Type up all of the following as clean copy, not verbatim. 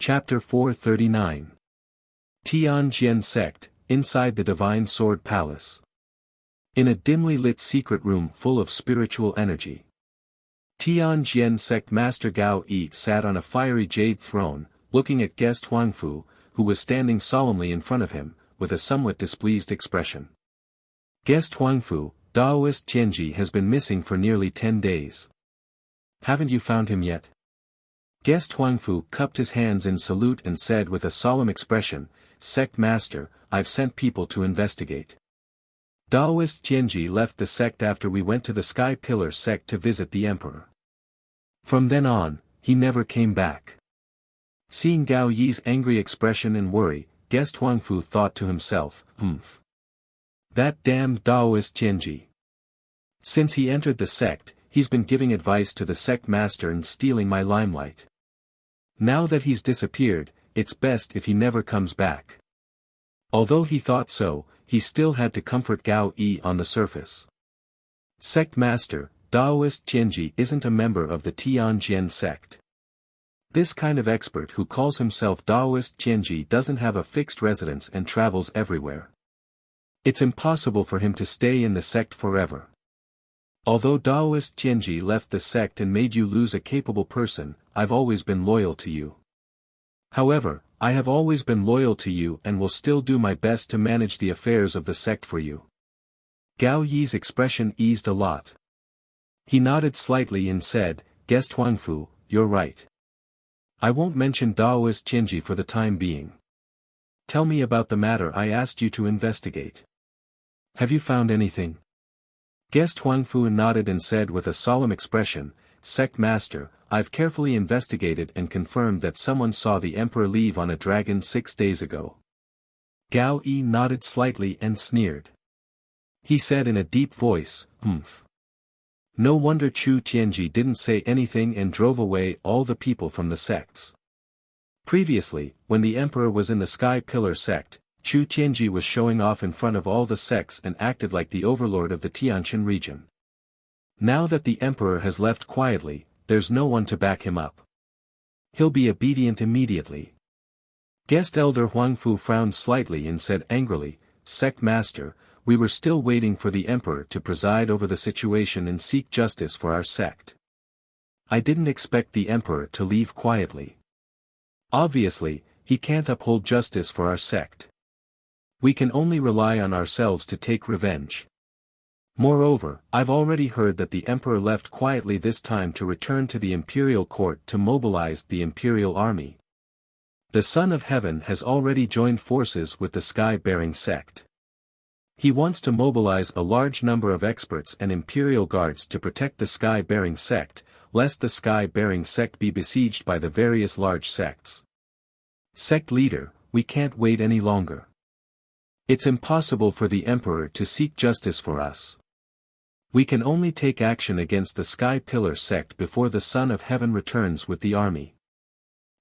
Chapter 439. Tianjian Sect, Inside the Divine Sword Palace. In a dimly lit secret room full of spiritual energy, Tianjian Sect Master Gao Yi sat on a fiery jade throne, looking at guest Huangfu, who was standing solemnly in front of him, with a somewhat displeased expression. Guest Huangfu, Daoist Tianji has been missing for nearly 10 days. Haven't you found him yet? Guest Huangfu cupped his hands in salute and said with a solemn expression, Sect Master, I've sent people to investigate. Daoist Tianji left the sect after we went to the Sky Pillar sect to visit the Emperor. From then on, he never came back. Seeing Gao Yi's angry expression and worry, Guest Huangfu thought to himself, That damned Daoist Tianji. Since he entered the sect, he's been giving advice to the sect master and stealing my limelight. Now that he's disappeared, it's best if he never comes back. Although he thought so, he still had to comfort Gao Yi on the surface. Sect master, Daoist Tianji isn't a member of the Tianjian sect. This kind of expert who calls himself Daoist Tianji doesn't have a fixed residence and travels everywhere. It's impossible for him to stay in the sect forever. Although Daoist Tianji left the sect and made you lose a capable person, I've always been loyal to you. However, I have always been loyal to you and will still do my best to manage the affairs of the sect for you. Gao Yi's expression eased a lot. He nodded slightly and said, Guest Huangfu, you're right. I won't mention Daoist Tianji for the time being. Tell me about the matter I asked you to investigate. Have you found anything? Guest Huangfu nodded and said with a solemn expression, Sect Master, I've carefully investigated and confirmed that someone saw the Emperor leave on a dragon 6 days ago. Gao Yi nodded slightly and sneered. He said in a deep voice, No wonder Chu Tianji didn't say anything and drove away all the people from the sects. Previously, when the Emperor was in the Sky Pillar sect, Chu Tianji was showing off in front of all the sects and acted like the overlord of the Tianjin region. Now that the Emperor has left quietly, there's no one to back him up. He'll be obedient immediately. Guest Elder Huangfu frowned slightly and said angrily, Sect Master, we were still waiting for the Emperor to preside over the situation and seek justice for our sect. I didn't expect the Emperor to leave quietly. Obviously, he can't uphold justice for our sect. We can only rely on ourselves to take revenge. Moreover, I've already heard that the Emperor left quietly this time to return to the Imperial Court to mobilize the Imperial Army. The Son of Heaven has already joined forces with the Sky-bearing sect. He wants to mobilize a large number of experts and Imperial Guards to protect the Sky-bearing sect, lest the Sky-bearing sect be besieged by the various large sects. Sect leader, we can't wait any longer. It's impossible for the Emperor to seek justice for us. We can only take action against the Sky Pillar sect before the Son of Heaven returns with the army.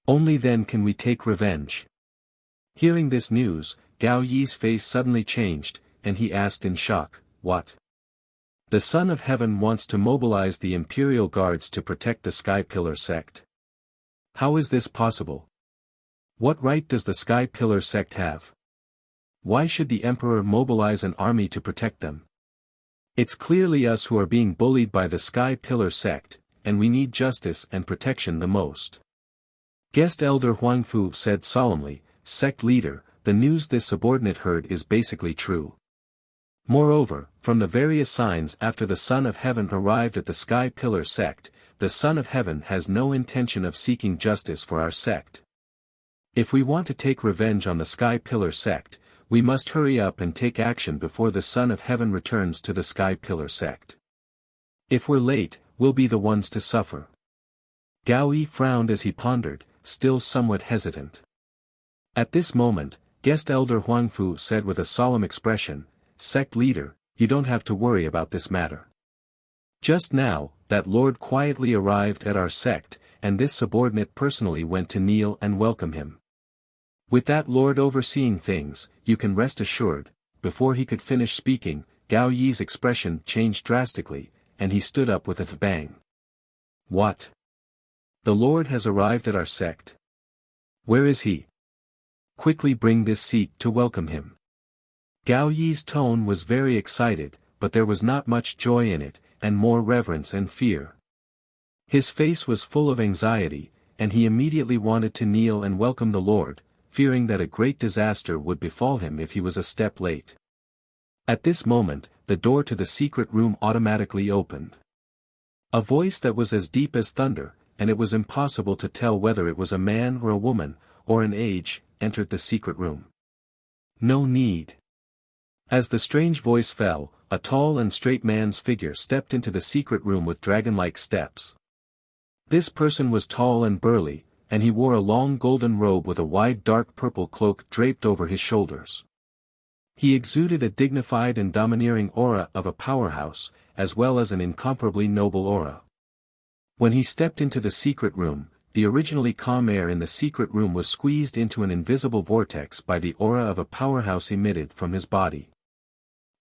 Only then can we take revenge. Hearing this news, Gao Yi's face suddenly changed, and he asked in shock, What? The Son of Heaven wants to mobilize the Imperial Guards to protect the Sky Pillar sect. How is this possible? What right does the Sky Pillar sect have? Why should the Emperor mobilize an army to protect them? It's clearly us who are being bullied by the Sky Pillar sect, and we need justice and protection the most. Guest Elder Huangfu said solemnly, Sect leader, the news this subordinate heard is basically true. Moreover, from the various signs after the Son of Heaven arrived at the Sky Pillar sect, the Son of Heaven has no intention of seeking justice for our sect. If we want to take revenge on the Sky Pillar sect, we must hurry up and take action before the Son of Heaven returns to the Sky Pillar sect. If we're late, we'll be the ones to suffer. Gao Yi frowned as he pondered, still somewhat hesitant. At this moment, Guest Elder Huangfu said with a solemn expression, Sect leader, you don't have to worry about this matter. Just now, that lord quietly arrived at our sect, and this subordinate personally went to kneel and welcome him. With that lord overseeing things, you can rest assured. Before he could finish speaking, Gao Yi's expression changed drastically, and he stood up with a bang. What? The Lord has arrived at our sect. Where is he? Quickly bring this seat to welcome him. Gao Yi's tone was very excited, but there was not much joy in it, and more reverence and fear. His face was full of anxiety, and he immediately wanted to kneel and welcome the Lord, fearing that a great disaster would befall him if he was a step late. At this moment, the door to the secret room automatically opened. A voice that was as deep as thunder, and it was impossible to tell whether it was a man or a woman, or an age, entered the secret room. No need. As the strange voice fell, a tall and straight man's figure stepped into the secret room with dragon-like steps. This person was tall and burly, and he wore a long golden robe with a wide dark purple cloak draped over his shoulders. He exuded a dignified and domineering aura of a powerhouse, as well as an incomparably noble aura. When he stepped into the secret room, the originally calm air in the secret room was squeezed into an invisible vortex by the aura of a powerhouse emitted from his body.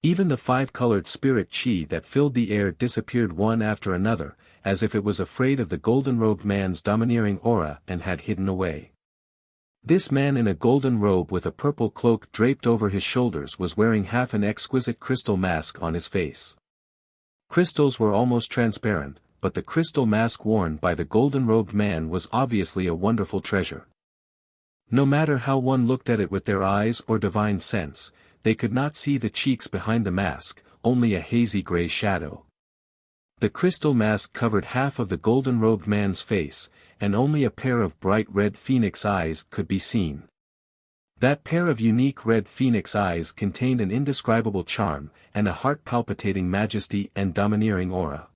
Even the five-colored spirit chi that filled the air disappeared one after another, as if it was afraid of the golden-robed man's domineering aura and had hidden away. This man in a golden robe with a purple cloak draped over his shoulders was wearing half an exquisite crystal mask on his face. Crystals were almost transparent, but the crystal mask worn by the golden-robed man was obviously a wonderful treasure. No matter how one looked at it with their eyes or divine sense, they could not see the cheeks behind the mask, only a hazy gray shadow. The crystal mask covered half of the golden-robed man's face, and only a pair of bright red phoenix eyes could be seen. That pair of unique red phoenix eyes contained an indescribable charm, and a heart-palpitating majesty and domineering aura.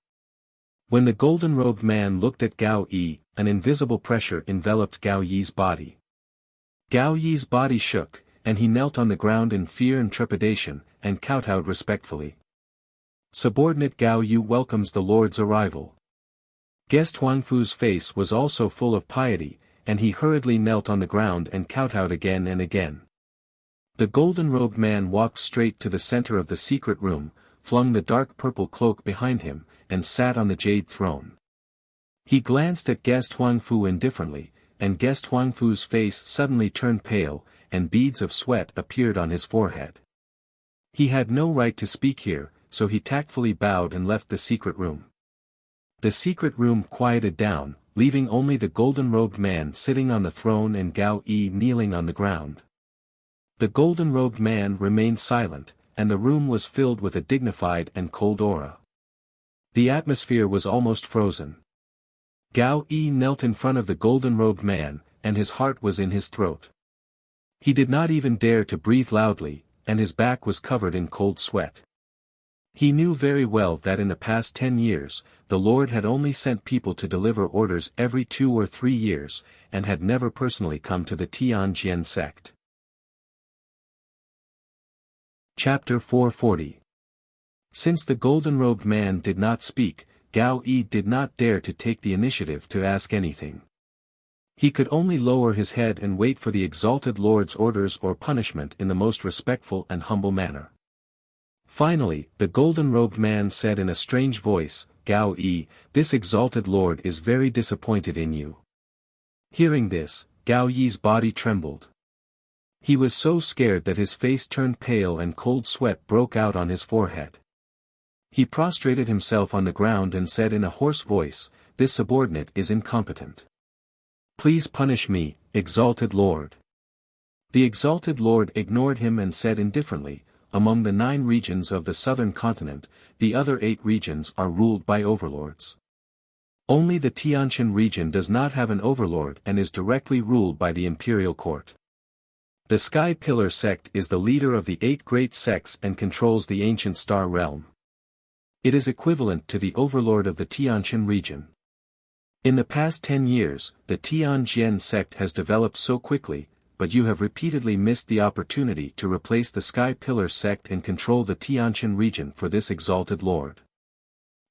When the golden-robed man looked at Gao Yi, an invisible pressure enveloped Gao Yi's body. Gao Yi's body shook, and he knelt on the ground in fear and trepidation, and kowtowed respectfully. Subordinate Gao Yu welcomes the Lord's arrival. Guest Huangfu's face was also full of piety, and he hurriedly knelt on the ground and kowtowed again and again. The golden-robed man walked straight to the center of the secret room, flung the dark purple cloak behind him, and sat on the jade throne. He glanced at Guest Huangfu indifferently, and Guest Huangfu's face suddenly turned pale, and beads of sweat appeared on his forehead. He had no right to speak here, so he tactfully bowed and left the secret room. The secret room quieted down, leaving only the golden-robed man sitting on the throne and Gao Yi kneeling on the ground. The golden-robed man remained silent, and the room was filled with a dignified and cold aura. The atmosphere was almost frozen. Gao Yi knelt in front of the golden-robed man, and his heart was in his throat. He did not even dare to breathe loudly, and his back was covered in cold sweat. He knew very well that in the past 10 years, the Lord had only sent people to deliver orders every 2 or 3 years, and had never personally come to the Tianjin sect. Chapter 440. Since the golden-robed man did not speak, Gao Yi did not dare to take the initiative to ask anything. He could only lower his head and wait for the exalted Lord's orders or punishment in the most respectful and humble manner. Finally, the golden-robed man said in a strange voice, "Gao Yi, this exalted Lord is very disappointed in you." Hearing this, Gao Yi's body trembled. He was so scared that his face turned pale and cold sweat broke out on his forehead. He prostrated himself on the ground and said in a hoarse voice, "This subordinate is incompetent. Please punish me, exalted Lord." The exalted Lord ignored him and said indifferently, "Among the 9 regions of the southern continent, the other 8 regions are ruled by overlords. Only the Tianjin region does not have an overlord and is directly ruled by the imperial court. The Sky Pillar sect is the leader of the 8 great sects and controls the ancient star realm. It is equivalent to the overlord of the Tianjin region. In the past 10 years, the Tianjin sect has developed so quickly, but you have repeatedly missed the opportunity to replace the Sky Pillar sect and control the Tianjin region for this exalted Lord."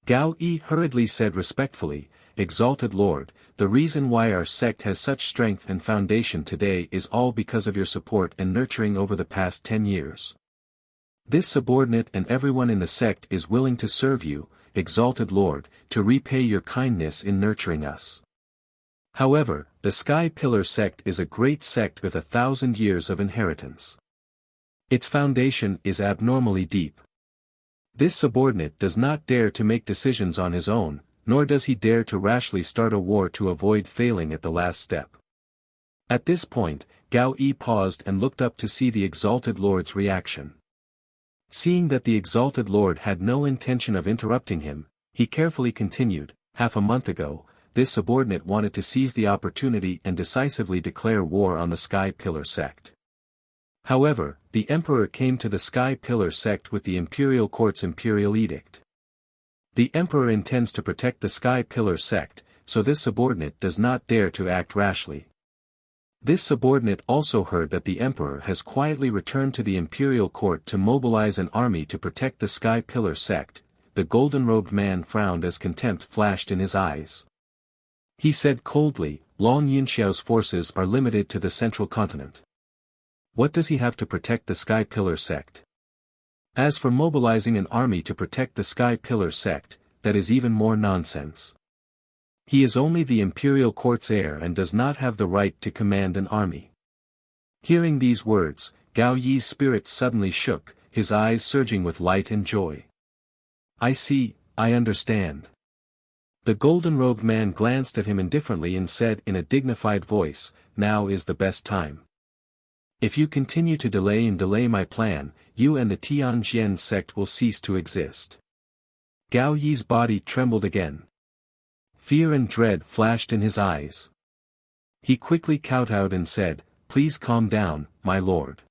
Gao Yi hurriedly said respectfully, "Exalted Lord, the reason why our sect has such strength and foundation today is all because of your support and nurturing over the past 10 years. This subordinate and everyone in the sect is willing to serve you, exalted Lord, to repay your kindness in nurturing us." However, the Sky Pillar sect is a great sect with 1,000 years of inheritance. Its foundation is abnormally deep. This subordinate does not dare to make decisions on his own, nor does he dare to rashly start a war to avoid failing at the last step. At this point, Gao Yi paused and looked up to see the Exalted Lord's reaction. Seeing that the Exalted Lord had no intention of interrupting him, he carefully continued, half a month ago, this subordinate wanted to seize the opportunity and decisively declare war on the Sky Pillar sect. However, the Emperor came to the Sky Pillar sect with the Imperial Court's Imperial Edict. The Emperor intends to protect the Sky Pillar sect, so this subordinate does not dare to act rashly. This subordinate also heard that the Emperor has quietly returned to the Imperial Court to mobilize an army to protect the Sky Pillar sect. The golden-robed man frowned as contempt flashed in his eyes. He said coldly, Long Yunxiao's forces are limited to the central continent. What does he have to protect the Sky Pillar sect? As for mobilizing an army to protect the Sky Pillar sect, that is even more nonsense. He is only the Imperial Court's heir and does not have the right to command an army. Hearing these words, Gao Yi's spirit suddenly shook, his eyes surging with light and joy. I see, I understand. The golden-robed man glanced at him indifferently and said in a dignified voice, now is the best time. If you continue to delay my plan, you and the Tianjian sect will cease to exist. Gao Yi's body trembled again. Fear and dread flashed in his eyes. He quickly kowtowed and said, please calm down, my lord.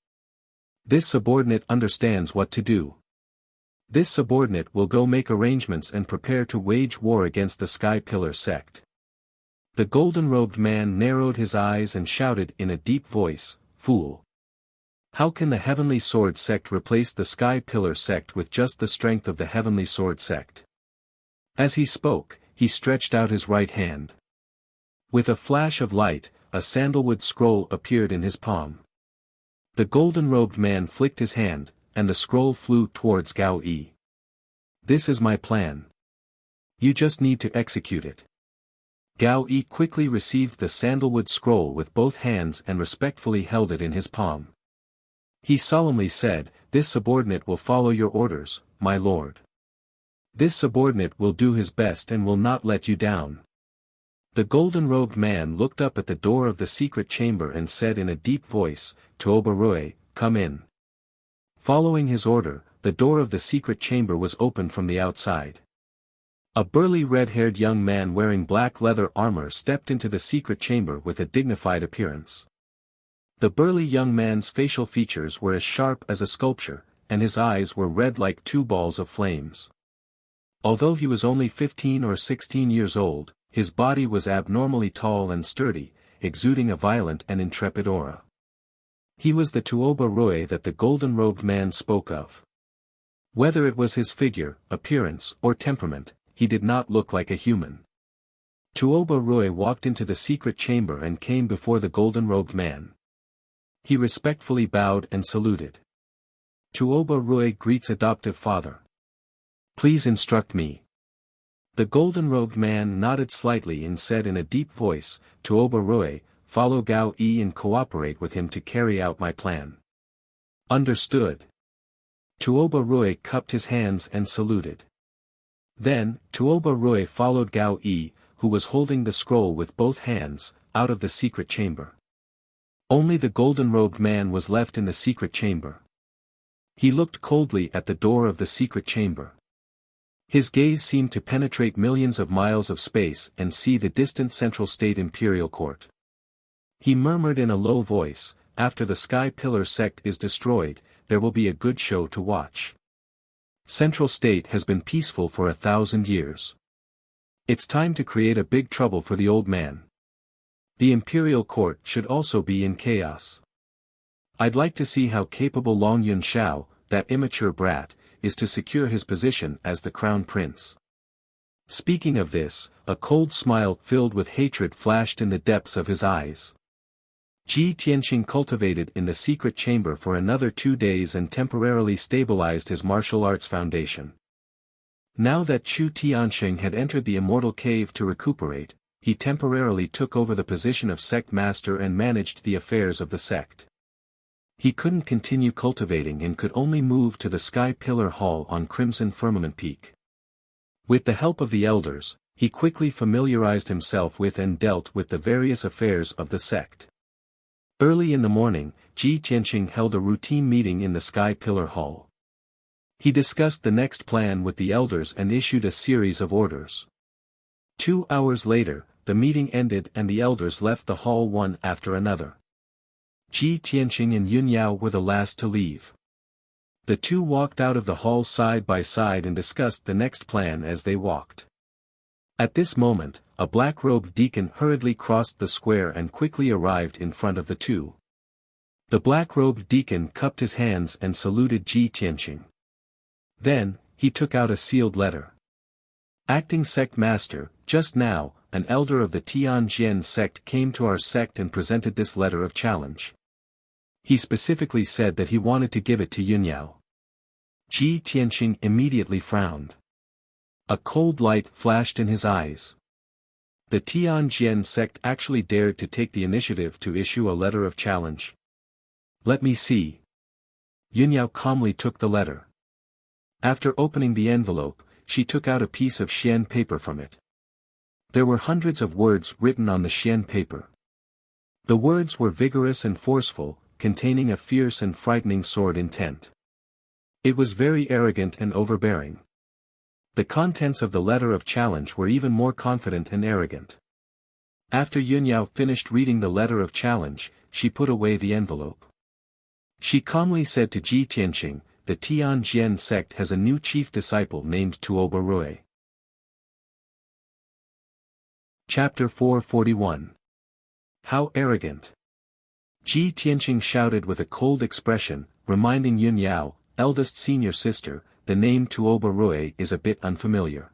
This subordinate understands what to do. This subordinate will go make arrangements and prepare to wage war against the Sky Pillar sect. The golden-robed man narrowed his eyes and shouted in a deep voice, fool. How can the Heavenly Sword sect replace the Sky Pillar sect with just the strength of the Heavenly Sword sect? As he spoke, he stretched out his right hand. With a flash of light, a sandalwood scroll appeared in his palm. The golden-robed man flicked his hand, and the scroll flew towards Gao Yi. This is my plan. You just need to execute it. Gao Yi quickly received the sandalwood scroll with both hands and respectfully held it in his palm. He solemnly said, this subordinate will follow your orders, my lord. This subordinate will do his best and will not let you down. The golden-robed man looked up at the door of the secret chamber and said in a deep voice, Tuoba Rui, come in. Following his order, the door of the secret chamber was opened from the outside. A burly red-haired young man wearing black leather armor stepped into the secret chamber with a dignified appearance. The burly young man's facial features were as sharp as a sculpture, and his eyes were red like two balls of flames. Although he was only 15 or 16 years old, his body was abnormally tall and sturdy, exuding a violent and intrepid aura. He was the Tuoba Rui that the golden-robed man spoke of. Whether it was his figure, appearance, or temperament, he did not look like a human. Tuoba Rui walked into the secret chamber and came before the golden-robed man. He respectfully bowed and saluted. Tuoba Rui greets adoptive father. Please instruct me. The golden-robed man nodded slightly and said in a deep voice, Tuoba Rui, follow Gao Yi and cooperate with him to carry out my plan. Understood. Tuoba Rui cupped his hands and saluted. Then, Tuoba Rui followed Gao Yi, who was holding the scroll with both hands, out of the secret chamber. Only the golden-robed man was left in the secret chamber. He looked coldly at the door of the secret chamber. His gaze seemed to penetrate millions of miles of space and see the distant Central State Imperial Court. He murmured in a low voice, after the Sky Pillar sect is destroyed, there will be a good show to watch. Central State has been peaceful for 1,000 years. It's time to create a big trouble for the old man. The Imperial Court should also be in chaos. I'd like to see how capable Long Yunxiao, that immature brat, is to secure his position as the crown prince. Speaking of this, a cold smile filled with hatred flashed in the depths of his eyes. Ji Tianqing cultivated in the secret chamber for another 2 days and temporarily stabilized his martial arts foundation. Now that Chu Tianqing had entered the immortal cave to recuperate, he temporarily took over the position of sect master and managed the affairs of the sect. He couldn't continue cultivating and could only move to the Sky Pillar Hall on Crimson Firmament Peak. With the help of the elders, he quickly familiarized himself with and dealt with the various affairs of the sect. Early in the morning, Ji Tianqing held a routine meeting in the Sky Pillar Hall. He discussed the next plan with the elders and issued a series of orders. 2 hours later, the meeting ended and the elders left the hall one after another. Ji Tianqing and Yun Yao were the last to leave. The two walked out of the hall side by side and discussed the next plan as they walked. At this moment, a black-robed deacon hurriedly crossed the square and quickly arrived in front of the two. The black-robed deacon cupped his hands and saluted Ji Tianqing. Then, he took out a sealed letter. Acting Sect Master, just now, an elder of the Tianjian sect came to our sect and presented this letter of challenge. He specifically said that he wanted to give it to Yun Yao. Ji Tianqing immediately frowned. A cold light flashed in his eyes. The Tianjian sect actually dared to take the initiative to issue a letter of challenge. Let me see. Yun Yao calmly took the letter. After opening the envelope, she took out a piece of xian paper from it. There were hundreds of words written on the xian paper. The words were vigorous and forceful, containing a fierce and frightening sword intent. It was very arrogant and overbearing. The contents of the letter of challenge were even more confident and arrogant. After Yun Yao finished reading the letter of challenge, she put away the envelope. She calmly said to Ji Tianqing, the Tianjian sect has a new chief disciple named Tuoba Rui. Chapter 441. How arrogant! Ji Tianqing shouted with a cold expression, reminding Yun Yao, eldest senior sister, the name Tuoba Rui is a bit unfamiliar.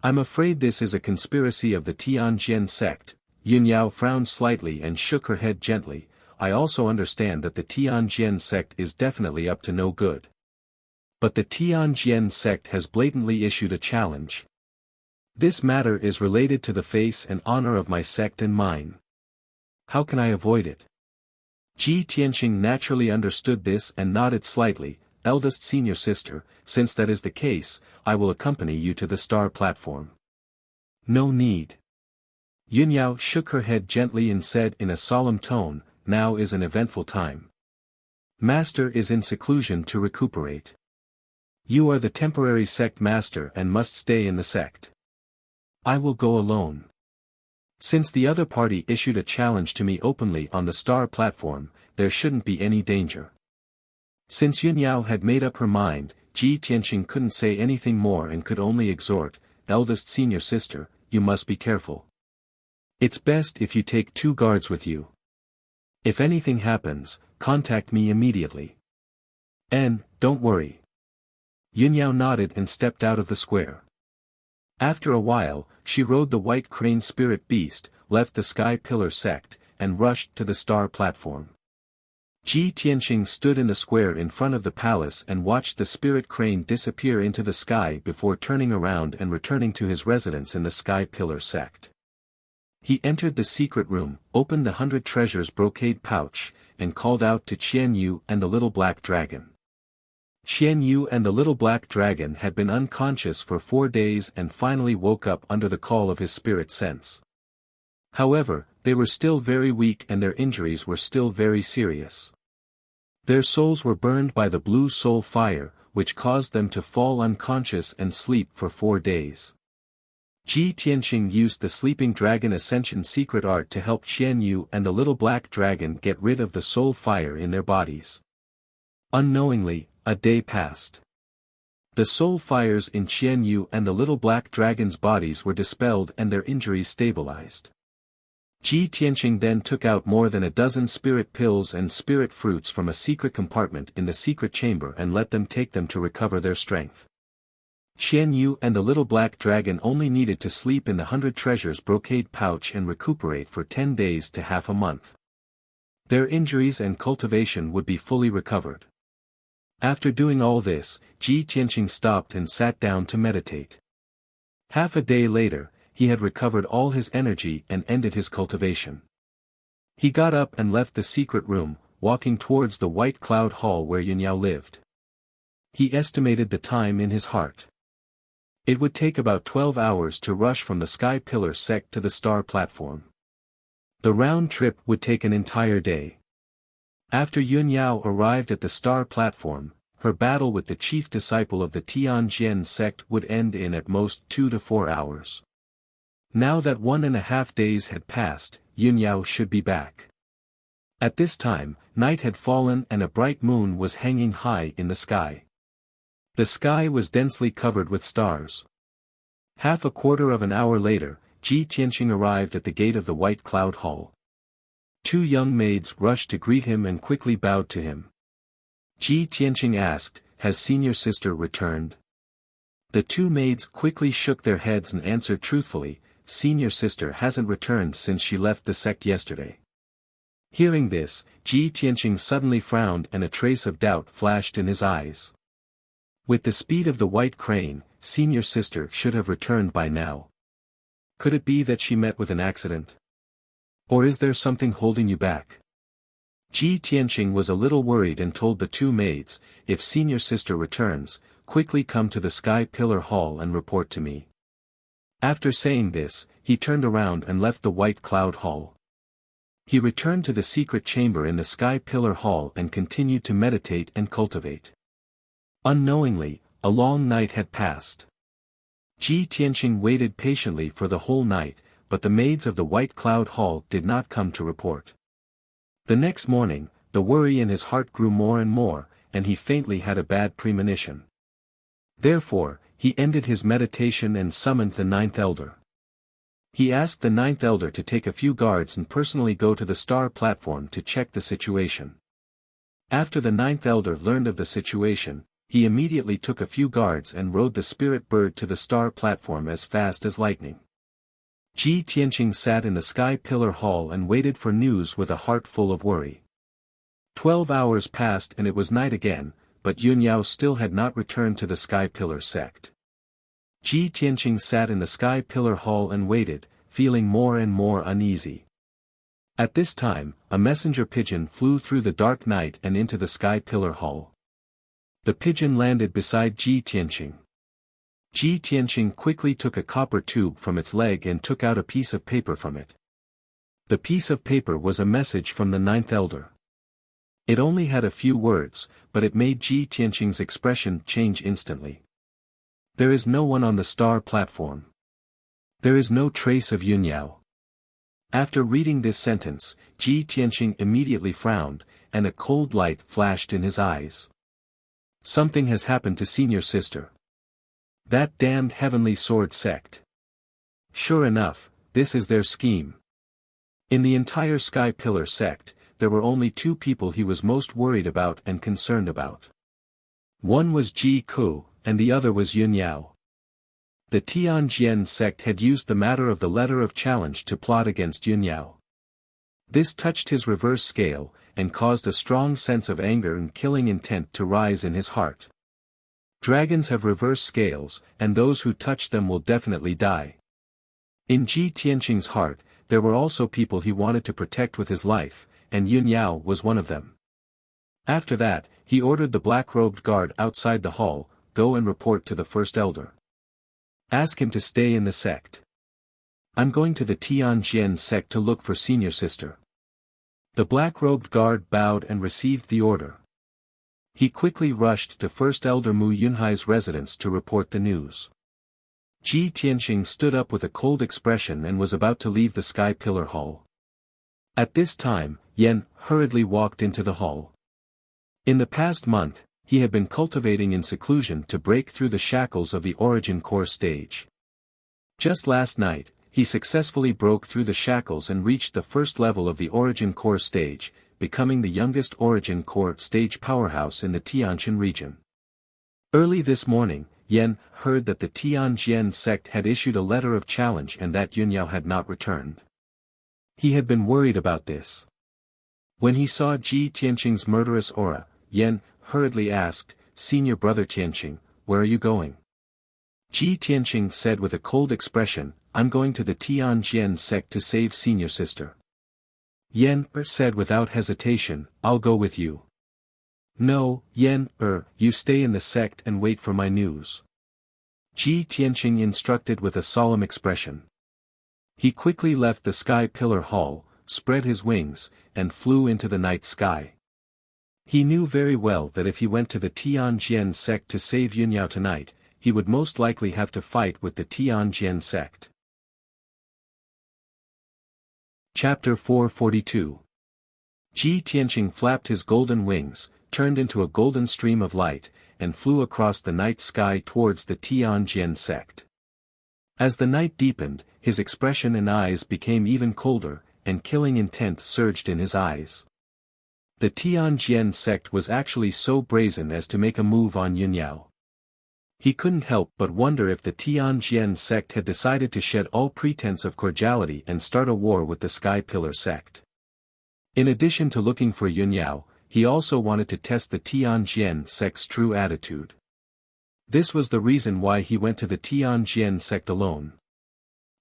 I'm afraid this is a conspiracy of the Tianjian sect. Yun Yao frowned slightly and shook her head gently. I also understand that the Tianjian sect is definitely up to no good. But the Tianjian sect has blatantly issued a challenge. This matter is related to the face and honor of my sect and mine. How can I avoid it? Ji Tianqing naturally understood this and nodded slightly. Eldest senior sister, since that is the case, I will accompany you to the star platform. No need. Yun Yao shook her head gently and said in a solemn tone, now is an eventful time. Master is in seclusion to recuperate. You are the temporary sect master and must stay in the sect. I will go alone. Since the other party issued a challenge to me openly on the star platform, there shouldn't be any danger. Since Yun Yao had made up her mind, Ji Tianqing couldn't say anything more and could only exhort, eldest senior sister, you must be careful. It's best if you take 2 guards with you. If anything happens, contact me immediately. And, don't worry. Yun Yao nodded and stepped out of the square. After a while, she rode the white crane spirit beast, left the Sky Pillar sect, and rushed to the star platform. Ji Tianqing stood in the square in front of the palace and watched the spirit crane disappear into the sky before turning around and returning to his residence in the Sky Pillar sect. He entered the secret room, opened the 100 treasures brocade pouch, and called out to Qian Yu and the little black dragon. Qian Yu and the little black dragon had been unconscious for 4 days and finally woke up under the call of his spirit sense. However, they were still very weak and their injuries were still very serious. Their souls were burned by the blue soul fire, which caused them to fall unconscious and sleep for 4 days. Ji Tianqing used the sleeping dragon ascension secret art to help Qian Yu and the little black dragon get rid of the soul fire in their bodies. Unknowingly, a day passed. The soul fires in Qian Yu and the little black dragon's bodies were dispelled and their injuries stabilized. Ji Tianqing then took out more than a dozen spirit pills and spirit fruits from a secret compartment in the secret chamber and let them take them to recover their strength. Qian Yu and the little black dragon only needed to sleep in the 100 treasures brocade pouch and recuperate for 10 days to half a month. Their injuries and cultivation would be fully recovered. After doing all this, Ji Tianqing stopped and sat down to meditate. Half a day later, he had recovered all his energy and ended his cultivation. He got up and left the secret room, walking towards the White Cloud Hall where Yunyao lived. He estimated the time in his heart. It would take about 12 hours to rush from the Sky Pillar sect to the star platform. The round trip would take an entire day. After Yunyao arrived at the star platform, her battle with the chief disciple of the Tianjian sect would end in at most 2 to 4 hours. Now that 1.5 days had passed, Yunyao should be back. At this time, night had fallen and a bright moon was hanging high in the sky. The sky was densely covered with stars. Half a quarter of an hour later, Ji Tianqing arrived at the gate of the White Cloud Hall. 2 young maids rushed to greet him and quickly bowed to him. Ji Tianqing asked, "Has senior sister returned?" The 2 maids quickly shook their heads and answered truthfully, "Senior sister hasn't returned since she left the sect yesterday." Hearing this, Ji Tianqing suddenly frowned and a trace of doubt flashed in his eyes. With the speed of the white crane, senior sister should have returned by now. Could it be that she met with an accident? Or is there something holding you back? Ji Tianqing was a little worried and told the 2 maids, "If senior sister returns, quickly come to the Sky Pillar Hall and report to me." After saying this, he turned around and left the White Cloud Hall. He returned to the secret chamber in the Sky Pillar Hall and continued to meditate and cultivate. Unknowingly, a long night had passed. Ji Tianqing waited patiently for the whole night, but the maids of the White Cloud Hall did not come to report. The next morning, the worry in his heart grew more and more, and he faintly had a bad premonition. Therefore, he ended his meditation and summoned the 9th elder. He asked the 9th elder to take a few guards and personally go to the star platform to check the situation. After the 9th elder learned of the situation, he immediately took a few guards and rode the spirit bird to the star platform as fast as lightning. Ji Tianqing sat in the Sky Pillar Hall and waited for news with a heart full of worry. 12 hours passed and it was night again, but Yunyao still had not returned to the Sky Pillar sect. Ji Tianqing sat in the Sky Pillar Hall and waited, feeling more and more uneasy. At this time, a messenger pigeon flew through the dark night and into the Sky Pillar Hall. The pigeon landed beside Ji Tianqing. Ji Tianqing quickly took a copper tube from its leg and took out a piece of paper from it. The piece of paper was a message from the 9th elder. It only had a few words, but it made Ji Tianqing's expression change instantly. "There is no one on the star platform. There is no trace of Yunyao." After reading this sentence, Ji Tianqing immediately frowned, and a cold light flashed in his eyes. Something has happened to senior sister. That damned heavenly sword sect. Sure enough, this is their scheme. In the entire Sky Pillar sect, there were only 2 people he was most worried about and concerned about. One was Ji Ku, and the other was Yunyao. The Tianjian sect had used the matter of the letter of challenge to plot against Yunyao. This touched his reverse scale, and caused a strong sense of anger and killing intent to rise in his heart. Dragons have reverse scales, and those who touch them will definitely die. In Ji Tianqing's heart, there were also people he wanted to protect with his life, and Yunyao was one of them. After that, he ordered the black-robed guard outside the hall, "Go and report to the 1st elder. Ask him to stay in the sect. I'm going to the Tianjian sect to look for senior sister." The black-robed guard bowed and received the order. He quickly rushed to 1st Elder Mu Yunhai's residence to report the news. Ji Tianqing stood up with a cold expression and was about to leave the Sky Pillar Hall. At this time, Yan hurriedly walked into the hall. In the past month, he had been cultivating in seclusion to break through the shackles of the Origin Core stage. Just last night, he successfully broke through the shackles and reached the 1st level of the Origin Core stage, becoming the youngest Origin Core stage powerhouse in the Tianjin region. Early this morning, Yan heard that the Tianjian sect had issued a letter of challenge and that Yunyao had not returned. He had been worried about this. When he saw Ji Tianqing's murderous aura, Yan hurriedly asked, "Senior brother Tianqing, where are you going?" Ji Tianqing said with a cold expression, I'm going to the Tianjin sect to save senior sister. Yen said without hesitation, I'll go with you. No, Yen you stay in the sect and wait for my news. Ji Tianqing instructed with a solemn expression. He quickly left the Sky Pillar Hall, spread his wings, and flew into the night sky. He knew very well that if he went to the Tianjin sect to save Yunyao tonight, he would most likely have to fight with the Tianjin sect. Chapter 442. Ji Tianqing flapped his golden wings, turned into a golden stream of light, and flew across the night sky towards the Tianjin sect. As the night deepened, his expression and eyes became even colder, and killing intent surged in his eyes. The Tianjin sect was actually so brazen as to make a move on Yunyao. He couldn't help but wonder if the Tianjin sect had decided to shed all pretense of cordiality and start a war with the Sky Pillar sect. In addition to looking for Yunyao, he also wanted to test the Tianjin sect's true attitude. This was the reason why he went to the Tianjin sect alone.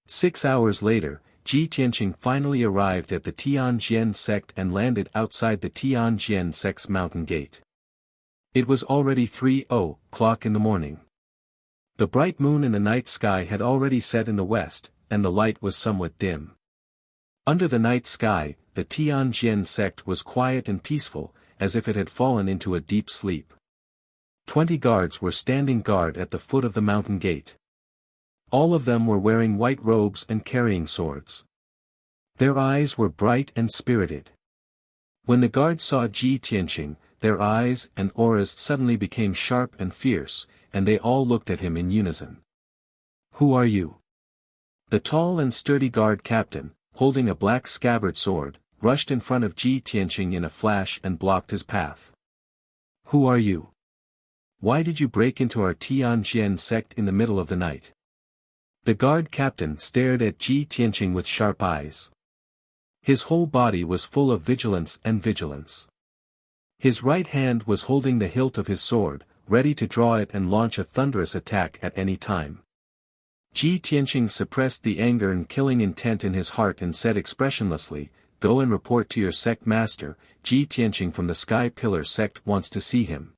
6 hours later, Ji Tianqing finally arrived at the Tianjin sect and landed outside the Tianjin sect's mountain gate. It was already 3:00 in the morning. The bright moon in the night sky had already set in the west, and the light was somewhat dim. Under the night sky, the Tianjin sect was quiet and peaceful, as if it had fallen into a deep sleep. 20 guards were standing guard at the foot of the mountain gate. All of them were wearing white robes and carrying swords. Their eyes were bright and spirited. When the guards saw Ji Tianqing, their eyes and auras suddenly became sharp and fierce, and they all looked at him in unison. Who are you? The tall and sturdy guard captain, holding a black scabbard sword, rushed in front of Ji Tianqing in a flash and blocked his path. Who are you? Why did you break into our Tianjin sect in the middle of the night? The guard captain stared at Ji Tianqing with sharp eyes. His whole body was full of vigilance and vigilance. His right hand was holding the hilt of his sword, ready to draw it and launch a thunderous attack at any time. Ji Tianqing suppressed the anger and killing intent in his heart and said expressionlessly, Go and report to your sect master, Ji Tianqing from the Sky Pillar sect wants to see him.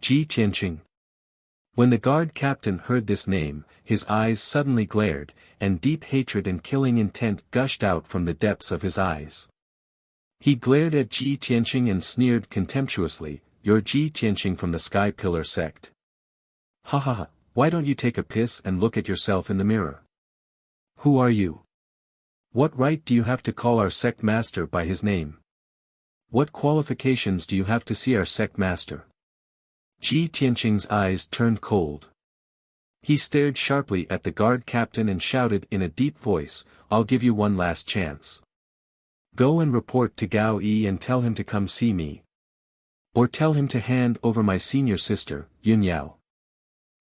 Ji Tianqing. When the guard captain heard this name, his eyes suddenly glared, and deep hatred and killing intent gushed out from the depths of his eyes. He glared at Ji Tianqing and sneered contemptuously, You're Ji Tianqing from the Sky Pillar sect. Ha ha ha, why don't you take a piss and look at yourself in the mirror? Who are you? What right do you have to call our sect master by his name? What qualifications do you have to see our sect master? Ji Tianqing's eyes turned cold. He stared sharply at the guard captain and shouted in a deep voice, I'll give you one last chance. Go and report to Gao Yi and tell him to come see me. Or tell him to hand over my senior sister, Yunyao.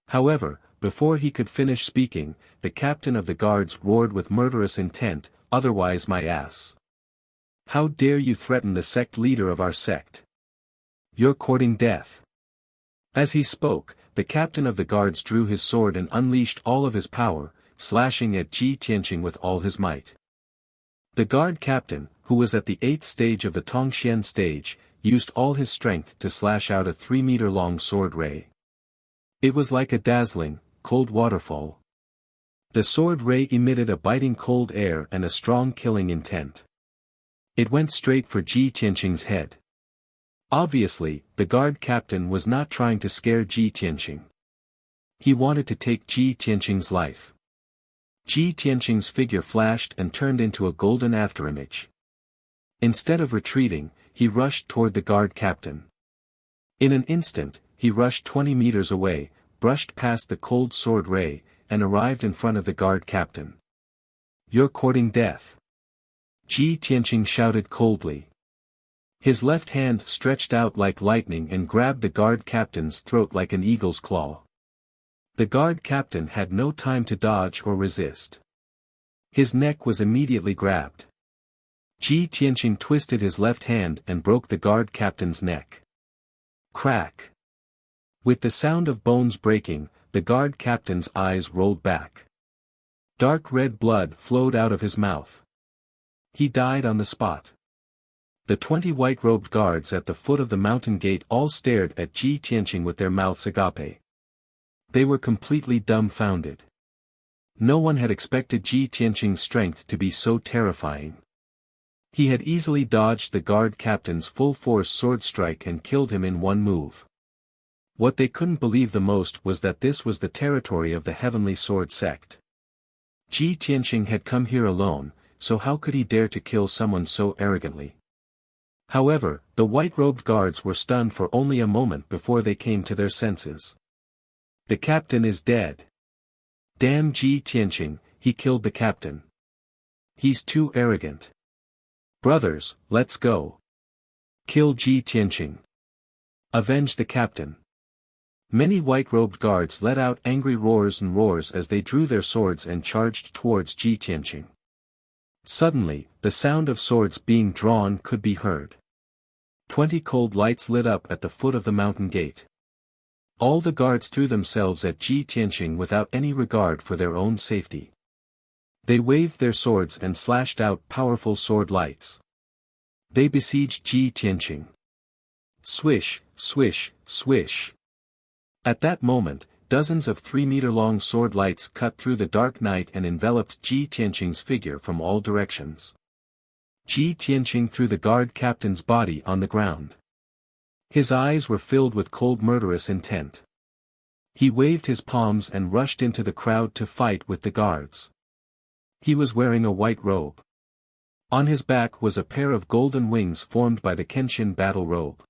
However, before he could finish speaking, the captain of the guards roared with murderous intent, Otherwise my ass. How dare you threaten the sect leader of our sect? You're courting death. As he spoke, the captain of the guards drew his sword and unleashed all of his power, slashing at Ji Tianqing with all his might. The guard captain, who was at the 8th stage of the Tongxian stage, used all his strength to slash out a 3-meter-long sword ray. It was like a dazzling, cold waterfall. The sword ray emitted a biting cold air and a strong killing intent. It went straight for Ji Tianqing's head. Obviously, the guard captain was not trying to scare Ji Tianqing. He wanted to take Ji Tianqing's life. Ji Tianqing's figure flashed and turned into a golden afterimage. Instead of retreating, he rushed toward the guard captain. In an instant, he rushed 20 meters away, brushed past the cold sword ray, and arrived in front of the guard captain. You're courting death. Ji Tianqing shouted coldly. His left hand stretched out like lightning and grabbed the guard captain's throat like an eagle's claw. The guard captain had no time to dodge or resist. His neck was immediately grabbed. Ji Tianqing twisted his left hand and broke the guard captain's neck. Crack! With the sound of bones breaking, the guard captain's eyes rolled back. Dark red blood flowed out of his mouth. He died on the spot. The 20 white-robed guards at the foot of the mountain gate all stared at Ji Tianqing with their mouths agape. They were completely dumbfounded. No one had expected Ji Tianqing's strength to be so terrifying. He had easily dodged the guard captain's full-force sword strike and killed him in one move. What they couldn't believe the most was that this was the territory of the Heavenly Sword sect. Ji Tianqing had come here alone, so how could he dare to kill someone so arrogantly? However, the white-robed guards were stunned for only a moment before they came to their senses. The captain is dead. Damn Ji Tianqing, he killed the captain. He's too arrogant. Brothers, let's go. Kill Ji Tianqing. Avenge the captain. Many white-robed guards let out angry roars and roars as they drew their swords and charged towards Ji Tianqing. Suddenly, the sound of swords being drawn could be heard. 20 cold lights lit up at the foot of the mountain gate. All the guards threw themselves at Ji Tianqing without any regard for their own safety. They waved their swords and slashed out powerful sword lights. They besieged Ji Tianqing. Swish, swish, swish. At that moment, dozens of 3-meter-long sword lights cut through the dark night and enveloped Ji Tianqing's figure from all directions. Ji Tianqing threw the guard captain's body on the ground. His eyes were filled with cold murderous intent. He waved his palms and rushed into the crowd to fight with the guards. He was wearing a white robe. On his back was a pair of golden wings formed by the Kenshin battle robe.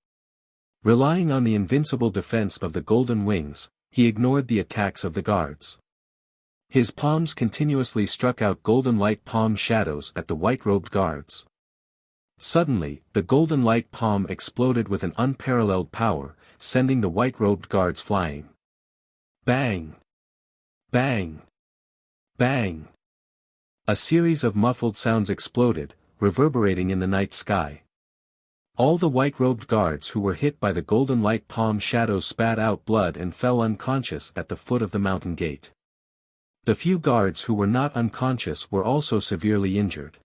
Relying on the invincible defense of the golden wings, he ignored the attacks of the guards. His palms continuously struck out golden light palm shadows at the white-robed guards. Suddenly, the golden light palm exploded with an unparalleled power, sending the white-robed guards flying. Bang! Bang! Bang! A series of muffled sounds exploded, reverberating in the night sky. All the white-robed guards who were hit by the golden light palm shadows spat out blood and fell unconscious at the foot of the mountain gate. The few guards who were not unconscious were also severely injured.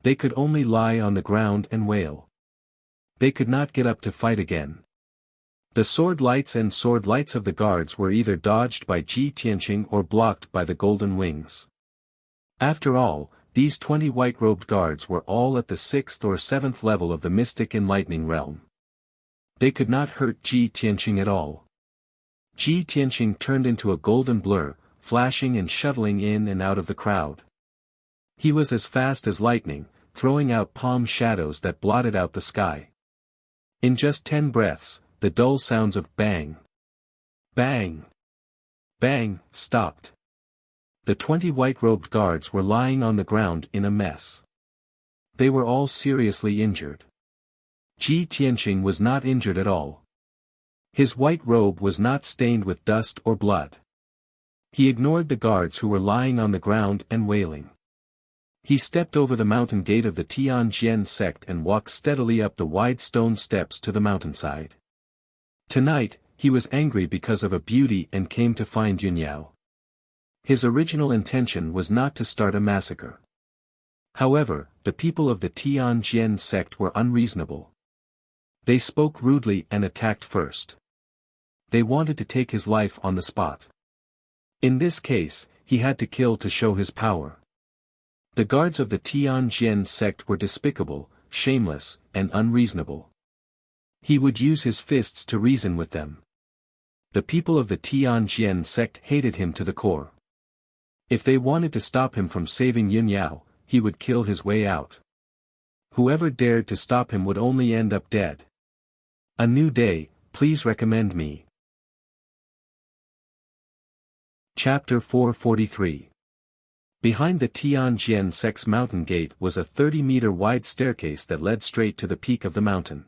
They could only lie on the ground and wail. They could not get up to fight again. The sword lights and sword lights of the guards were either dodged by Ji Tianqing or blocked by the golden wings. After all, these 20 white-robed guards were all at the 6th or 7th level of the mystic enlightening realm. They could not hurt Ji Tianqing at all. Ji Tianqing turned into a golden blur, flashing and shuttling in and out of the crowd. He was as fast as lightning, throwing out palm shadows that blotted out the sky. In just 10 breaths, the dull sounds of bang, bang, bang stopped. The 20 white-robed guards were lying on the ground in a mess. They were all seriously injured. Ji Tianqing was not injured at all. His white robe was not stained with dust or blood. He ignored the guards who were lying on the ground and wailing. He stepped over the mountain gate of the Tianjian sect and walked steadily up the wide stone steps to the mountainside. Tonight, he was angry because of a beauty and came to find Yunyao. His original intention was not to start a massacre. However, the people of the Tianjian sect were unreasonable. They spoke rudely and attacked first. They wanted to take his life on the spot. In this case, he had to kill to show his power. The guards of the Tianjian sect were despicable, shameless, and unreasonable. He would use his fists to reason with them. The people of the Tianjian sect hated him to the core. If they wanted to stop him from saving Yunyao, he would kill his way out. Whoever dared to stop him would only end up dead. A new day, please recommend me. Chapter 443. Behind the Tianjian sect's mountain gate was a 30-meter wide staircase that led straight to the peak of the mountain.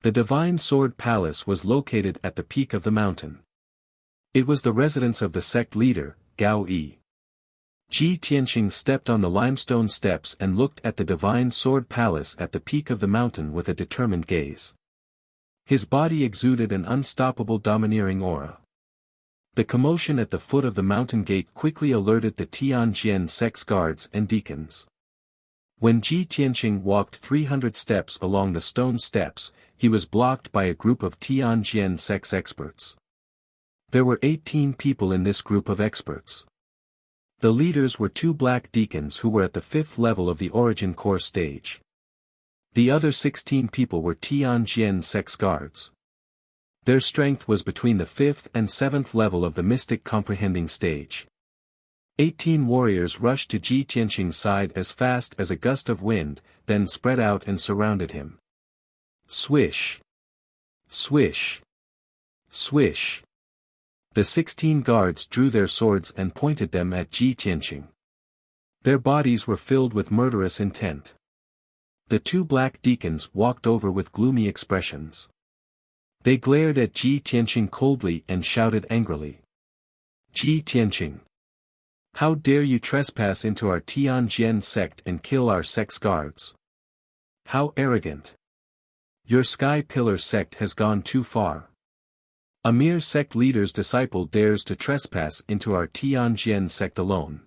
The Divine Sword Palace was located at the peak of the mountain. It was the residence of the sect leader, Gao Yi. Ji Tianqing stepped on the limestone steps and looked at the Divine Sword Palace at the peak of the mountain with a determined gaze. His body exuded an unstoppable domineering aura. The commotion at the foot of the mountain gate quickly alerted the Tianjian sect's guards and deacons. When Ji Tianqing walked 300 steps along the stone steps, he was blocked by a group of Tianjian sect's experts. There were 18 people in this group of experts. The leaders were 2 black deacons who were at the 5th level of the origin core stage. The other 16 people were Tianjian sect's guards. Their strength was between the 5th and 7th level of the mystic comprehending stage. 18 warriors rushed to Ji Tianqing's side as fast as a gust of wind, then spread out and surrounded him. Swish! Swish! Swish! The 16 guards drew their swords and pointed them at Ji Tianqing. Their bodies were filled with murderous intent. The 2 black deacons walked over with gloomy expressions. They glared at Ji Tianqing coldly and shouted angrily. Ji Tianqing! How dare you trespass into our Tianjian sect and kill our sect's guards? How arrogant! Your Sky Pillar sect has gone too far. A mere sect leader's disciple dares to trespass into our Tianjian sect alone.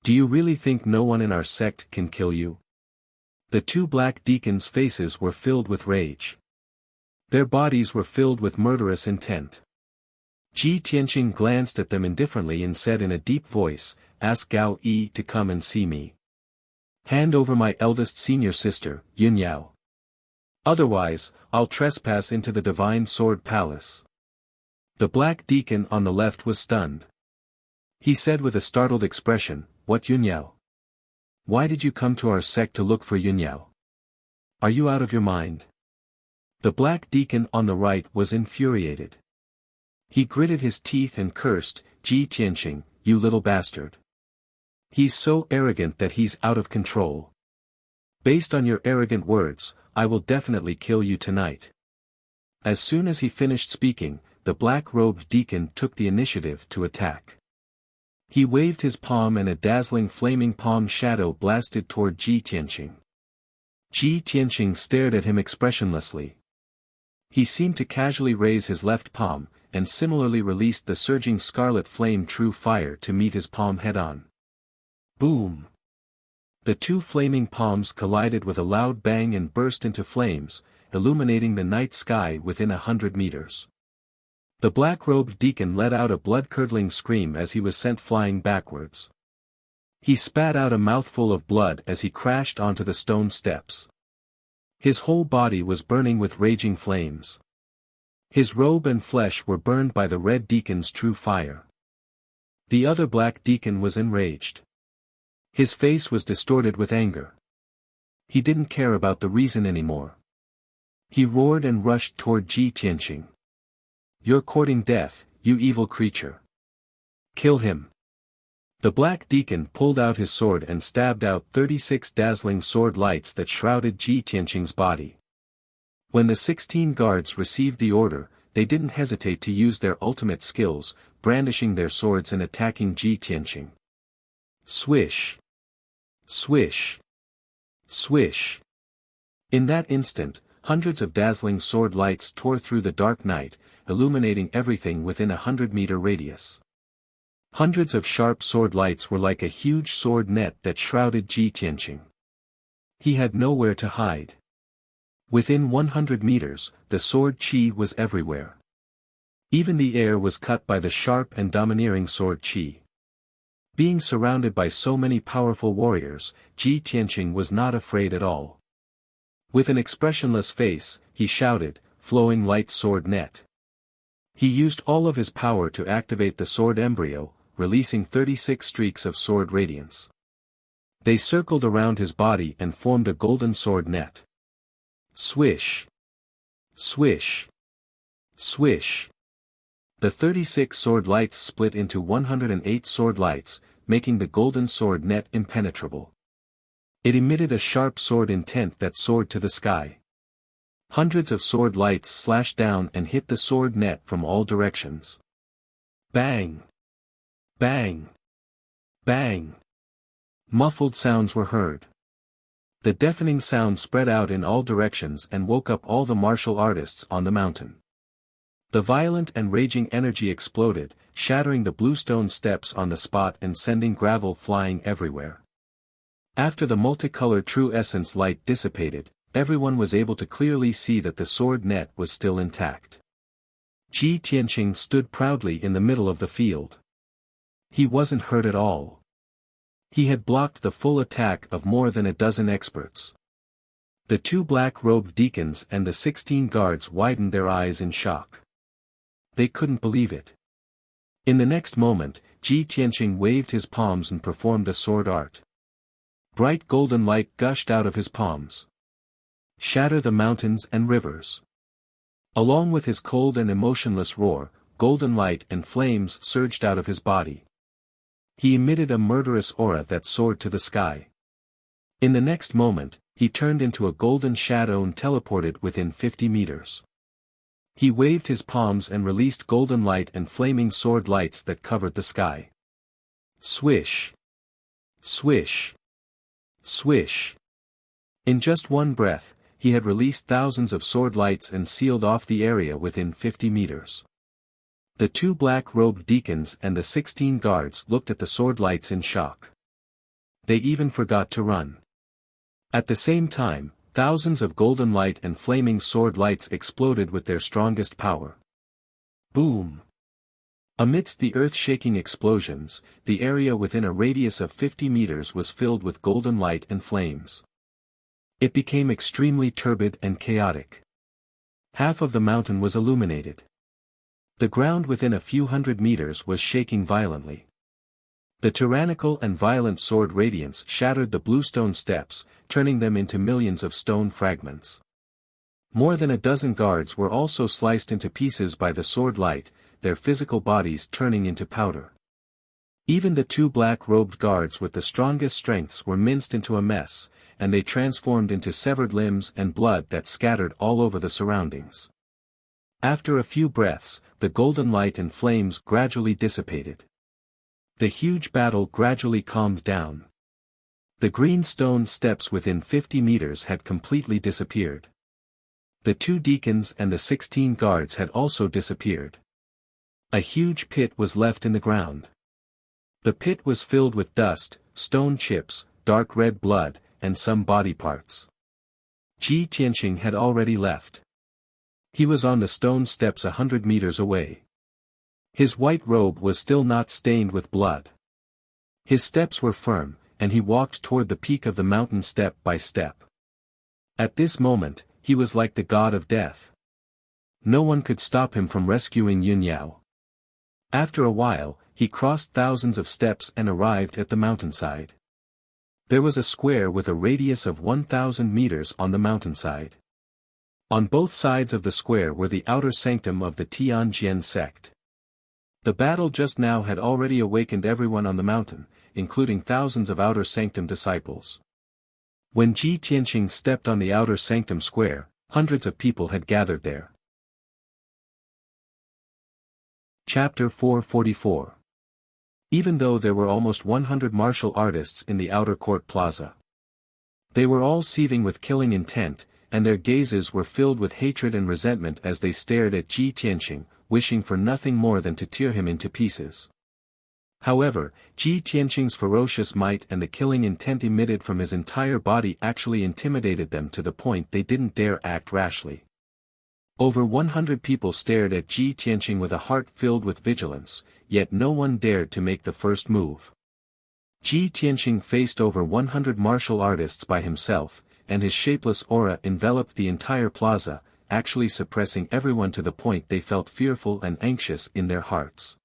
Do you really think no one in our sect can kill you? The 2 black deacons' faces were filled with rage. Their bodies were filled with murderous intent. Ji Tianqing glanced at them indifferently and said in a deep voice, "Ask Gao Yi to come and see me. Hand over my eldest senior sister, Yun Yao. Otherwise, I'll trespass into the Divine Sword Palace." The black deacon on the left was stunned. He said with a startled expression, "What Yun Yao? Why did you come to our sect to look for Yun Yao? Are you out of your mind?" The black deacon on the right was infuriated. He gritted his teeth and cursed, "Ji Tianqing, you little bastard. He's so arrogant that he's out of control. Based on your arrogant words, I will definitely kill you tonight." As soon as he finished speaking, the black-robed deacon took the initiative to attack. He waved his palm and a dazzling flaming palm shadow blasted toward Ji Tianqing. Ji Tianqing stared at him expressionlessly. He seemed to casually raise his left palm, and similarly released the surging scarlet flame true fire to meet his palm head-on. Boom! The 2 flaming palms collided with a loud bang and burst into flames, illuminating the night sky within 100 meters. The black-robed deacon let out a blood-curdling scream as he was sent flying backwards. He spat out a mouthful of blood as he crashed onto the stone steps. His whole body was burning with raging flames. His robe and flesh were burned by the red deacon's true fire. The other black deacon was enraged. His face was distorted with anger. He didn't care about the reason anymore. He roared and rushed toward Ji Tianqing. "You're courting death, you evil creature. Kill him." The black deacon pulled out his sword and stabbed out 36 dazzling sword lights that shrouded Ji Tianqing's body. When the 16 guards received the order, they didn't hesitate to use their ultimate skills, brandishing their swords and attacking Ji Tianqing. Swish! Swish! Swish! In that instant, hundreds of dazzling sword lights tore through the dark night, illuminating everything within a 100-meter radius. Hundreds of sharp sword lights were like a huge sword net that shrouded Ji Tianqing. He had nowhere to hide. Within 100 meters, the sword chi was everywhere. Even the air was cut by the sharp and domineering sword chi. Being surrounded by so many powerful warriors, Ji Tianqing was not afraid at all. With an expressionless face, he shouted, "Flowing light sword net." He used all of his power to activate the sword embryo, releasing 36 streaks of sword radiance. They circled around his body and formed a golden sword net. Swish! Swish! Swish! The 36 sword lights split into 108 sword lights, making the golden sword net impenetrable. It emitted a sharp sword intent that soared to the sky. Hundreds of sword lights slashed down and hit the sword net from all directions. Bang! Bang! Bang! Muffled sounds were heard. The deafening sound spread out in all directions and woke up all the martial artists on the mountain. The violent and raging energy exploded, shattering the bluestone steps on the spot and sending gravel flying everywhere. After the multicolored true essence light dissipated, everyone was able to clearly see that the sword net was still intact. Ji Tianqing stood proudly in the middle of the field. He wasn't hurt at all. He had blocked the full attack of more than a dozen experts. The 2 black-robed deacons and the 16 guards widened their eyes in shock. They couldn't believe it. In the next moment, Ji Tianqing waved his palms and performed a sword art. Bright golden light gushed out of his palms. Shatter the mountains and rivers. Along with his cold and emotionless roar, golden light and flames surged out of his body. He emitted a murderous aura that soared to the sky. In the next moment, he turned into a golden shadow and teleported within 50 meters. He waved his palms and released golden light and flaming sword lights that covered the sky. Swish! Swish! Swish! In just one breath, he had released thousands of sword lights and sealed off the area within 50 meters. The 2 black-robed deacons and the 16 guards looked at the sword lights in shock. They even forgot to run. At the same time, thousands of golden light and flaming sword lights exploded with their strongest power. Boom! Amidst the earth-shaking explosions, the area within a radius of 50 meters was filled with golden light and flames. It became extremely turbid and chaotic. Half of the mountain was illuminated. The ground within a few hundred meters was shaking violently. The tyrannical and violent sword radiance shattered the bluestone steps, turning them into millions of stone fragments. More than a dozen guards were also sliced into pieces by the sword light, their physical bodies turning into powder. Even the 2 black-robed guards with the strongest strengths were minced into a mess, and they transformed into severed limbs and blood that scattered all over the surroundings. After a few breaths, the golden light and flames gradually dissipated. The huge battle gradually calmed down. The green stone steps within 50 meters had completely disappeared. The 2 deacons and the 16 guards had also disappeared. A huge pit was left in the ground. The pit was filled with dust, stone chips, dark red blood, and some body parts. Ji Tianqing had already left. He was on the stone steps 100 meters away. His white robe was still not stained with blood. His steps were firm, and he walked toward the peak of the mountain step by step. At this moment, he was like the god of death. No one could stop him from rescuing Yun Yao. After a while, he crossed thousands of steps and arrived at the mountainside. There was a square with a radius of 1,000 meters on the mountainside. On both sides of the square were the outer sanctum of the Tianjian sect. The battle just now had already awakened everyone on the mountain, including thousands of outer sanctum disciples. When Ji Tianqing stepped on the outer sanctum square, hundreds of people had gathered there. Chapter 444. Even though there were almost 100 martial artists in the outer court plaza, they were all seething with killing intent, and their gazes were filled with hatred and resentment as they stared at Ji Tianqing, wishing for nothing more than to tear him into pieces. However, Ji Tianqing's ferocious might and the killing intent emitted from his entire body actually intimidated them to the point they didn't dare act rashly. Over 100 people stared at Ji Tianqing with a heart filled with vigilance, yet no one dared to make the first move. Ji Tianqing faced over 100 martial artists by himself, and his shapeless aura enveloped the entire plaza, actually suppressing everyone to the point they felt fearful and anxious in their hearts.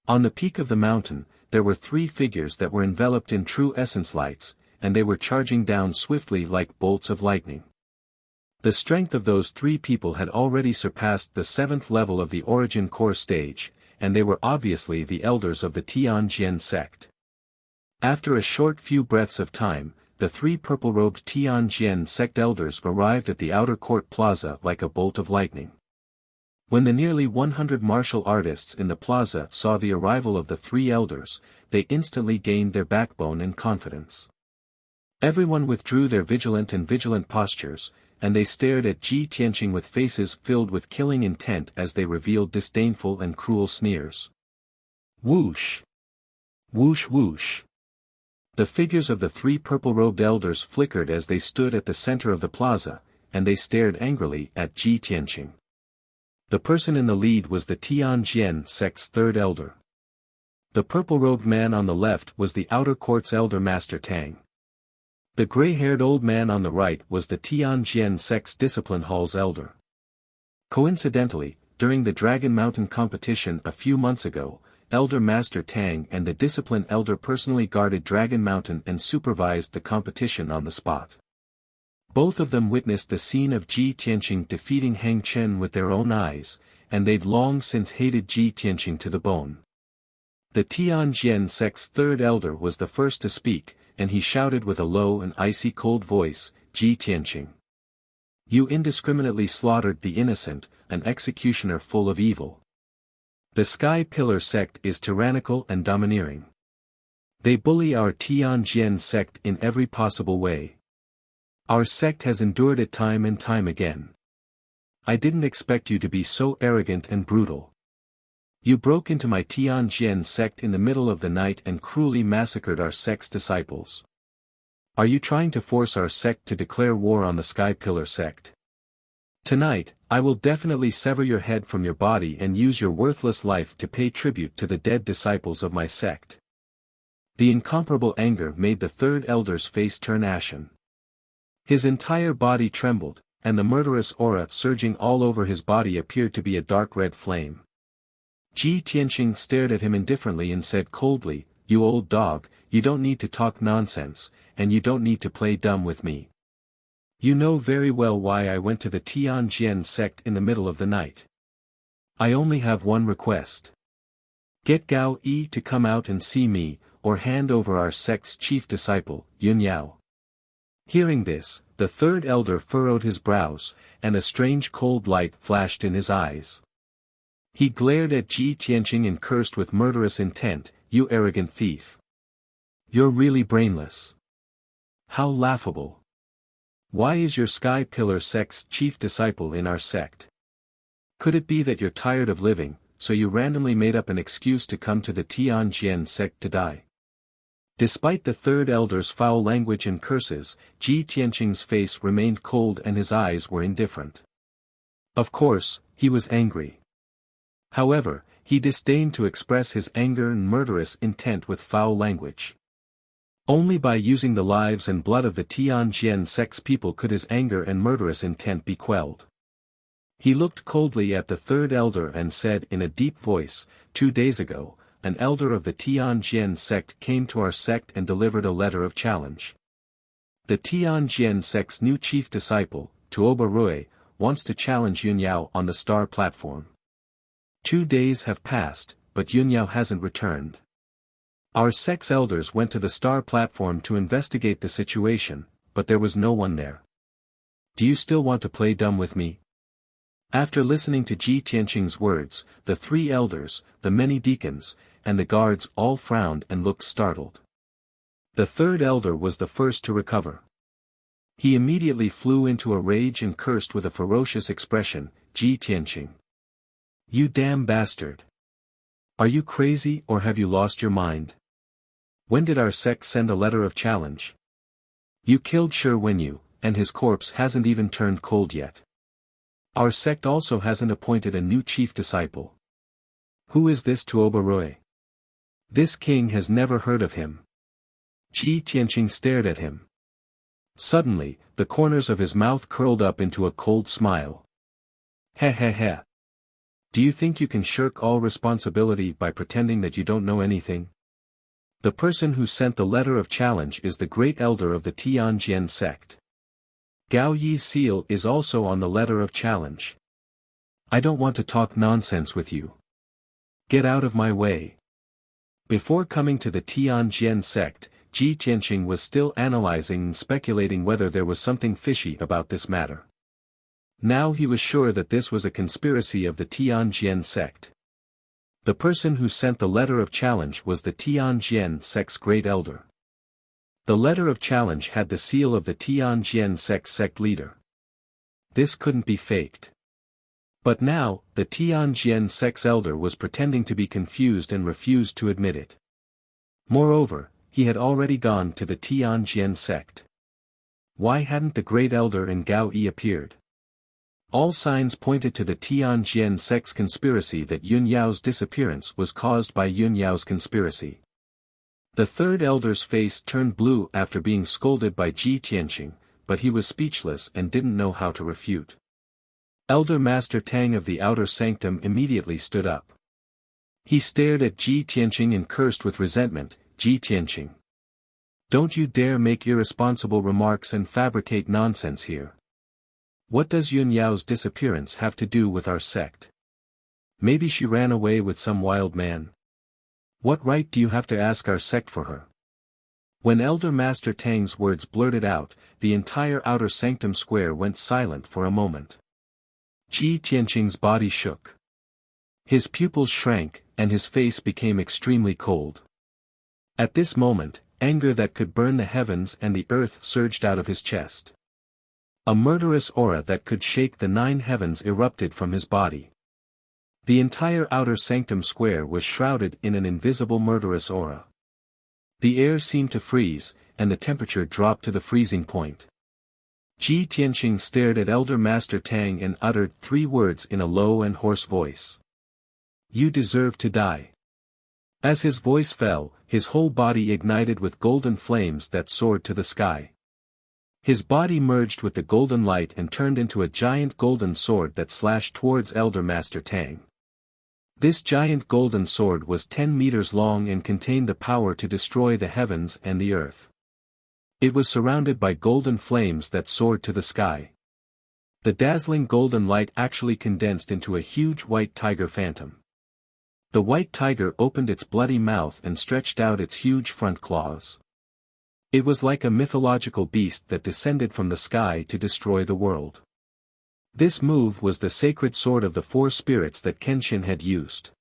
On the peak of the mountain, there were 3 figures that were enveloped in true essence lights, and they were charging down swiftly like bolts of lightning. The strength of those 3 people had already surpassed the 7th level of the origin core stage, and they were obviously the elders of the Tianjian sect. After a short few breaths of time, the 3 purple-robed Tianjian sect elders arrived at the outer court plaza like a bolt of lightning. When the nearly 100 martial artists in the plaza saw the arrival of the 3 elders, they instantly gained their backbone and confidence. Everyone withdrew their vigilant postures, and they stared at Ji Tianqing with faces filled with killing intent as they revealed disdainful and cruel sneers. Whoosh! Whoosh whoosh! The figures of the three purple-robed elders flickered as they stood at the center of the plaza, and they stared angrily at Ji Tianqing. The person in the lead was the Tianjian sect's third elder. The purple-robed man on the left was the outer court's elder Master Tang. The gray-haired old man on the right was the Tianjian sect's discipline hall's elder. Coincidentally, during the Dragon Mountain competition a few months ago, Elder Master Tang and the discipline elder personally guarded Dragon Mountain and supervised the competition on the spot. Both of them witnessed the scene of Ji Tianqing defeating Hang Chen with their own eyes, and they'd long since hated Ji Tianqing to the bone. The Tianjian sect's third elder was the first to speak, and he shouted with a low and icy cold voice, "Ji Tianqing. You indiscriminately slaughtered the innocent, an executioner full of evil. The Sky Pillar sect is tyrannical and domineering. They bully our Tianjian sect in every possible way. Our sect has endured it time and time again. I didn't expect you to be so arrogant and brutal. You broke into my Tianjian sect in the middle of the night and cruelly massacred our sect's disciples. Are you trying to force our sect to declare war on the Sky Pillar sect? Tonight, I will definitely sever your head from your body and use your worthless life to pay tribute to the dead disciples of my sect." The incomparable anger made the third elder's face turn ashen. His entire body trembled, and the murderous aura surging all over his body appeared to be a dark red flame. Ji Tianqing stared at him indifferently and said coldly, "You old dog, you don't need to talk nonsense, and you don't need to play dumb with me. You know very well why I went to the Tianjian sect in the middle of the night. I only have one request. Get Gao Yi to come out and see me, or hand over our sect's chief disciple, Yun Yao." Hearing this, the third elder furrowed his brows, and a strange cold light flashed in his eyes. He glared at Ji Tianqing and cursed with murderous intent, "You arrogant thief. You're really brainless. How laughable. Why is your Sky Pillar sect's chief disciple in our sect? Could it be that you're tired of living, so you randomly made up an excuse to come to the Tianjian sect to die?" Despite the third elder's foul language and curses, Ji Tianqing's face remained cold and his eyes were indifferent. Of course, he was angry. However, he disdained to express his anger and murderous intent with foul language. Only by using the lives and blood of the Tianjian sect's people could his anger and murderous intent be quelled. He looked coldly at the third elder and said in a deep voice, 2 days ago, an elder of the Tianjian sect came to our sect and delivered a letter of challenge. The Tianjian sect's new chief disciple, Tuoba Rui, wants to challenge Yun Yao on the star platform. 2 days have passed, but Yun Yao hasn't returned. Our sect's elders went to the star platform to investigate the situation, but there was no one there. Do you still want to play dumb with me? After listening to Ji Tianqing's words, the 3 elders, the many deacons, and the guards all frowned and looked startled. The third elder was the first to recover. He immediately flew into a rage and cursed with a ferocious expression, "Ji Tianqing. You damn bastard. Are you crazy or have you lost your mind? When did our sect send a letter of challenge? You killed Shi Wenyu, and his corpse hasn't even turned cold yet. Our sect also hasn't appointed a new chief disciple. Who is this Tuoba Rui? This king has never heard of him." Ji Tianqing stared at him. Suddenly, the corners of his mouth curled up into a cold smile. "Heh heh heh. Do you think you can shirk all responsibility by pretending that you don't know anything? The person who sent the letter of challenge is the great elder of the Tianjian sect. Gao Yi's seal is also on the letter of challenge. I don't want to talk nonsense with you. Get out of my way." Before coming to the Tianjian sect, Ji Tianqing was still analyzing and speculating whether there was something fishy about this matter. Now he was sure that this was a conspiracy of the Tianjian sect. The person who sent the letter of challenge was the Tianjian sect's great elder. The letter of challenge had the seal of the Tianjian sect leader. This couldn't be faked. But now, the Tianjian sect's elder was pretending to be confused and refused to admit it. Moreover, he had already gone to the Tianjian sect. Why hadn't the great elder in Gao Yi appeared? All signs pointed to the Tianjian sect's conspiracy that Yun Yao's disappearance was caused by Yun Yao's conspiracy. The third elder's face turned blue after being scolded by Ji Tianqing, but he was speechless and didn't know how to refute. Elder Master Tang of the Outer Sanctum immediately stood up. He stared at Ji Tianqing and cursed with resentment, "Ji Tianqing. Don't you dare make irresponsible remarks and fabricate nonsense here. What does Yun Yao's disappearance have to do with our sect? Maybe she ran away with some wild man. What right do you have to ask our sect for her?" When Elder Master Tang's words blurted out, the entire Outer Sanctum square went silent for a moment. Ji Tianqing's body shook. His pupils shrank, and his face became extremely cold. At this moment, anger that could burn the heavens and the earth surged out of his chest. A murderous aura that could shake the 9 heavens erupted from his body. The entire Outer Sanctum square was shrouded in an invisible murderous aura. The air seemed to freeze, and the temperature dropped to the freezing point. Ji Tianqing stared at Elder Master Tang and uttered 3 words in a low and hoarse voice. "You deserve to die." As his voice fell, his whole body ignited with golden flames that soared to the sky. His body merged with the golden light and turned into a giant golden sword that slashed towards Elder Master Tang. This giant golden sword was 10 meters long and contained the power to destroy the heavens and the earth. It was surrounded by golden flames that soared to the sky. The dazzling golden light actually condensed into a huge white tiger phantom. The white tiger opened its bloody mouth and stretched out its huge front claws. It was like a mythological beast that descended from the sky to destroy the world. This move was the sacred sword of the 4 spirits that Kenshin had used.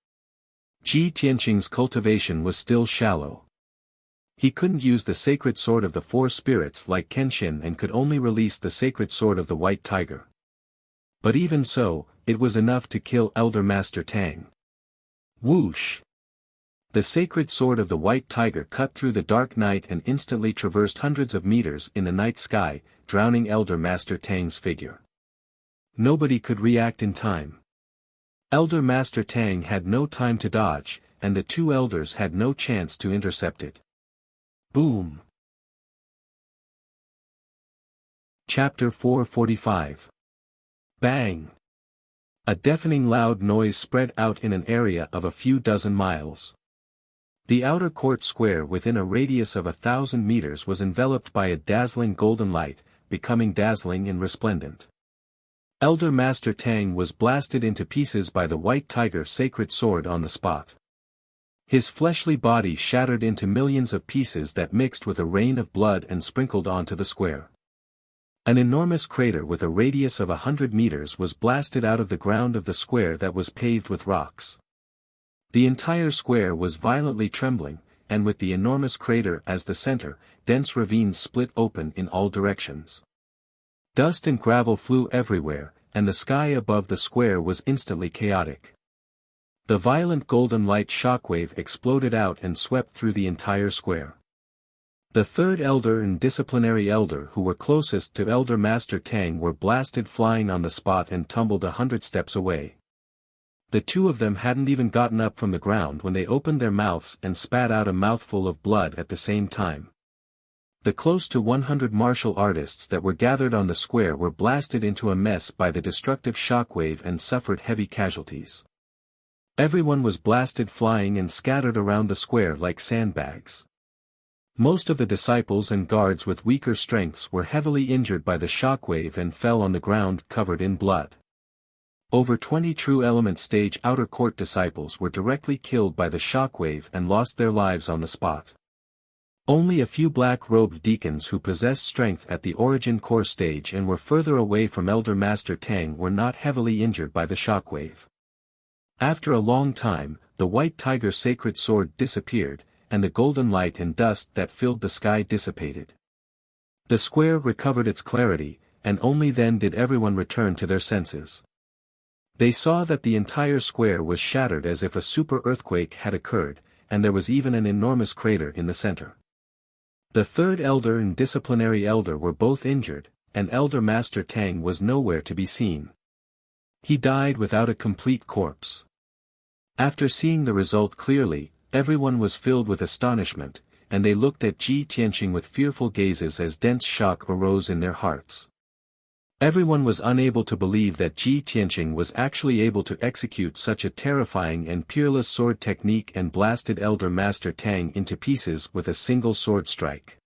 Ji Tianqing's cultivation was still shallow. He couldn't use the sacred sword of the 4 spirits like Kenshin and could only release the sacred sword of the white tiger. But even so, it was enough to kill Elder Master Tang. Whoosh! The sacred sword of the white tiger cut through the dark night and instantly traversed hundreds of meters in the night sky, drowning Elder Master Tang's figure. Nobody could react in time. Elder Master Tang had no time to dodge, and the 2 elders had no chance to intercept it. Boom! Chapter 445. Bang! A deafening loud noise spread out in an area of a few dozen miles. The outer court square within a radius of 1,000 meters was enveloped by a dazzling golden light, becoming dazzling and resplendent. Elder Master Tang was blasted into pieces by the white tiger sacred sword on the spot. His fleshly body shattered into millions of pieces that mixed with a rain of blood and sprinkled onto the square. An enormous crater with a radius of 100 meters was blasted out of the ground of the square that was paved with rocks. The entire square was violently trembling, and with the enormous crater as the center, dense ravines split open in all directions. Dust and gravel flew everywhere, and the sky above the square was instantly chaotic. The violent golden light shockwave exploded out and swept through the entire square. The 3rd elder and disciplinary elder who were closest to Elder Master Tang were blasted flying on the spot and tumbled 100 steps away. The 2 of them hadn't even gotten up from the ground when they opened their mouths and spat out a mouthful of blood at the same time. The close to 100 martial artists that were gathered on the square were blasted into a mess by the destructive shockwave and suffered heavy casualties. Everyone was blasted flying and scattered around the square like sandbags. Most of the disciples and guards with weaker strengths were heavily injured by the shockwave and fell on the ground covered in blood. Over 20 True Element Stage Outer Court disciples were directly killed by the shockwave and lost their lives on the spot. Only a few black-robed deacons who possessed strength at the Origin Core stage and were further away from Elder Master Tang were not heavily injured by the shockwave. After a long time, the white tiger sacred sword disappeared, and the golden light and dust that filled the sky dissipated. The square recovered its clarity, and only then did everyone return to their senses. They saw that the entire square was shattered as if a super earthquake had occurred, and there was even an enormous crater in the center. The third elder and disciplinary elder were both injured, and Elder Master Tang was nowhere to be seen. He died without a complete corpse. After seeing the result clearly, everyone was filled with astonishment, and they looked at Ji Tianqing with fearful gazes as dense shock arose in their hearts. Everyone was unable to believe that Ji Tianqing was actually able to execute such a terrifying and peerless sword technique and blasted Elder Master Tang into pieces with a single sword strike.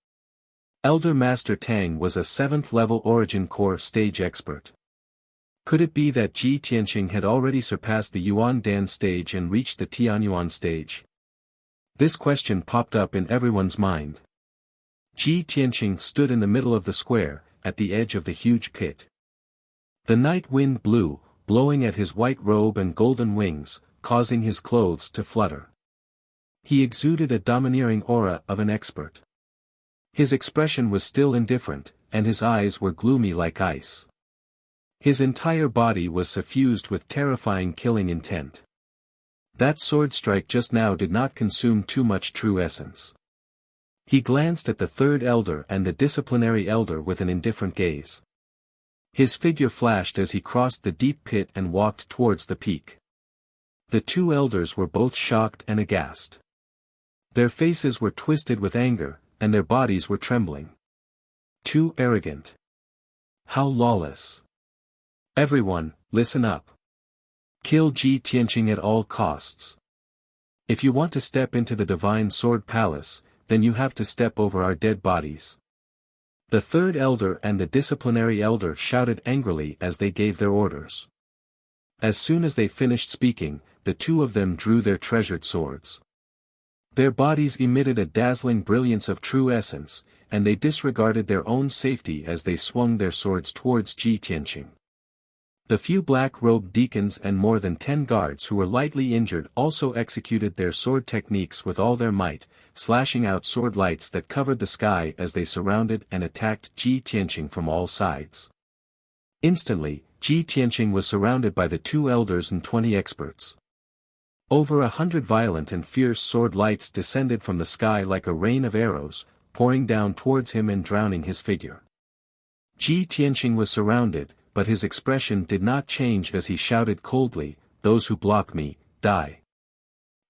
Elder Master Tang was a 7th level Origin Core stage expert. Could it be that Ji Tianqing had already surpassed the Yuan Dan stage and reached the Tianyuan stage? This question popped up in everyone's mind. Ji Tianqing stood in the middle of the square, at the edge of the huge pit. The night wind blew, blowing at his white robe and golden wings, causing his clothes to flutter. He exuded a domineering aura of an expert. His expression was still indifferent, and his eyes were gloomy like ice. His entire body was suffused with terrifying killing intent. That sword strike just now did not consume too much true essence. He glanced at the third elder and the disciplinary elder with an indifferent gaze. His figure flashed as he crossed the deep pit and walked towards the peak. The two elders were both shocked and aghast. Their faces were twisted with anger, and their bodies were trembling. Too arrogant. How lawless. Everyone, listen up. Kill Ji Tianqing at all costs. If you want to step into the Divine Sword Palace, then you have to step over our dead bodies. The third elder and the disciplinary elder shouted angrily as they gave their orders. As soon as they finished speaking, the two of them drew their treasured swords. Their bodies emitted a dazzling brilliance of true essence, and they disregarded their own safety as they swung their swords towards Ji Tianqing. The few black-robed deacons and more than 10 guards who were lightly injured also executed their sword techniques with all their might, slashing out sword lights that covered the sky as they surrounded and attacked Ji Tianqing from all sides. Instantly, Ji Tianqing was surrounded by the two elders and 20 experts. Over 100 violent and fierce sword lights descended from the sky like a rain of arrows, pouring down towards him and drowning his figure. Ji Tianqing was surrounded, but his expression did not change as he shouted coldly, "Those who block me, die."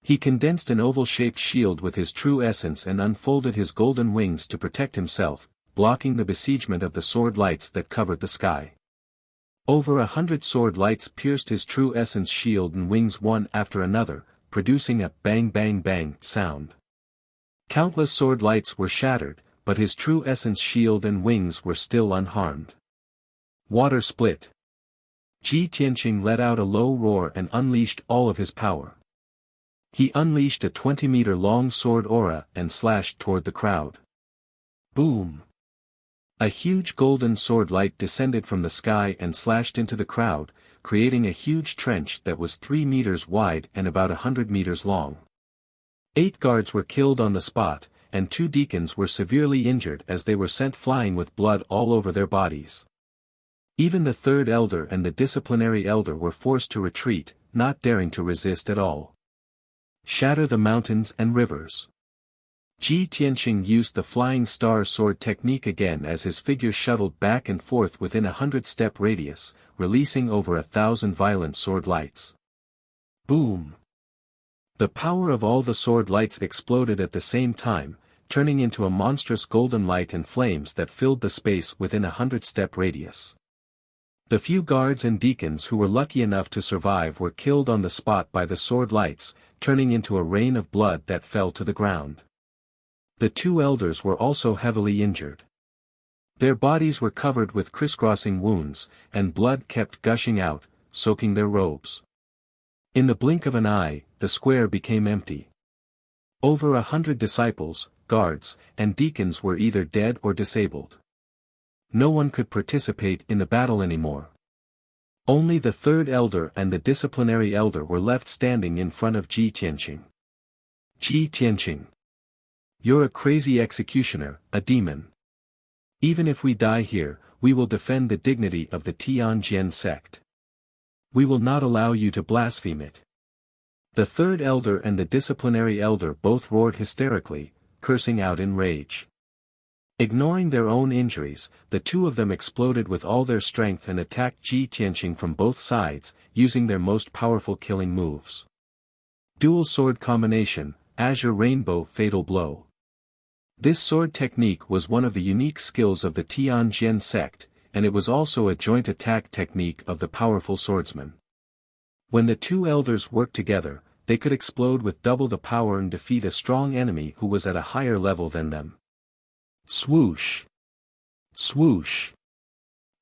He condensed an oval-shaped shield with his true essence and unfolded his golden wings to protect himself, blocking the besiegement of the sword lights that covered the sky. Over 100 sword lights pierced his true essence shield and wings one after another, producing a bang bang bang sound. Countless sword lights were shattered, but his true essence shield and wings were still unharmed. Water split. Ji Tianqing let out a low roar and unleashed all of his power. He unleashed a 20-meter-long sword aura and slashed toward the crowd. Boom! A huge golden sword light descended from the sky and slashed into the crowd, creating a huge trench that was 3 meters wide and about 100 meters long. 8 guards were killed on the spot, and 2 deacons were severely injured as they were sent flying with blood all over their bodies. Even the third elder and the disciplinary elder were forced to retreat, not daring to resist at all. Shatter the mountains and rivers. Ji Tianqing used the flying star sword technique again as his figure shuttled back and forth within a 100-step radius, releasing over 1,000 violent sword lights. Boom! The power of all the sword lights exploded at the same time, turning into a monstrous golden light and flames that filled the space within a 100-step radius. The few guards and deacons who were lucky enough to survive were killed on the spot by the sword lights, turning into a rain of blood that fell to the ground. The 2 elders were also heavily injured. Their bodies were covered with crisscrossing wounds, and blood kept gushing out, soaking their robes. In the blink of an eye, the square became empty. Over 100 disciples, guards, and deacons were either dead or disabled. No one could participate in the battle anymore. Only the third elder and the disciplinary elder were left standing in front of Ji Tianqing. Ji Tianqing. You're a crazy executioner, a demon. Even if we die here, we will defend the dignity of the Tianjin sect. We will not allow you to blaspheme it. The third elder and the disciplinary elder both roared hysterically, cursing out in rage. Ignoring their own injuries, the two of them exploded with all their strength and attacked Ji Tianqing from both sides, using their most powerful killing moves. Dual Sword Combination, Azure Rainbow Fatal Blow. This sword technique was one of the unique skills of the Tianjin sect, and it was also a joint attack technique of the powerful swordsman. When the two elders worked together, they could explode with double the power and defeat a strong enemy who was at a higher level than them. Swoosh! Swoosh!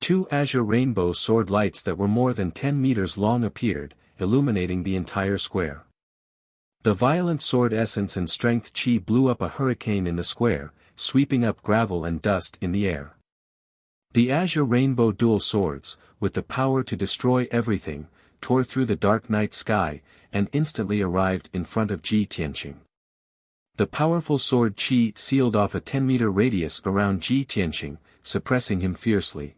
Two azure rainbow sword lights that were more than 10 meters long appeared, illuminating the entire square. The violent sword essence and strength chi blew up a hurricane in the square, sweeping up gravel and dust in the air. The azure rainbow dual swords, with the power to destroy everything, tore through the dark night sky, and instantly arrived in front of Ji Tianqing. The powerful sword chi sealed off a 10-meter radius around Ji Tianqing, suppressing him fiercely.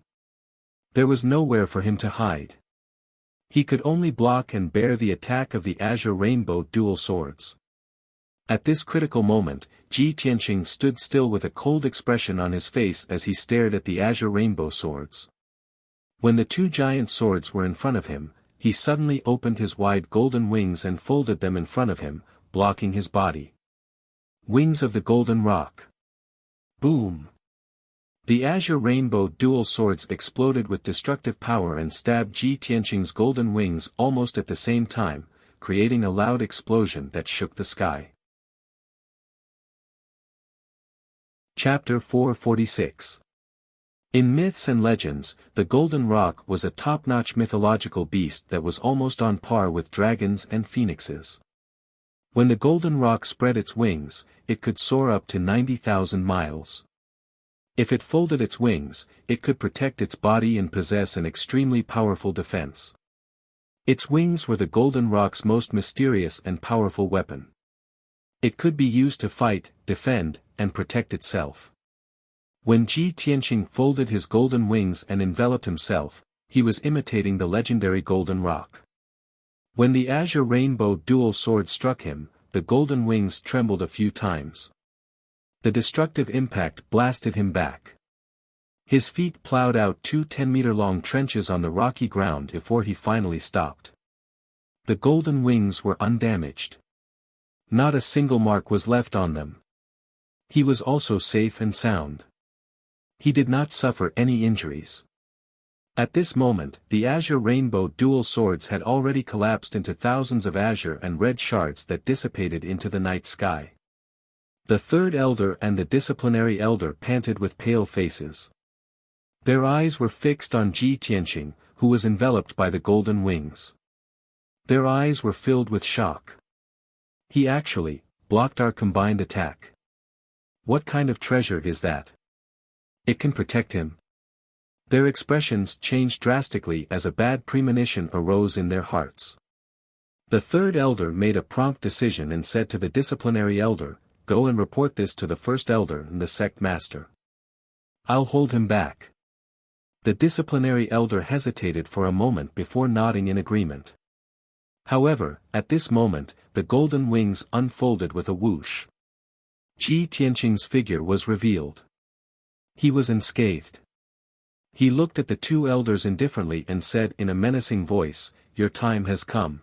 There was nowhere for him to hide. He could only block and bear the attack of the azure rainbow dual swords. At this critical moment, Ji Tianqing stood still with a cold expression on his face as he stared at the azure rainbow swords. When the two giant swords were in front of him, he suddenly opened his wide golden wings and folded them in front of him, blocking his body. Wings of the Golden Rock. Boom! The azure rainbow dual swords exploded with destructive power and stabbed Ji Tianqing's golden wings almost at the same time, creating a loud explosion that shook the sky. Chapter 446. In myths and legends, the Golden Rock was a top-notch mythological beast that was almost on par with dragons and phoenixes. When the Golden Rock spread its wings, it could soar up to 90,000 miles. If it folded its wings, it could protect its body and possess an extremely powerful defense. Its wings were the Golden Rock's most mysterious and powerful weapon. It could be used to fight, defend, and protect itself. When Ji Tianqing folded his golden wings and enveloped himself, he was imitating the legendary Golden Rock. When the azure rainbow dual sword struck him, the golden wings trembled a few times. The destructive impact blasted him back. His feet plowed out 2 10-meter-long trenches on the rocky ground before he finally stopped. The golden wings were undamaged. Not a single mark was left on them. He was also safe and sound. He did not suffer any injuries. At this moment, the azure rainbow dual swords had already collapsed into thousands of azure and red shards that dissipated into the night sky. The third elder and the disciplinary elder panted with pale faces. Their eyes were fixed on Ji Tianqing, who was enveloped by the golden wings. Their eyes were filled with shock. He actually blocked our combined attack. What kind of treasure is that? It can protect him. Their expressions changed drastically as a bad premonition arose in their hearts. The third elder made a prompt decision and said to the disciplinary elder, "Go and report this to the first elder and the sect master. I'll hold him back." The disciplinary elder hesitated for a moment before nodding in agreement. However, at this moment, the golden wings unfolded with a whoosh. Ji Tianqing's figure was revealed. He was unscathed. He looked at the two elders indifferently and said in a menacing voice, "Your time has come."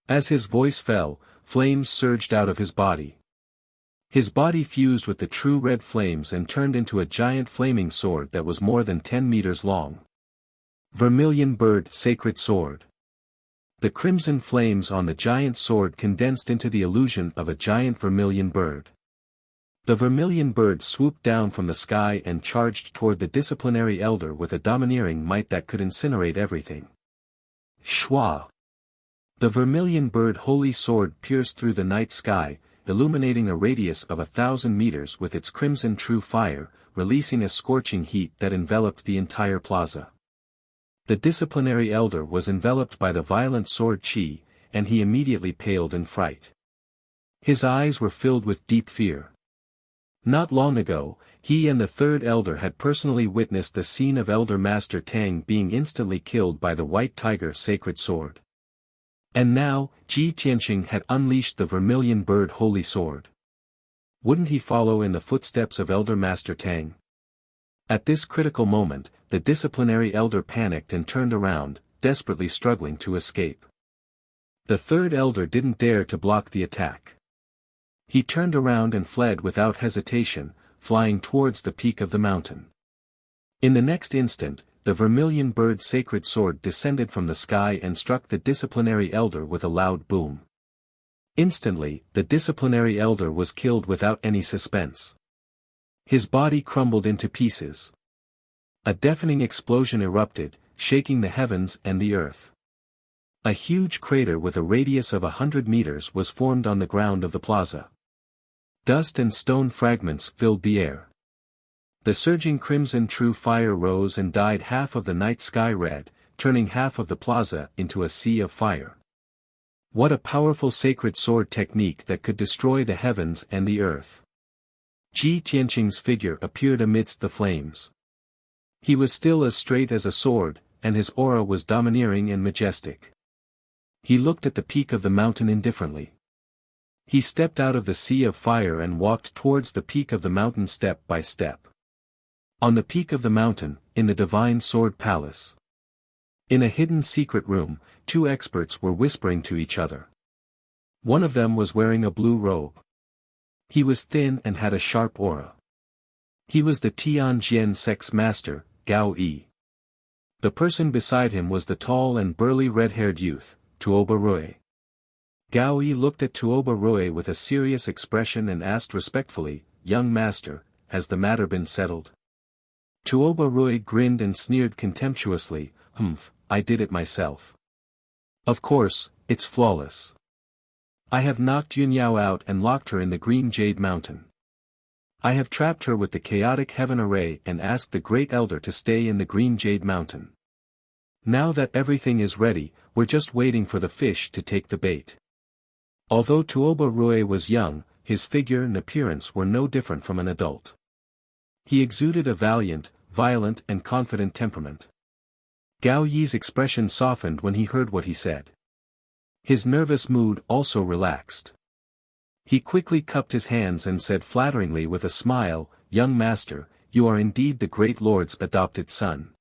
As his voice fell, flames surged out of his body. His body fused with the true red flames and turned into a giant flaming sword that was more than 10 meters long. Vermilion Bird Sacred Sword. The crimson flames on the giant sword condensed into the illusion of a giant vermilion bird. The vermilion bird swooped down from the sky and charged toward the disciplinary elder with a domineering might that could incinerate everything. Shwa! The vermilion bird holy sword pierced through the night sky, illuminating a radius of 1,000 meters with its crimson true fire, releasing a scorching heat that enveloped the entire plaza. The disciplinary elder was enveloped by the violent sword chi, and he immediately paled in fright. His eyes were filled with deep fear. Not long ago, he and the third elder had personally witnessed the scene of Elder Master Tang being instantly killed by the White Tiger sacred sword. And now, Ji Tianqing had unleashed the Vermilion Bird Holy Sword. Wouldn't he follow in the footsteps of Elder Master Tang? At this critical moment, the disciplinary elder panicked and turned around, desperately struggling to escape. The third elder didn't dare to block the attack. He turned around and fled without hesitation, flying towards the peak of the mountain. In the next instant, the Vermilion Bird sacred sword descended from the sky and struck the disciplinary elder with a loud boom. Instantly, the disciplinary elder was killed without any suspense. His body crumbled into pieces. A deafening explosion erupted, shaking the heavens and the earth. A huge crater with a radius of 100 meters was formed on the ground of the plaza. Dust and stone fragments filled the air. The surging crimson true fire rose and dyed half of the night sky red, turning half of the plaza into a sea of fire. What a powerful sacred sword technique that could destroy the heavens and the earth. Ji Tianqing's figure appeared amidst the flames. He was still as straight as a sword, and his aura was domineering and majestic. He looked at the peak of the mountain indifferently. He stepped out of the sea of fire and walked towards the peak of the mountain step by step. On the peak of the mountain, in the Divine Sword Palace. In a hidden secret room, two experts were whispering to each other. One of them was wearing a blue robe. He was thin and had a sharp aura. He was the Tianjin sect's master, Gao Yi. The person beside him was the tall and burly red-haired youth, Tuoba Rui. Gao Yi looked at Tuoba Rui with a serious expression and asked respectfully, "Young master, has the matter been settled?" Tuoba Rui grinned and sneered contemptuously, I did it myself. Of course, it's flawless. I have knocked Yunyao out and locked her in the Green Jade Mountain. I have trapped her with the chaotic heaven array and asked the Great Elder to stay in the Green Jade Mountain. Now that everything is ready, we're just waiting for the fish to take the bait. Although Tuoba Rui was young, his figure and appearance were no different from an adult. He exuded a valiant, violent and confident temperament. Gao Yi's expression softened when he heard what he said. His nervous mood also relaxed. He quickly cupped his hands and said flatteringly with a smile, "Young master, you are indeed the great lord's adopted son.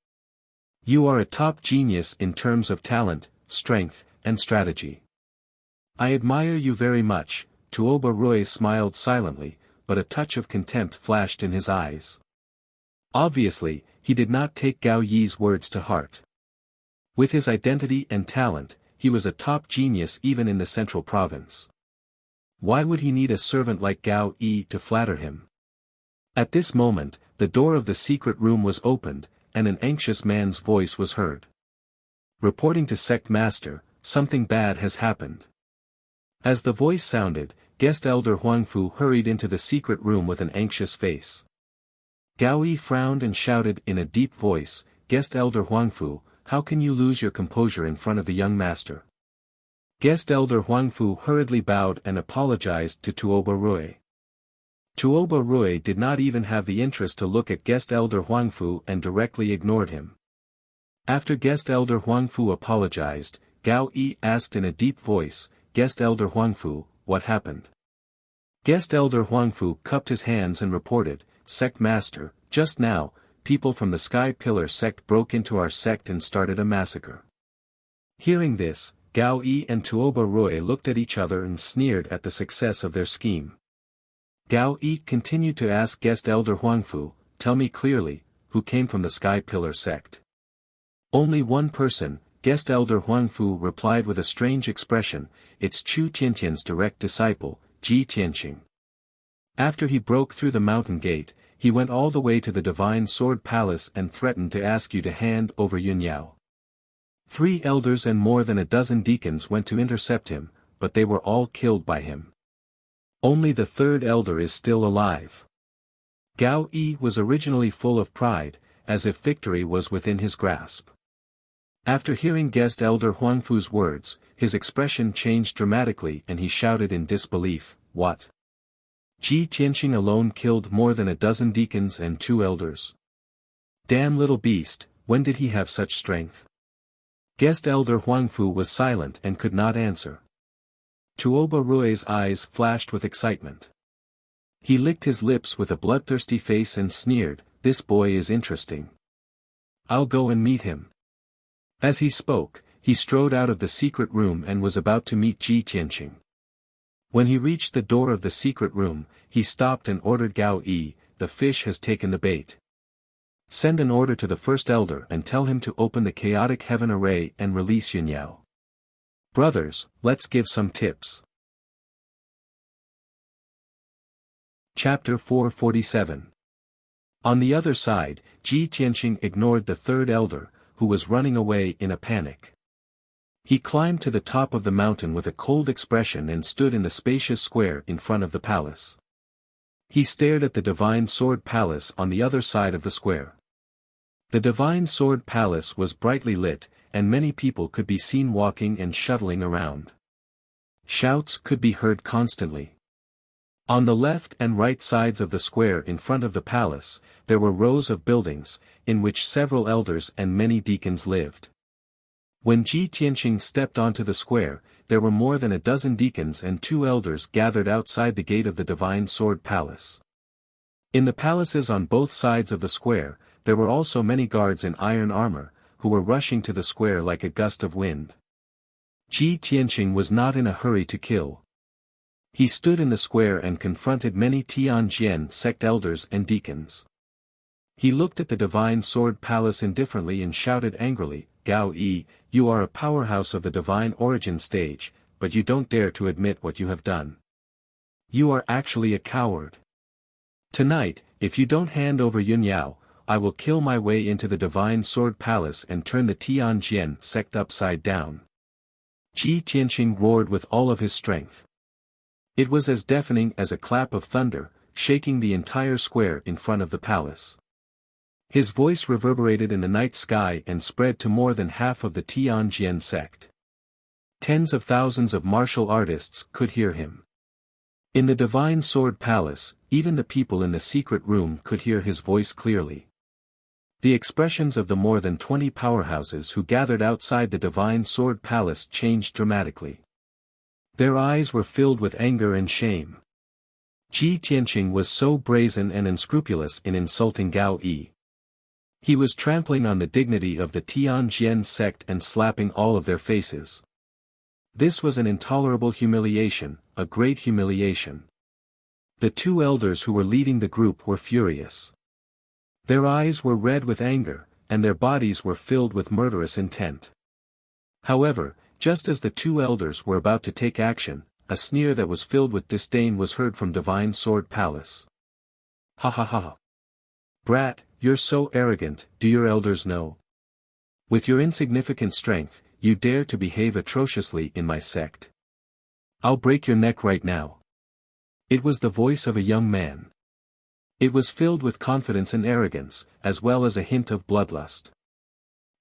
You are a top genius in terms of talent, strength, and strategy. I admire you very much." Tuoba Rui smiled silently, but a touch of contempt flashed in his eyes. Obviously, he did not take Gao Yi's words to heart. With his identity and talent, he was a top genius even in the central province. Why would he need a servant like Gao Yi to flatter him? At this moment, the door of the secret room was opened, and an anxious man's voice was heard. Reporting to Sect Master, something bad has happened. As the voice sounded, Guest Elder Huangfu hurried into the secret room with an anxious face. Gao Yi frowned and shouted in a deep voice, "Guest Elder Huangfu, how can you lose your composure in front of the young master?" Guest Elder Huangfu hurriedly bowed and apologized to Tuoba Rui. Tuoba Rui did not even have the interest to look at Guest Elder Huangfu and directly ignored him. After Guest Elder Huangfu apologized, Gao Yi asked in a deep voice, "Guest Elder Huangfu, what happened?" Guest Elder Huangfu cupped his hands and reported, "Sect Master, just now, people from the Sky Pillar sect broke into our sect and started a massacre." Hearing this, Gao Yi and Tuoba Rui looked at each other and sneered at the success of their scheme. Gao Yi continued to ask Guest Elder Huangfu, "Tell me clearly, who came from the Sky Pillar sect?" "Only one person," Guest Elder Huangfu replied with a strange expression, "It's Chu Tiantian's direct disciple, Ji Tianqing. After he broke through the mountain gate, he went all the way to the Divine Sword Palace and threatened to ask you to hand over Yunyao. 3 elders and more than a dozen deacons went to intercept him, but they were all killed by him. Only the 3rd elder is still alive." Gao Yi was originally full of pride, as if victory was within his grasp. After hearing Guest Elder Huangfu's words, his expression changed dramatically and he shouted in disbelief, "What? Ji Tianqing alone killed more than a dozen deacons and 2 elders. Damn little beast, when did he have such strength? Guest elder Huangfu was silent and could not answer. Tuoba Rui's eyes flashed with excitement. He licked his lips with a bloodthirsty face and sneered, "This boy is interesting. I'll go and meet him." As he spoke, he strode out of the secret room and was about to meet Ji Tianqing. When he reached the door of the secret room, he stopped and ordered Gao Yi, "The fish has taken the bait. Send an order to the first elder and tell him to open the chaotic heaven array and release Yunyao. Brothers, let's give some tips." Chapter 447. On the other side, Ji Tianqing ignored the third elder, who was running away in a panic. He climbed to the top of the mountain with a cold expression and stood in the spacious square in front of the palace. He stared at the Divine Sword Palace on the other side of the square. The Divine Sword Palace was brightly lit, and many people could be seen walking and shuttling around. Shouts could be heard constantly. On the left and right sides of the square in front of the palace, there were rows of buildings, in which several elders and many deacons lived. When Ji Tianqing stepped onto the square, there were more than a dozen deacons and 2 elders gathered outside the gate of the Divine Sword Palace. In the palaces on both sides of the square, there were also many guards in iron armor, who were rushing to the square like a gust of wind. Ji Tianqing was not in a hurry to kill. He stood in the square and confronted many Tianjian sect elders and deacons. He looked at the Divine Sword Palace indifferently and shouted angrily, "Gao Yi, you are a powerhouse of the divine origin stage, but you don't dare to admit what you have done. You are actually a coward. Tonight, if you don't hand over Yunyao, I will kill my way into the Divine Sword Palace and turn the Tianjian sect upside down." Ji Tianqing roared with all of his strength. It was as deafening as a clap of thunder, shaking the entire square in front of the palace. His voice reverberated in the night sky and spread to more than half of the Tianjian sect. Tens of thousands of martial artists could hear him. In the Divine Sword Palace, even the people in the secret room could hear his voice clearly. The expressions of the more than 20 powerhouses who gathered outside the Divine Sword Palace changed dramatically. Their eyes were filled with anger and shame. Ji Tianqing was so brazen and unscrupulous in insulting Gao Yi. He was trampling on the dignity of the Tianjian sect and slapping all of their faces. This was an intolerable humiliation, a great humiliation. The 2 elders who were leading the group were furious. Their eyes were red with anger, and their bodies were filled with murderous intent. However, just as the 2 elders were about to take action, a sneer that was filled with disdain was heard from Divine Sword Palace. "Ha ha ha. Brat, you're so arrogant, do your elders know? With your insignificant strength, you dare to behave atrociously in my sect. I'll break your neck right now." It was the voice of a young man. It was filled with confidence and arrogance, as well as a hint of bloodlust.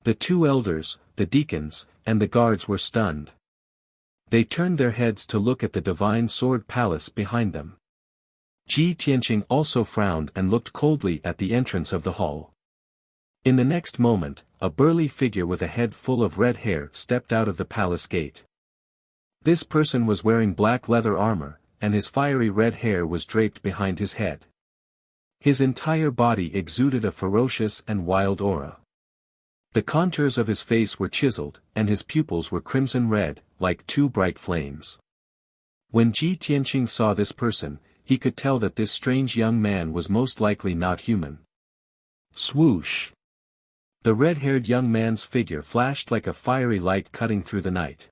The 2 elders, the deacons, and the guards were stunned. They turned their heads to look at the Divine Sword Palace behind them. Ji Tianqing also frowned and looked coldly at the entrance of the hall. In the next moment, a burly figure with a head full of red hair stepped out of the palace gate. This person was wearing black leather armor, and his fiery red hair was draped behind his head. His entire body exuded a ferocious and wild aura. The contours of his face were chiseled, and his pupils were crimson red, like 2 bright flames. When Ji Tianqing saw this person, he could tell that this strange young man was most likely not human. Swoosh! The red-haired young man's figure flashed like a fiery light cutting through the night.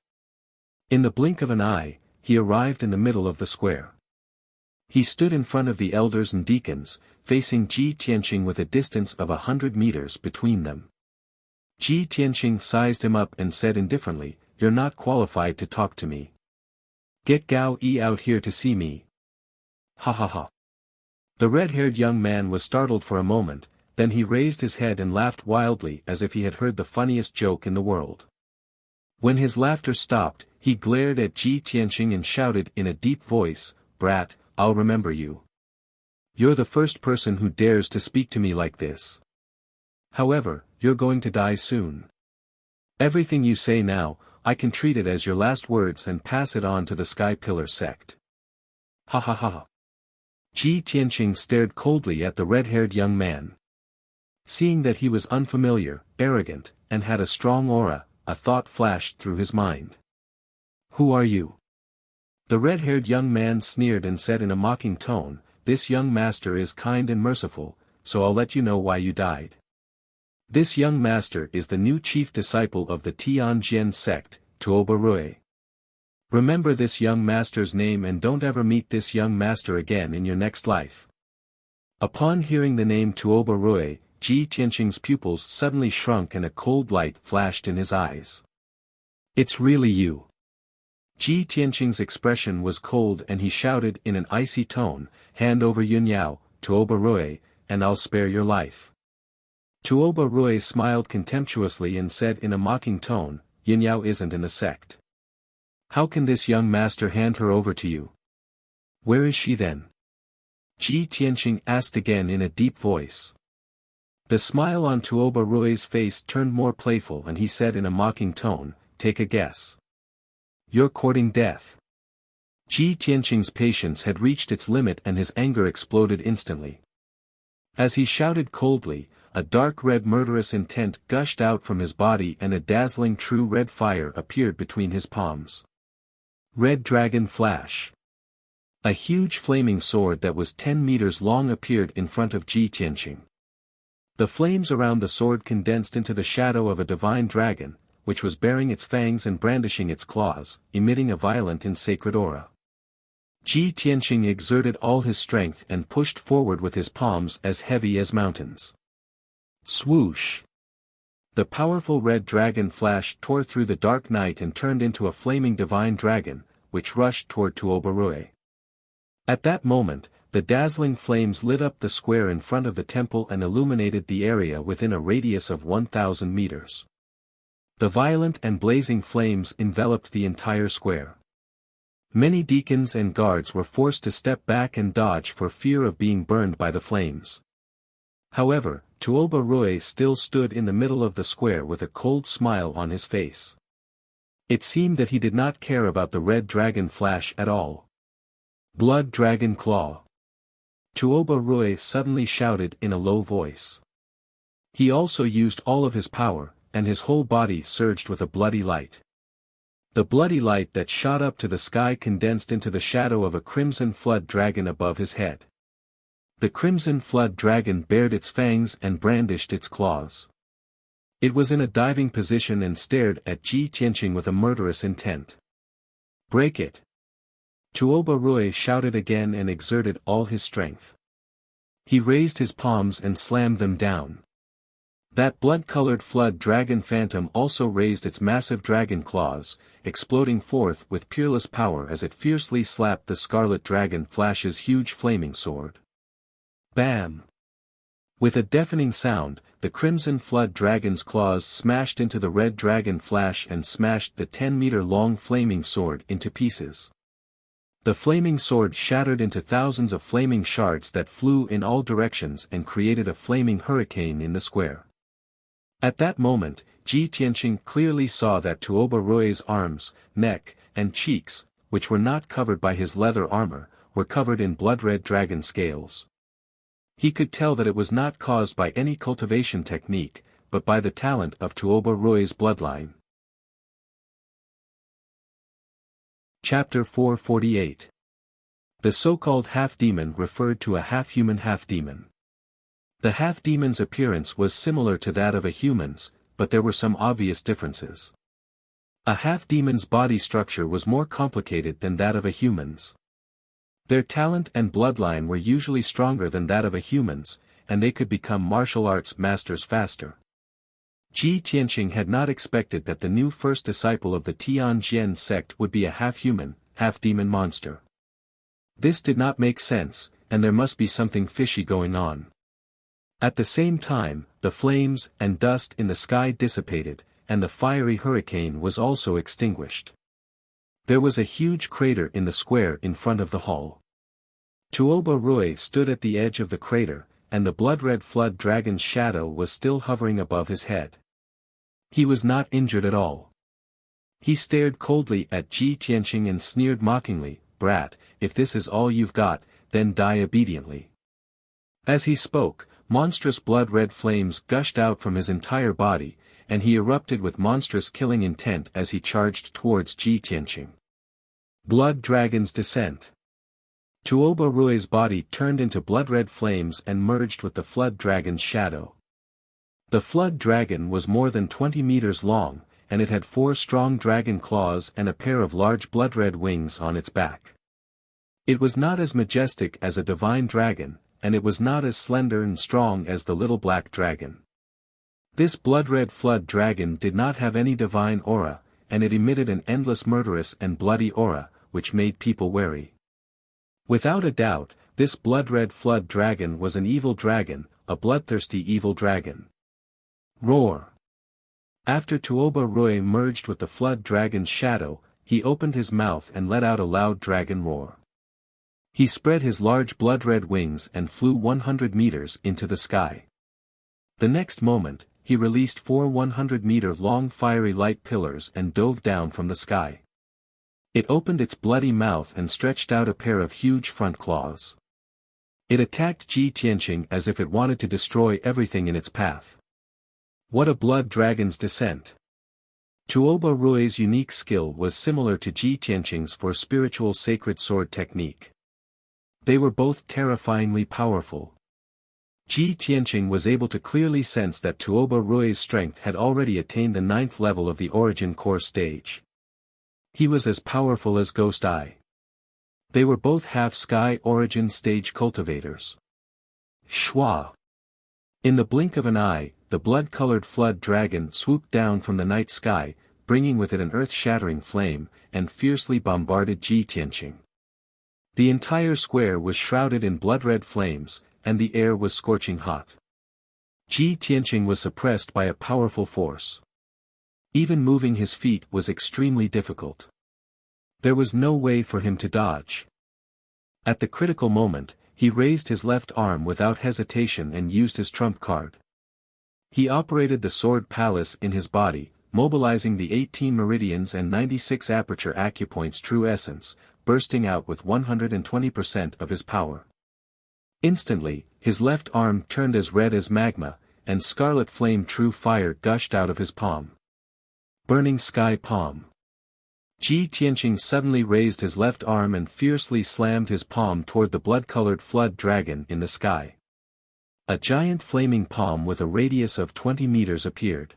In the blink of an eye, he arrived in the middle of the square. He stood in front of the elders and deacons, facing Ji Tianqing with a distance of 100 meters between them. Ji Tianqing sized him up and said indifferently, "You're not qualified to talk to me. Get Gao Yi out here to see me." Ha ha ha. The red-haired young man was startled for a moment, then he raised his head and laughed wildly as if he had heard the funniest joke in the world. When his laughter stopped, he glared at Ji Tianqing and shouted in a deep voice, "Brat, I'll remember you. You're the first person who dares to speak to me like this. However, you're going to die soon. Everything you say now, I can treat it as your last words and pass it on to the Sky Pillar sect. Ha ha ha. Ji Tianqing stared coldly at the red-haired young man. Seeing that he was unfamiliar, arrogant, and had a strong aura, a thought flashed through his mind. Who are you? The red-haired young man sneered and said in a mocking tone, This young master is kind and merciful, so I'll let you know why you died. This young master is the new chief disciple of the Tianjin sect, Tuoba Rui. Remember this young master's name and don't ever meet this young master again in your next life. Upon hearing the name Tuoba Rui, Ji Tianqing's pupils suddenly shrunk and a cold light flashed in his eyes. It's really you. Ji Tianqing's expression was cold and he shouted in an icy tone, Hand over Yunyao, Tuoba Rui, and I'll spare your life. Tuoba Rui smiled contemptuously and said in a mocking tone, Yunyao isn't in the sect. How can this young master hand her over to you? Where is she then? Ji Tianqing asked again in a deep voice. The smile on Tuoba Rui's face turned more playful and he said in a mocking tone, Take a guess. You're courting death. Ji Tianqing's patience had reached its limit and his anger exploded instantly. As he shouted coldly, a dark red murderous intent gushed out from his body and a dazzling true red fire appeared between his palms. Red Dragon Flash. A huge flaming sword that was 10 meters long appeared in front of Ji Tianqing. The flames around the sword condensed into the shadow of a divine dragon, which was baring its fangs and brandishing its claws, emitting a violent and sacred aura. Ji Tianqing exerted all his strength and pushed forward with his palms as heavy as mountains. Swoosh! The powerful red dragon flash tore through the dark night and turned into a flaming divine dragon, which rushed toward Tuoba Rui. At that moment, the dazzling flames lit up the square in front of the temple and illuminated the area within a radius of 1,000 meters. The violent and blazing flames enveloped the entire square. Many deacons and guards were forced to step back and dodge for fear of being burned by the flames. However, Tuoba Rui still stood in the middle of the square with a cold smile on his face. It seemed that he did not care about the red dragon flash at all. Blood Dragon Claw. Tuoba Rui suddenly shouted in a low voice. He also used all of his power, and his whole body surged with a bloody light. The bloody light that shot up to the sky condensed into the shadow of a crimson flood dragon above his head. The crimson flood dragon bared its fangs and brandished its claws. It was in a diving position and stared at Ji Tianqing with a murderous intent. Break it! Tuoba Rui shouted again and exerted all his strength. He raised his palms and slammed them down. That blood-colored flood dragon phantom also raised its massive dragon claws, exploding forth with peerless power as it fiercely slapped the scarlet dragon flash's huge flaming sword. Bam! With a deafening sound, the crimson flood dragon's claws smashed into the red dragon flash and smashed the 10-meter-long flaming sword into pieces. The flaming sword shattered into thousands of flaming shards that flew in all directions and created a flaming hurricane in the square. At that moment, Ji Tianqing clearly saw that Tuoba Rui's arms, neck, and cheeks, which were not covered by his leather armor, were covered in blood-red dragon scales. He could tell that it was not caused by any cultivation technique, but by the talent of Tuoba Rui's bloodline. Chapter 448. The so-called half-demon referred to a half-human half-demon. The half-demon's appearance was similar to that of a human's, but there were some obvious differences. A half-demon's body structure was more complicated than that of a human's. Their talent and bloodline were usually stronger than that of a human's, and they could become martial arts masters faster. Ji Tianqing had not expected that the new first disciple of the Tianjin sect would be a half-human, half-demon monster. This did not make sense, and there must be something fishy going on. At the same time, the flames and dust in the sky dissipated, and the fiery hurricane was also extinguished. There was a huge crater in the square in front of the hall. Tuoba Rui stood at the edge of the crater, and the blood-red flood dragon's shadow was still hovering above his head. He was not injured at all. He stared coldly at Ji Tianqing and sneered mockingly, "Brat, if this is all you've got, then die obediently." As he spoke, monstrous blood-red flames gushed out from his entire body, and he erupted with monstrous killing intent as he charged towards Ji Tianqing. Blood Dragon's Descent. Tuoba Rui's body turned into blood-red flames and merged with the flood dragon's shadow. The flood dragon was more than 20 meters long, and it had 4 strong dragon claws and a pair of large blood-red wings on its back. It was not as majestic as a divine dragon, and it was not as slender and strong as the little black dragon. This blood-red flood dragon did not have any divine aura, and it emitted an endless murderous and bloody aura, which made people wary. Without a doubt, this blood-red flood dragon was an evil dragon, a bloodthirsty evil dragon. Roar! After Tuoba Rui merged with the flood dragon's shadow, he opened his mouth and let out a loud dragon roar. He spread his large blood-red wings and flew 100 meters into the sky. The next moment, he released 4 100-meter-long fiery light pillars and dove down from the sky. It opened its bloody mouth and stretched out a pair of huge front claws. It attacked Ji Tianqing as if it wanted to destroy everything in its path. What a blood dragon's descent! Tuoba Rui's unique skill was similar to Ji Tianqing's for spiritual sacred sword technique. They were both terrifyingly powerful. Ji Tianqing was able to clearly sense that Tuoba Rui's strength had already attained the 9th level of the Origin Core stage. He was as powerful as Ghost Eye. They were both half-sky Origin stage cultivators. Shwa! In the blink of an eye, the blood-colored flood dragon swooped down from the night sky, bringing with it an earth-shattering flame, and fiercely bombarded Ji Tianqing. The entire square was shrouded in blood-red flames, and the air was scorching hot. Ji Tianqing was suppressed by a powerful force. Even moving his feet was extremely difficult. There was no way for him to dodge. At the critical moment, he raised his left arm without hesitation and used his trump card. He operated the sword palace in his body, mobilizing the 18 meridians and 96 aperture acupoints true essence, bursting out with 120% of his power. Instantly, his left arm turned as red as magma, and scarlet flame true fire gushed out of his palm. Burning Sky Palm. Ji Tianqing suddenly raised his left arm and fiercely slammed his palm toward the blood-colored flood dragon in the sky. A giant flaming palm with a radius of 20 meters appeared.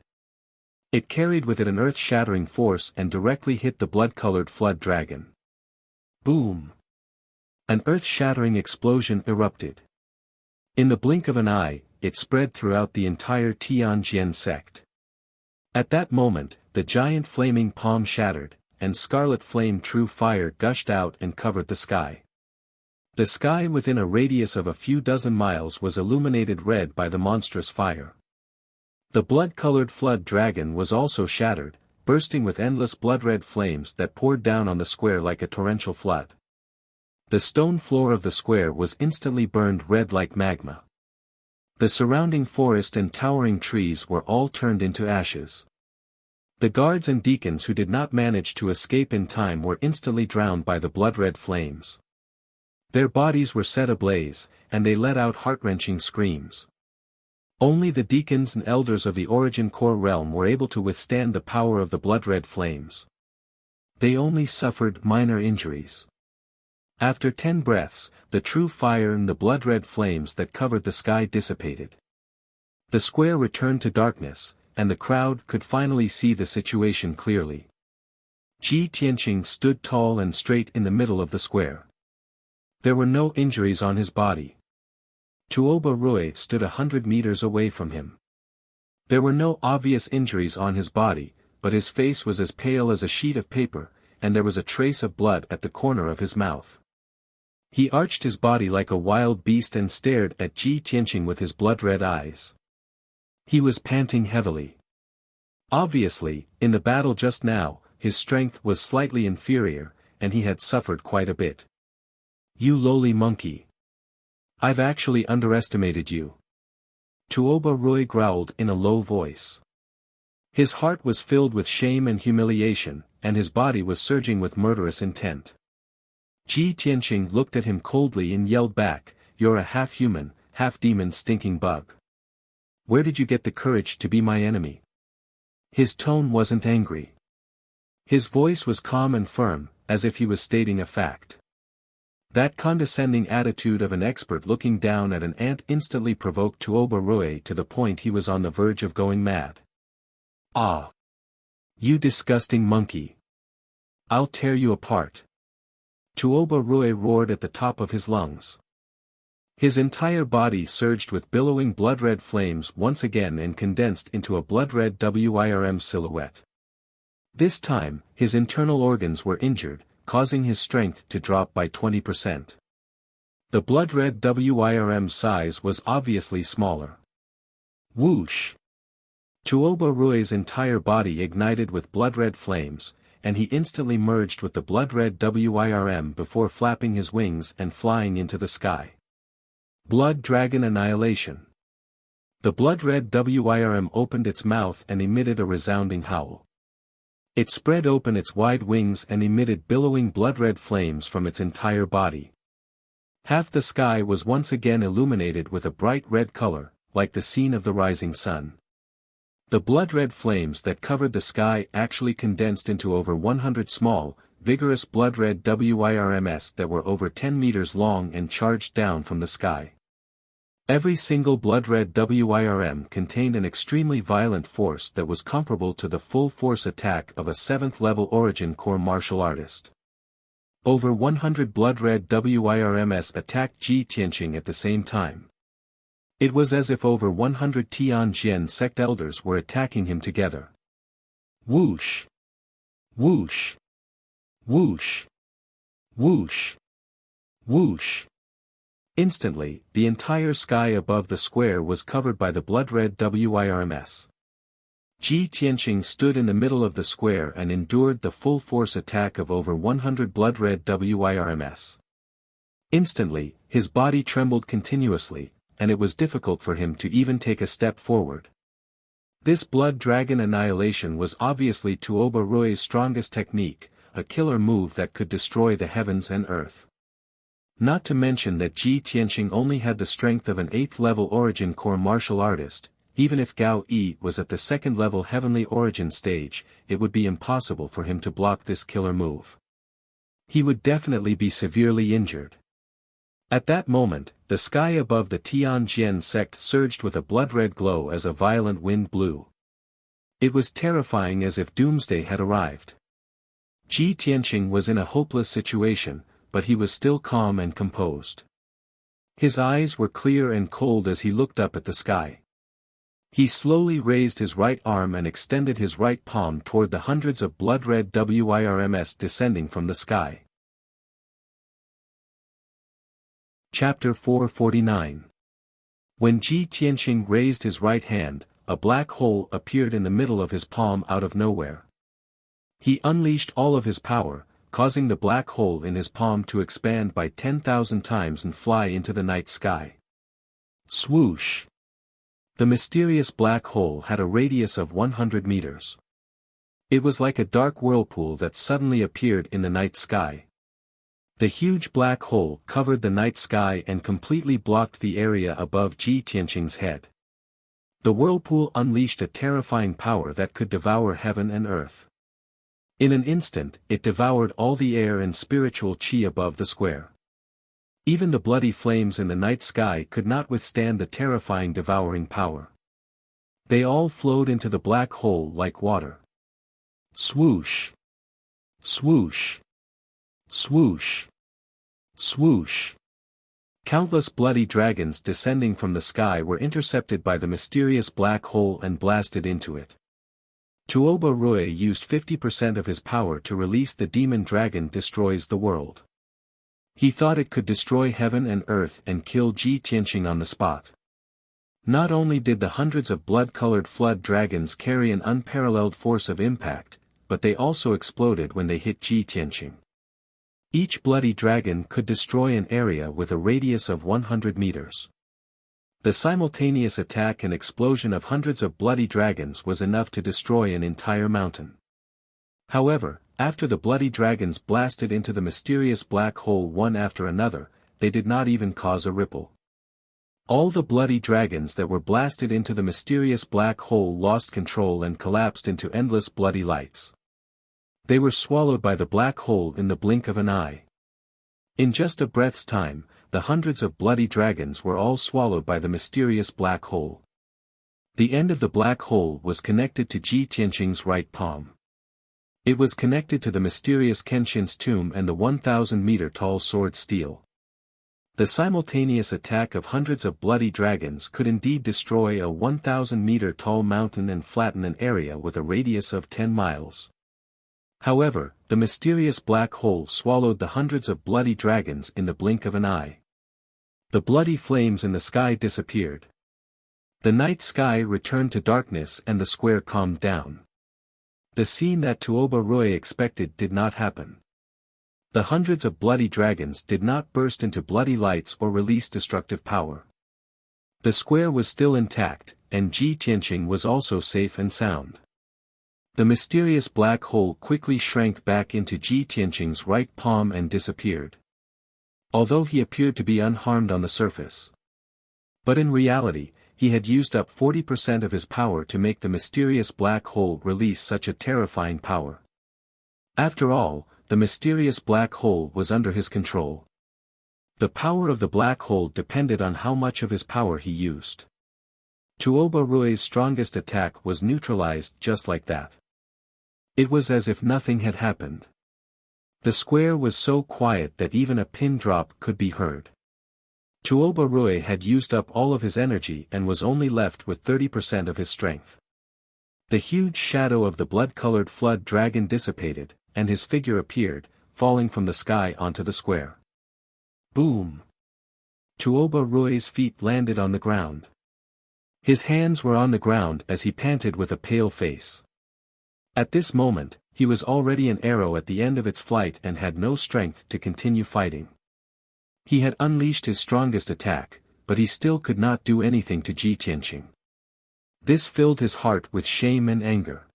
It carried with it an earth-shattering force and directly hit the blood-colored flood dragon. Boom! An earth-shattering explosion erupted. In the blink of an eye, it spread throughout the entire Tianjian sect. At that moment, the giant flaming palm shattered, and scarlet flame true fire gushed out and covered the sky. The sky within a radius of a few dozen miles was illuminated red by the monstrous fire. The blood-colored flood dragon was also shattered, bursting with endless blood-red flames that poured down on the square like a torrential flood. The stone floor of the square was instantly burned red like magma. The surrounding forest and towering trees were all turned into ashes. The guards and deacons who did not manage to escape in time were instantly drowned by the blood-red flames. Their bodies were set ablaze, and they let out heart-wrenching screams. Only the deacons and elders of the Origin Core realm were able to withstand the power of the blood-red flames. They only suffered minor injuries. After 10 breaths, the true fire and the blood-red flames that covered the sky dissipated. The square returned to darkness, and the crowd could finally see the situation clearly. Ji Tianqing stood tall and straight in the middle of the square. There were no injuries on his body. Tuoba Rui stood 100 meters away from him. There were no obvious injuries on his body, but his face was as pale as a sheet of paper, and there was a trace of blood at the corner of his mouth. He arched his body like a wild beast and stared at Ji Tianqing with his blood-red eyes. He was panting heavily. Obviously, in the battle just now, his strength was slightly inferior, and he had suffered quite a bit. You lowly monkey. I've actually underestimated you. Tuoba Roy growled in a low voice. His heart was filled with shame and humiliation, and his body was surging with murderous intent. Ji Tianqing looked at him coldly and yelled back, "You're a half-human, half-demon stinking bug. Where did you get the courage to be my enemy?" His tone wasn't angry. His voice was calm and firm, as if he was stating a fact. That condescending attitude of an expert looking down at an ant instantly provoked Tuoba Roy to the point he was on the verge of going mad. "Ah! You disgusting monkey! I'll tear you apart!" Tuoba Roy roared at the top of his lungs. His entire body surged with billowing blood-red flames once again and condensed into a blood-red WIRM silhouette. This time, his internal organs were injured, causing his strength to drop by 20%. The blood-red WIRM size was obviously smaller. Whoosh! Tuoba Roy's entire body ignited with blood-red flames, and he instantly merged with the blood-red WIRM before flapping his wings and flying into the sky. Blood Dragon Annihilation. The blood-red WIRM opened its mouth and emitted a resounding howl. It spread open its wide wings and emitted billowing blood-red flames from its entire body. Half the sky was once again illuminated with a bright red color, like the scene of the rising sun. The blood-red flames that covered the sky actually condensed into over 100 small, vigorous blood-red WIRMs that were over 10 meters long and charged down from the sky. Every single blood-red WIRM contained an extremely violent force that was comparable to the full force attack of a 7th-level Origin Core martial artist. Over 100 blood-red WIRMs attacked Ji Tianqing at the same time. It was as if over 100 Tianjin sect elders were attacking him together. Whoosh! Whoosh! Whoosh! Whoosh! Whoosh! Instantly, the entire sky above the square was covered by the blood-red WIRMs. Ji Tianqing stood in the middle of the square and endured the full force attack of over 100 blood-red WIRMs. Instantly, his body trembled continuously, and it was difficult for him to even take a step forward. This Blood Dragon Annihilation was obviously Tuoba Roy's strongest technique, a killer move that could destroy the heavens and earth. Not to mention that Ji Tianqing only had the strength of an 8th-level Origin Core martial artist. Even if Gao Yi was at the 2nd-level Heavenly Origin stage, it would be impossible for him to block this killer move. He would definitely be severely injured. At that moment, the sky above the Tianjin sect surged with a blood-red glow as a violent wind blew. It was terrifying, as if doomsday had arrived. Ji Tianqing was in a hopeless situation, but he was still calm and composed. His eyes were clear and cold as he looked up at the sky. He slowly raised his right arm and extended his right palm toward the hundreds of blood-red WIRMs descending from the sky. Chapter 449. When Ji Tianqing raised his right hand, a black hole appeared in the middle of his palm out of nowhere. He unleashed all of his power, causing the black hole in his palm to expand by 10,000 times and fly into the night sky. Swoosh! The mysterious black hole had a radius of 100 meters. It was like a dark whirlpool that suddenly appeared in the night sky. The huge black hole covered the night sky and completely blocked the area above Ji Tianqing's head. The whirlpool unleashed a terrifying power that could devour heaven and earth. In an instant, it devoured all the air and spiritual qi above the square. Even the bloody flames in the night sky could not withstand the terrifying devouring power. They all flowed into the black hole like water. Swoosh! Swoosh! Swoosh! Swoosh! Countless bloody dragons descending from the sky were intercepted by the mysterious black hole and blasted into it. Tuoba Roy used 50% of his power to release the demon dragon destroys the world. He thought it could destroy heaven and earth and kill Ji Tianqing on the spot. Not only did the hundreds of blood-colored flood dragons carry an unparalleled force of impact, but they also exploded when they hit Ji Tianqing. Each bloody dragon could destroy an area with a radius of 100 meters. The simultaneous attack and explosion of hundreds of bloody dragons was enough to destroy an entire mountain. However, after the bloody dragons blasted into the mysterious black hole one after another, they did not even cause a ripple. All the bloody dragons that were blasted into the mysterious black hole lost control and collapsed into endless bloody lights. They were swallowed by the black hole in the blink of an eye. In just a breath's time, the hundreds of bloody dragons were all swallowed by the mysterious black hole. The end of the black hole was connected to Ji Tianqing's right palm. It was connected to the mysterious Kenshin's tomb and the 1,000-meter-tall sword steel. The simultaneous attack of hundreds of bloody dragons could indeed destroy a 1,000-meter-tall mountain and flatten an area with a radius of 10 miles. However, the mysterious black hole swallowed the hundreds of bloody dragons in the blink of an eye. The bloody flames in the sky disappeared. The night sky returned to darkness and the square calmed down. The scene that Tuoba Roy expected did not happen. The hundreds of bloody dragons did not burst into bloody lights or release destructive power. The square was still intact, and Ji Tianqing was also safe and sound. The mysterious black hole quickly shrank back into Ji Tianqing's right palm and disappeared. Although he appeared to be unharmed on the surface. But in reality, he had used up 40% of his power to make the mysterious black hole release such a terrifying power. After all, the mysterious black hole was under his control. The power of the black hole depended on how much of his power he used. Tuoba Roy's strongest attack was neutralized just like that. It was as if nothing had happened. The square was so quiet that even a pin drop could be heard. Tuoba Roy had used up all of his energy and was only left with 30% of his strength. The huge shadow of the blood-colored flood dragon dissipated, and his figure appeared, falling from the sky onto the square. Boom! Tuoba Roy's feet landed on the ground. His hands were on the ground as he panted with a pale face. At this moment, he was already an arrow at the end of its flight and had no strength to continue fighting. He had unleashed his strongest attack, but he still could not do anything to Ji Tianqing. This filled his heart with shame and anger.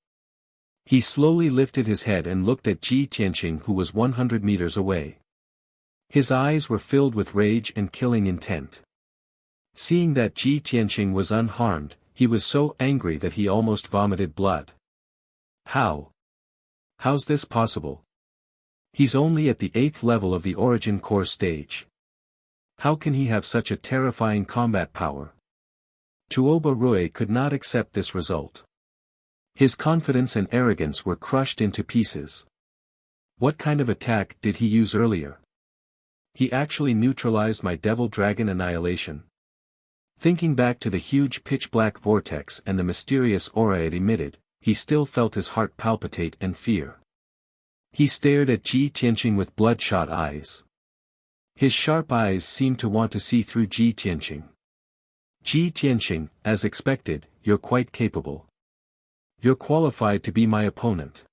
He slowly lifted his head and looked at Ji Tianqing, who was 100 meters away. His eyes were filled with rage and killing intent. Seeing that Ji Tianqing was unharmed, he was so angry that he almost vomited blood. How's this possible? He's only at the 8th level of the Origin Core stage. How can he have such a terrifying combat power? Tuoba Roy could not accept this result. His confidence and arrogance were crushed into pieces. What kind of attack did he use earlier? He actually neutralized my Devil Dragon Annihilation. Thinking back to the huge pitch-black vortex and the mysterious aura it emitted, he still felt his heart palpitate and fear. He stared at Ji Tianqing with bloodshot eyes. His sharp eyes seemed to want to see through Ji Tianqing. Ji Tianqing, as expected, you're quite capable. You're qualified to be my opponent.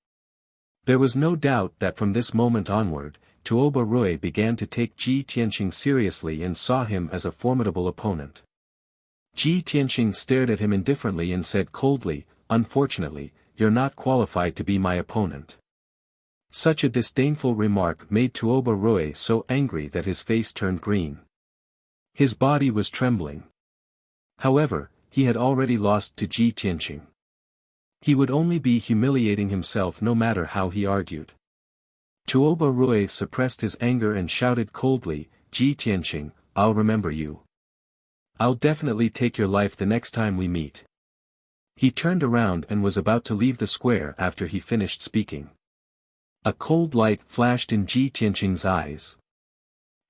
There was no doubt that from this moment onward, Tuoba Roy began to take Ji Tianqing seriously and saw him as a formidable opponent. Ji Tianqing stared at him indifferently and said coldly, "Unfortunately, you're not qualified to be my opponent." Such a disdainful remark made Tuoba Roy so angry that his face turned green. His body was trembling. However, he had already lost to Ji Tianqing. He would only be humiliating himself no matter how he argued. Tuoba Roy suppressed his anger and shouted coldly, "Ji Tianqing, I'll remember you. I'll definitely take your life the next time we meet." He turned around and was about to leave the square after he finished speaking. A cold light flashed in Ji Tianqing's eyes.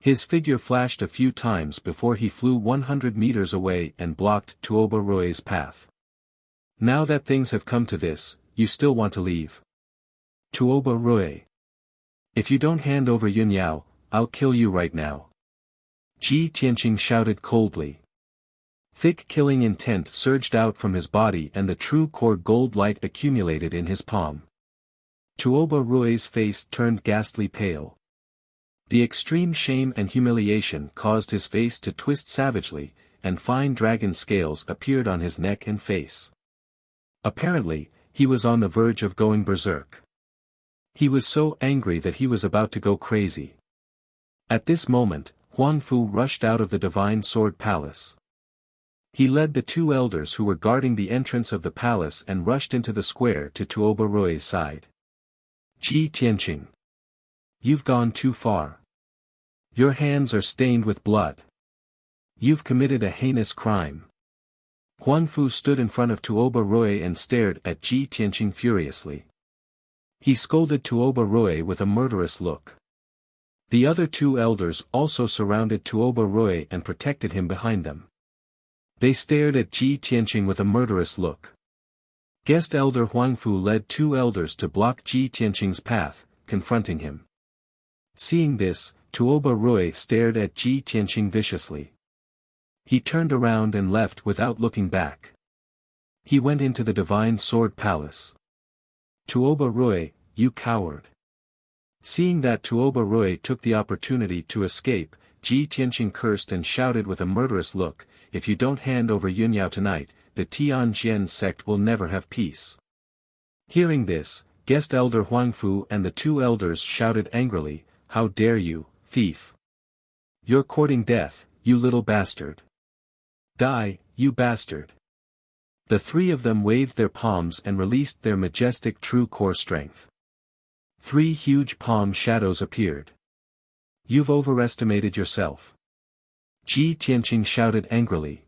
His figure flashed a few times before he flew 100 meters away and blocked Tuoba Roy's path. "Now that things have come to this, you still want to leave? Tuoba Roy. If you don't hand over Yunyao, I'll kill you right now." Ji Tianqing shouted coldly. Thick killing intent surged out from his body and the true core gold light accumulated in his palm. Tuoba Roy's face turned ghastly pale. The extreme shame and humiliation caused his face to twist savagely, and fine dragon scales appeared on his neck and face. Apparently, he was on the verge of going berserk. He was so angry that he was about to go crazy. At this moment, Huangfu rushed out of the Divine Sword Palace. He led the two elders who were guarding the entrance of the palace and rushed into the square to Tuoba Roi's side. Ji Tianqing. You've gone too far. Your hands are stained with blood. You've committed a heinous crime. Huangfu stood in front of Tuoba Roi and stared at Ji Tianqing furiously. He scolded Tuoba Roi with a murderous look. The other two elders also surrounded Tuoba Roi and protected him behind them. They stared at Ji Tianqing with a murderous look. Guest Elder Huangfu led two elders to block Ji Tianqing's path, confronting him. Seeing this, Tuoba Roi stared at Ji Tianqing viciously. He turned around and left without looking back. He went into the Divine Sword Palace. Tuoba Roi, you coward. Seeing that Tuoba Roi took the opportunity to escape, Ji Tianqing cursed and shouted with a murderous look, if you don't hand over Yunyao tonight, the Tianjian sect will never have peace. Hearing this, Guest Elder Huangfu and the two elders shouted angrily, how dare you, thief! You're courting death, you little bastard. Die, you bastard. The three of them waved their palms and released their majestic true core strength. Three huge palm shadows appeared. You've overestimated yourself. Ji Tianqing shouted angrily.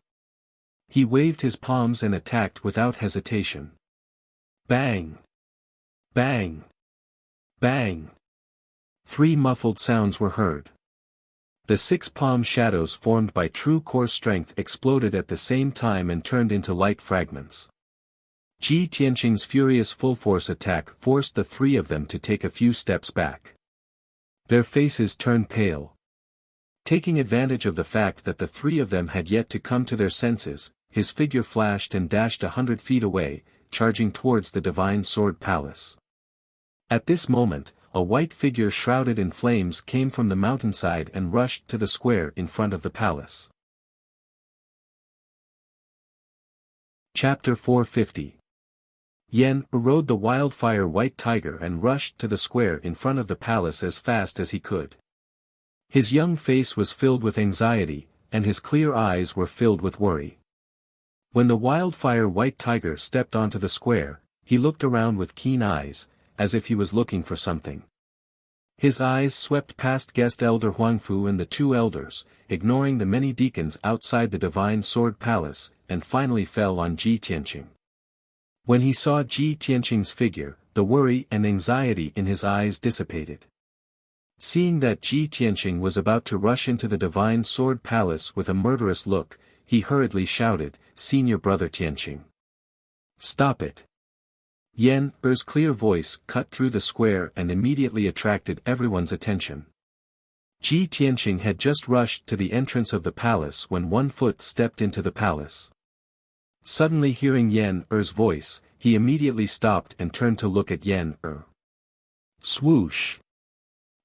He waved his palms and attacked without hesitation. Bang! Bang! Bang! Three muffled sounds were heard. The six palm shadows formed by true core strength exploded at the same time and turned into light fragments. Ji Tianqing's furious full-force attack forced the three of them to take a few steps back. Their faces turned pale. Taking advantage of the fact that the three of them had yet to come to their senses, his figure flashed and dashed 100 feet away, charging towards the Divine Sword Palace. At this moment, a white figure shrouded in flames came from the mountainside and rushed to the square in front of the palace. Chapter 450. Yan rode the wildfire white tiger and rushed to the square in front of the palace as fast as he could. His young face was filled with anxiety, and his clear eyes were filled with worry. When the wildfire white tiger stepped onto the square, he looked around with keen eyes, as if he was looking for something. His eyes swept past Guest Elder Huangfu and the two elders, ignoring the many deacons outside the Divine Sword Palace, and finally fell on Ji Tianqing. When he saw Ji Tianqing's figure, the worry and anxiety in his eyes dissipated. Seeing that Ji Tianqing was about to rush into the Divine Sword Palace with a murderous look, he hurriedly shouted, Senior Brother Tianqing. Stop it. Yan Er's clear voice cut through the square and immediately attracted everyone's attention. Ji Tianqing had just rushed to the entrance of the palace when one foot stepped into the palace. Suddenly hearing Yan Er's voice, he immediately stopped and turned to look at Yan Er. Swoosh!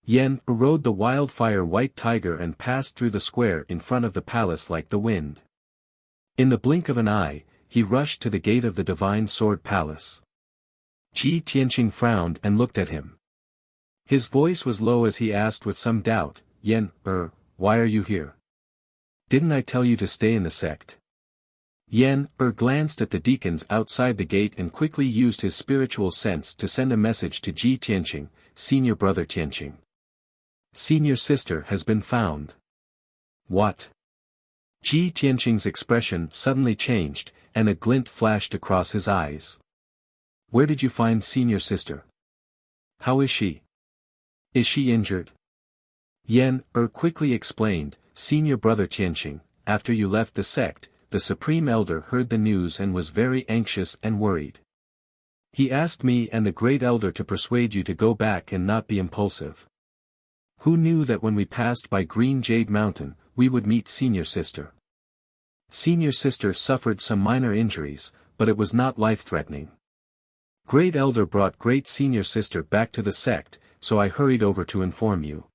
Yan rode the wildfire white tiger and passed through the square in front of the palace like the wind. In the blink of an eye, he rushed to the gate of the Divine Sword Palace. Ji Tianqing frowned and looked at him. His voice was low as he asked with some doubt, Yan why are you here? Didn't I tell you to stay in the sect? Yan glanced at the deacons outside the gate and quickly used his spiritual sense to send a message to Ji Tianqing, Senior Brother Tianqing. Senior sister has been found. What? Ji Tianqing's expression suddenly changed, and a glint flashed across his eyes. Where did you find senior sister? How is she? Is she injured? Yan quickly explained, Senior Brother Tianqing, after you left the sect, the Supreme Elder heard the news and was very anxious and worried. He asked me and the Great Elder to persuade you to go back and not be impulsive. Who knew that when we passed by Green Jade Mountain, we would meet Senior Sister? Senior Sister suffered some minor injuries, but it was not life-threatening. Great Elder brought Great Senior Sister back to the sect, so I hurried over to inform you.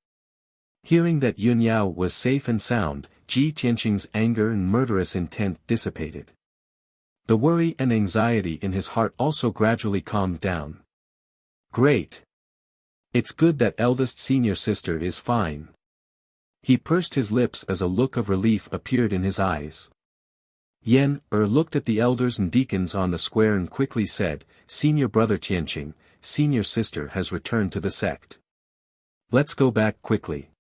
Hearing that Yun Yao was safe and sound, Ji Tianqing's anger and murderous intent dissipated. The worry and anxiety in his heart also gradually calmed down. Great! It's good that eldest senior sister is fine. He pursed his lips as a look of relief appeared in his eyes. Yen looked at the elders and deacons on the square and quickly said, "Senior brother Tianqing, senior sister has returned to the sect. Let's go back quickly."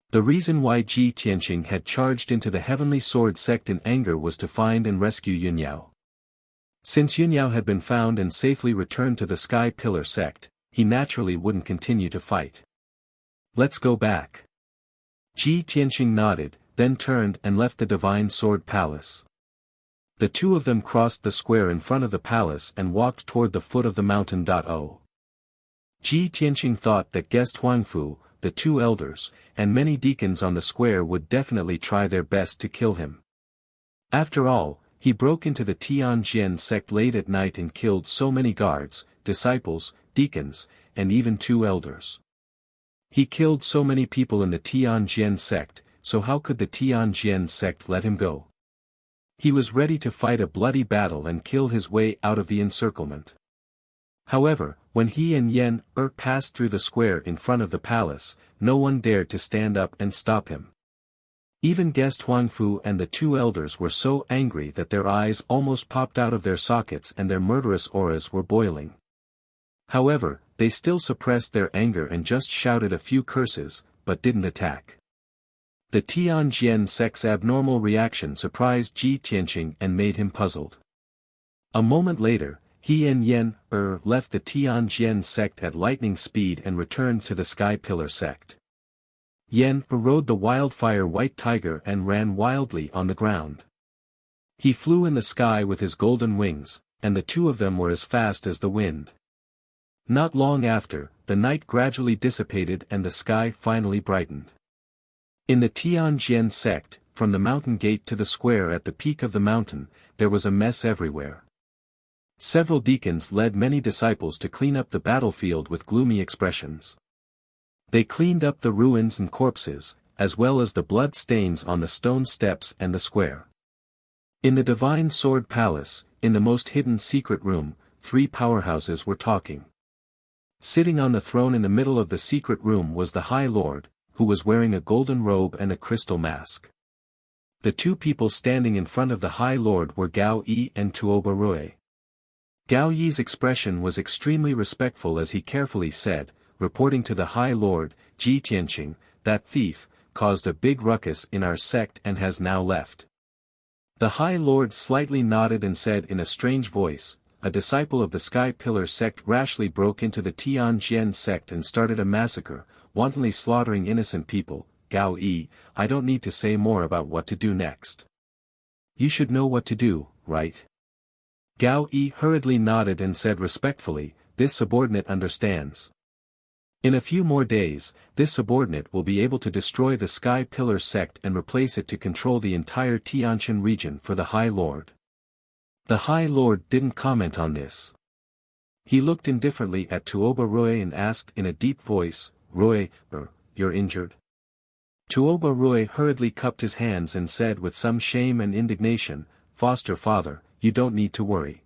The reason why Ji Tianqing had charged into the Heavenly Sword sect in anger was to find and rescue Yun Yao. Since Yun Yao had been found and safely returned to the Sky Pillar sect, he naturally wouldn't continue to fight. Let's go back. Ji Tianqing nodded, then turned and left the Divine Sword Palace. The two of them crossed the square in front of the palace and walked toward the foot of the mountain. Ji Tianqing thought that guest Huangfu, the two elders, and many deacons on the square would definitely try their best to kill him. After all, he broke into the Tianjian sect late at night and killed so many guards, disciples, deacons, and even two elders. He killed so many people in the Tianjian sect, so how could the Tianjian sect let him go? He was ready to fight a bloody battle and kill his way out of the encirclement. However, when he and Yen passed through the square in front of the palace, no one dared to stand up and stop him. Even guest Huangfu and the two elders were so angry that their eyes almost popped out of their sockets and their murderous auras were boiling. However, they still suppressed their anger and just shouted a few curses, but didn't attack. The Tianjian sect's abnormal reaction surprised Ji Tianqing and made him puzzled. A moment later, he and Yen left the Tianjian sect at lightning speed and returned to the Sky Pillar sect. Yen rode the wildfire white tiger and ran wildly on the ground. He flew in the sky with his golden wings, and the two of them were as fast as the wind. Not long after, the night gradually dissipated and the sky finally brightened. In the Tianjian sect, from the mountain gate to the square at the peak of the mountain, there was a mess everywhere. Several deacons led many disciples to clean up the battlefield with gloomy expressions. They cleaned up the ruins and corpses, as well as the blood stains on the stone steps and the square. In the Divine Sword Palace, in the most hidden secret room, three powerhouses were talking. Sitting on the throne in the middle of the secret room was the High Lord, who was wearing a golden robe and a crystal mask. The two people standing in front of the High Lord were Gao Yi and Tuoba Rui. Gao Yi's expression was extremely respectful as he carefully said, reporting to the High Lord, "Ji Tianqing, that thief, caused a big ruckus in our sect and has now left." The High Lord slightly nodded and said in a strange voice, "A disciple of the Sky Pillar sect rashly broke into the Tianjian sect and started a massacre, wantonly slaughtering innocent people. Gao Yi, I don't need to say more about what to do next. You should know what to do, right?" Gao Yi hurriedly nodded and said respectfully, "This subordinate understands. In a few more days, this subordinate will be able to destroy the Sky Pillar sect and replace it to control the entire Tianjin region for the High Lord." The High Lord didn't comment on this. He looked indifferently at Tuoba Rui and asked in a deep voice, "Rui, you're injured?" Tuoba Rui hurriedly cupped his hands and said with some shame and indignation, "Foster father, you don't need to worry.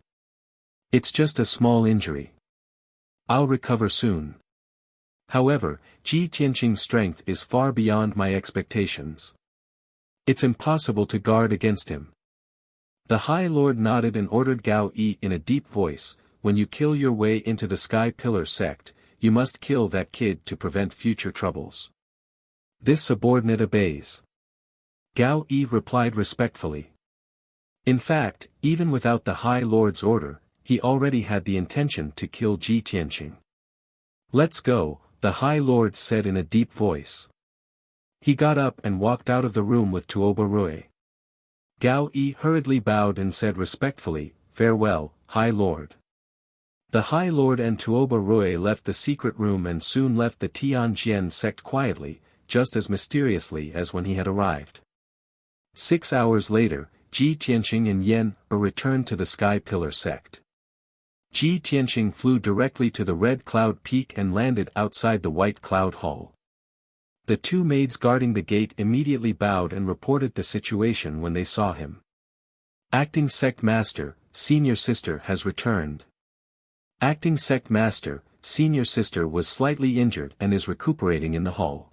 It's just a small injury. I'll recover soon. However, Ji Tianqing's strength is far beyond my expectations. It's impossible to guard against him." The High Lord nodded and ordered Gao Yi in a deep voice, "When you kill your way into the Sky Pillar sect, you must kill that kid to prevent future troubles." This subordinate obeys. Gao Yi replied respectfully. In fact, even without the High Lord's order, he already had the intention to kill Ji Tianqing. "Let's go," the High Lord said in a deep voice. He got up and walked out of the room with Tuoba Rui. Gao Yi hurriedly bowed and said respectfully, "Farewell, High Lord." The High Lord and Tuoba Rui left the secret room and soon left the Tianjian sect quietly, just as mysteriously as when he had arrived. 6 hours later, Ji Tianqing and Yen returned to the Sky Pillar sect. Ji Tianqing flew directly to the Red Cloud Peak and landed outside the White Cloud Hall. The two maids guarding the gate immediately bowed and reported the situation when they saw him. Acting Sect Master, Senior Sister has returned. Acting Sect Master, Senior Sister was slightly injured and is recuperating in the hall.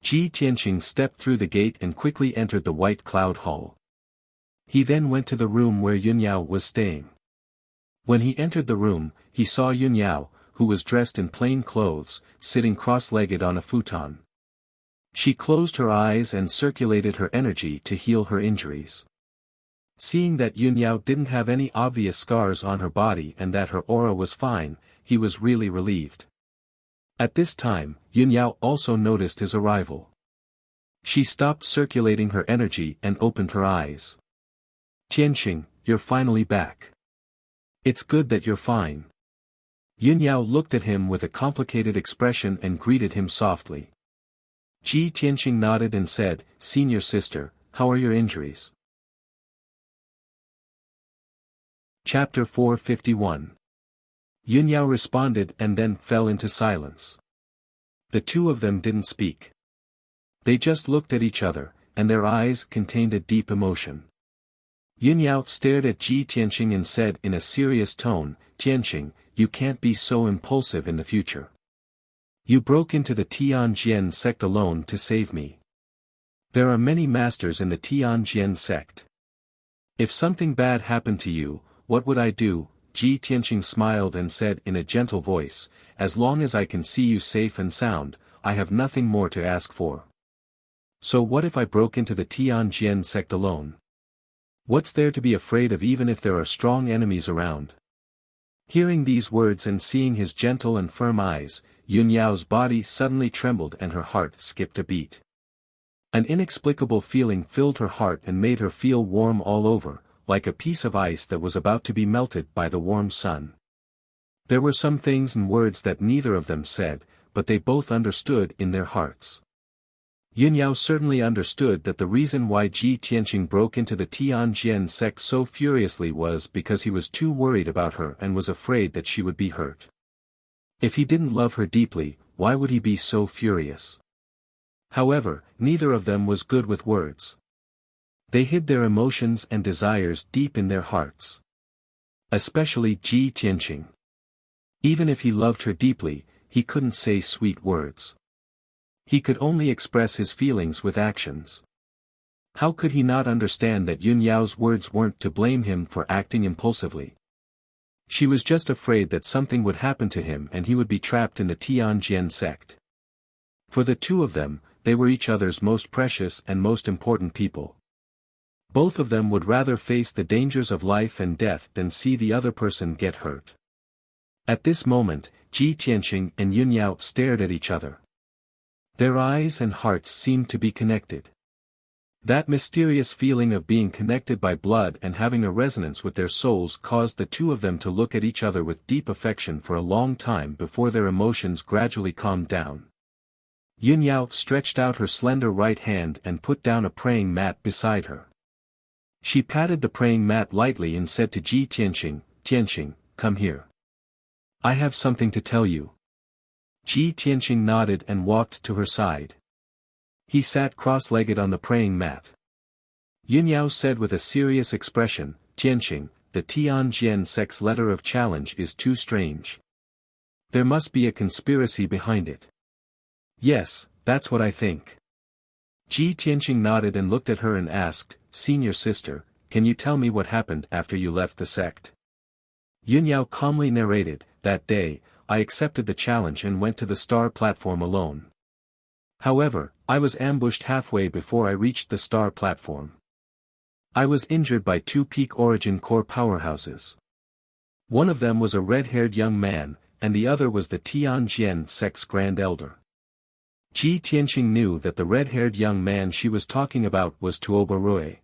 Ji Tianqing stepped through the gate and quickly entered the White Cloud Hall. He then went to the room where Yunyao was staying. When he entered the room, he saw Yunyao, who was dressed in plain clothes, sitting cross-legged on a futon. She closed her eyes and circulated her energy to heal her injuries. Seeing that Yunyao didn't have any obvious scars on her body and that her aura was fine, he was really relieved. At this time, Yunyao also noticed his arrival. She stopped circulating her energy and opened her eyes. Tianqing, you're finally back. It's good that you're fine. Yunyao looked at him with a complicated expression and greeted him softly. Ji Tianqing nodded and said, Senior Sister, how are your injuries? Chapter 451. Yunyao responded and then fell into silence. The two of them didn't speak. They just looked at each other, and their eyes contained a deep emotion. Yunyao stared at Ji Tianqing and said in a serious tone, Tianqing, you can't be so impulsive in the future. You broke into the Tianjian sect alone to save me. There are many masters in the Tianjian sect. If something bad happened to you, what would I do? Ji Tianqing smiled and said in a gentle voice, as long as I can see you safe and sound, I have nothing more to ask for. So what if I broke into the Tianjian sect alone? What's there to be afraid of even if there are strong enemies around? Hearing these words and seeing his gentle and firm eyes, Yunyao's body suddenly trembled and her heart skipped a beat. An inexplicable feeling filled her heart and made her feel warm all over, like a piece of ice that was about to be melted by the warm sun. There were some things and words that neither of them said, but they both understood in their hearts. Yunyao certainly understood that the reason why Ji Tianqing broke into the Tianjian sect so furiously was because he was too worried about her and was afraid that she would be hurt. If he didn't love her deeply, why would he be so furious? However, neither of them was good with words. They hid their emotions and desires deep in their hearts. Especially Ji Tianqing. Even if he loved her deeply, he couldn't say sweet words. He could only express his feelings with actions. How could he not understand that Yunyao's words weren't to blame him for acting impulsively? She was just afraid that something would happen to him and he would be trapped in the Tianjian sect. For the two of them, they were each other's most precious and most important people. Both of them would rather face the dangers of life and death than see the other person get hurt. At this moment, Ji Tianqing and Yunyao stared at each other. Their eyes and hearts seemed to be connected. That mysterious feeling of being connected by blood and having a resonance with their souls caused the two of them to look at each other with deep affection for a long time before their emotions gradually calmed down. Yunyao stretched out her slender right hand and put down a praying mat beside her. She patted the praying mat lightly and said to Ji Tianqing, Tianqing, come here. I have something to tell you. Ji Tianqing nodded and walked to her side. He sat cross-legged on the praying mat. Yunyao said with a serious expression, Tianqing, the Tianjian sect's letter of challenge is too strange. There must be a conspiracy behind it. Yes, that's what I think. Ji Tianqing nodded and looked at her and asked, Senior Sister, can you tell me what happened after you left the sect? Yunyao calmly narrated, that day, I accepted the challenge and went to the star platform alone. However, I was ambushed halfway before I reached the star platform. I was injured by two peak origin core powerhouses. One of them was a red-haired young man, and the other was the Tianjian sect's Grand Elder. Ji Tianqing knew that the red-haired young man she was talking about was Tuoba Rui.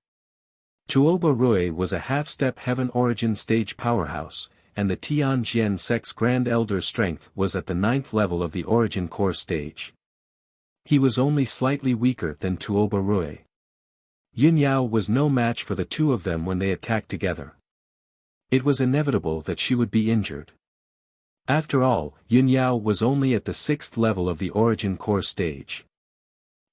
Tuoba Rui was a half-step heaven origin stage powerhouse, and the Tianjian sect's Grand Elder's strength was at the 9th level of the origin core stage. He was only slightly weaker than Tuoba Rui. Yunyao was no match for the two of them when they attacked together. It was inevitable that she would be injured. After all, Yunyao was only at the 6th level of the origin core stage.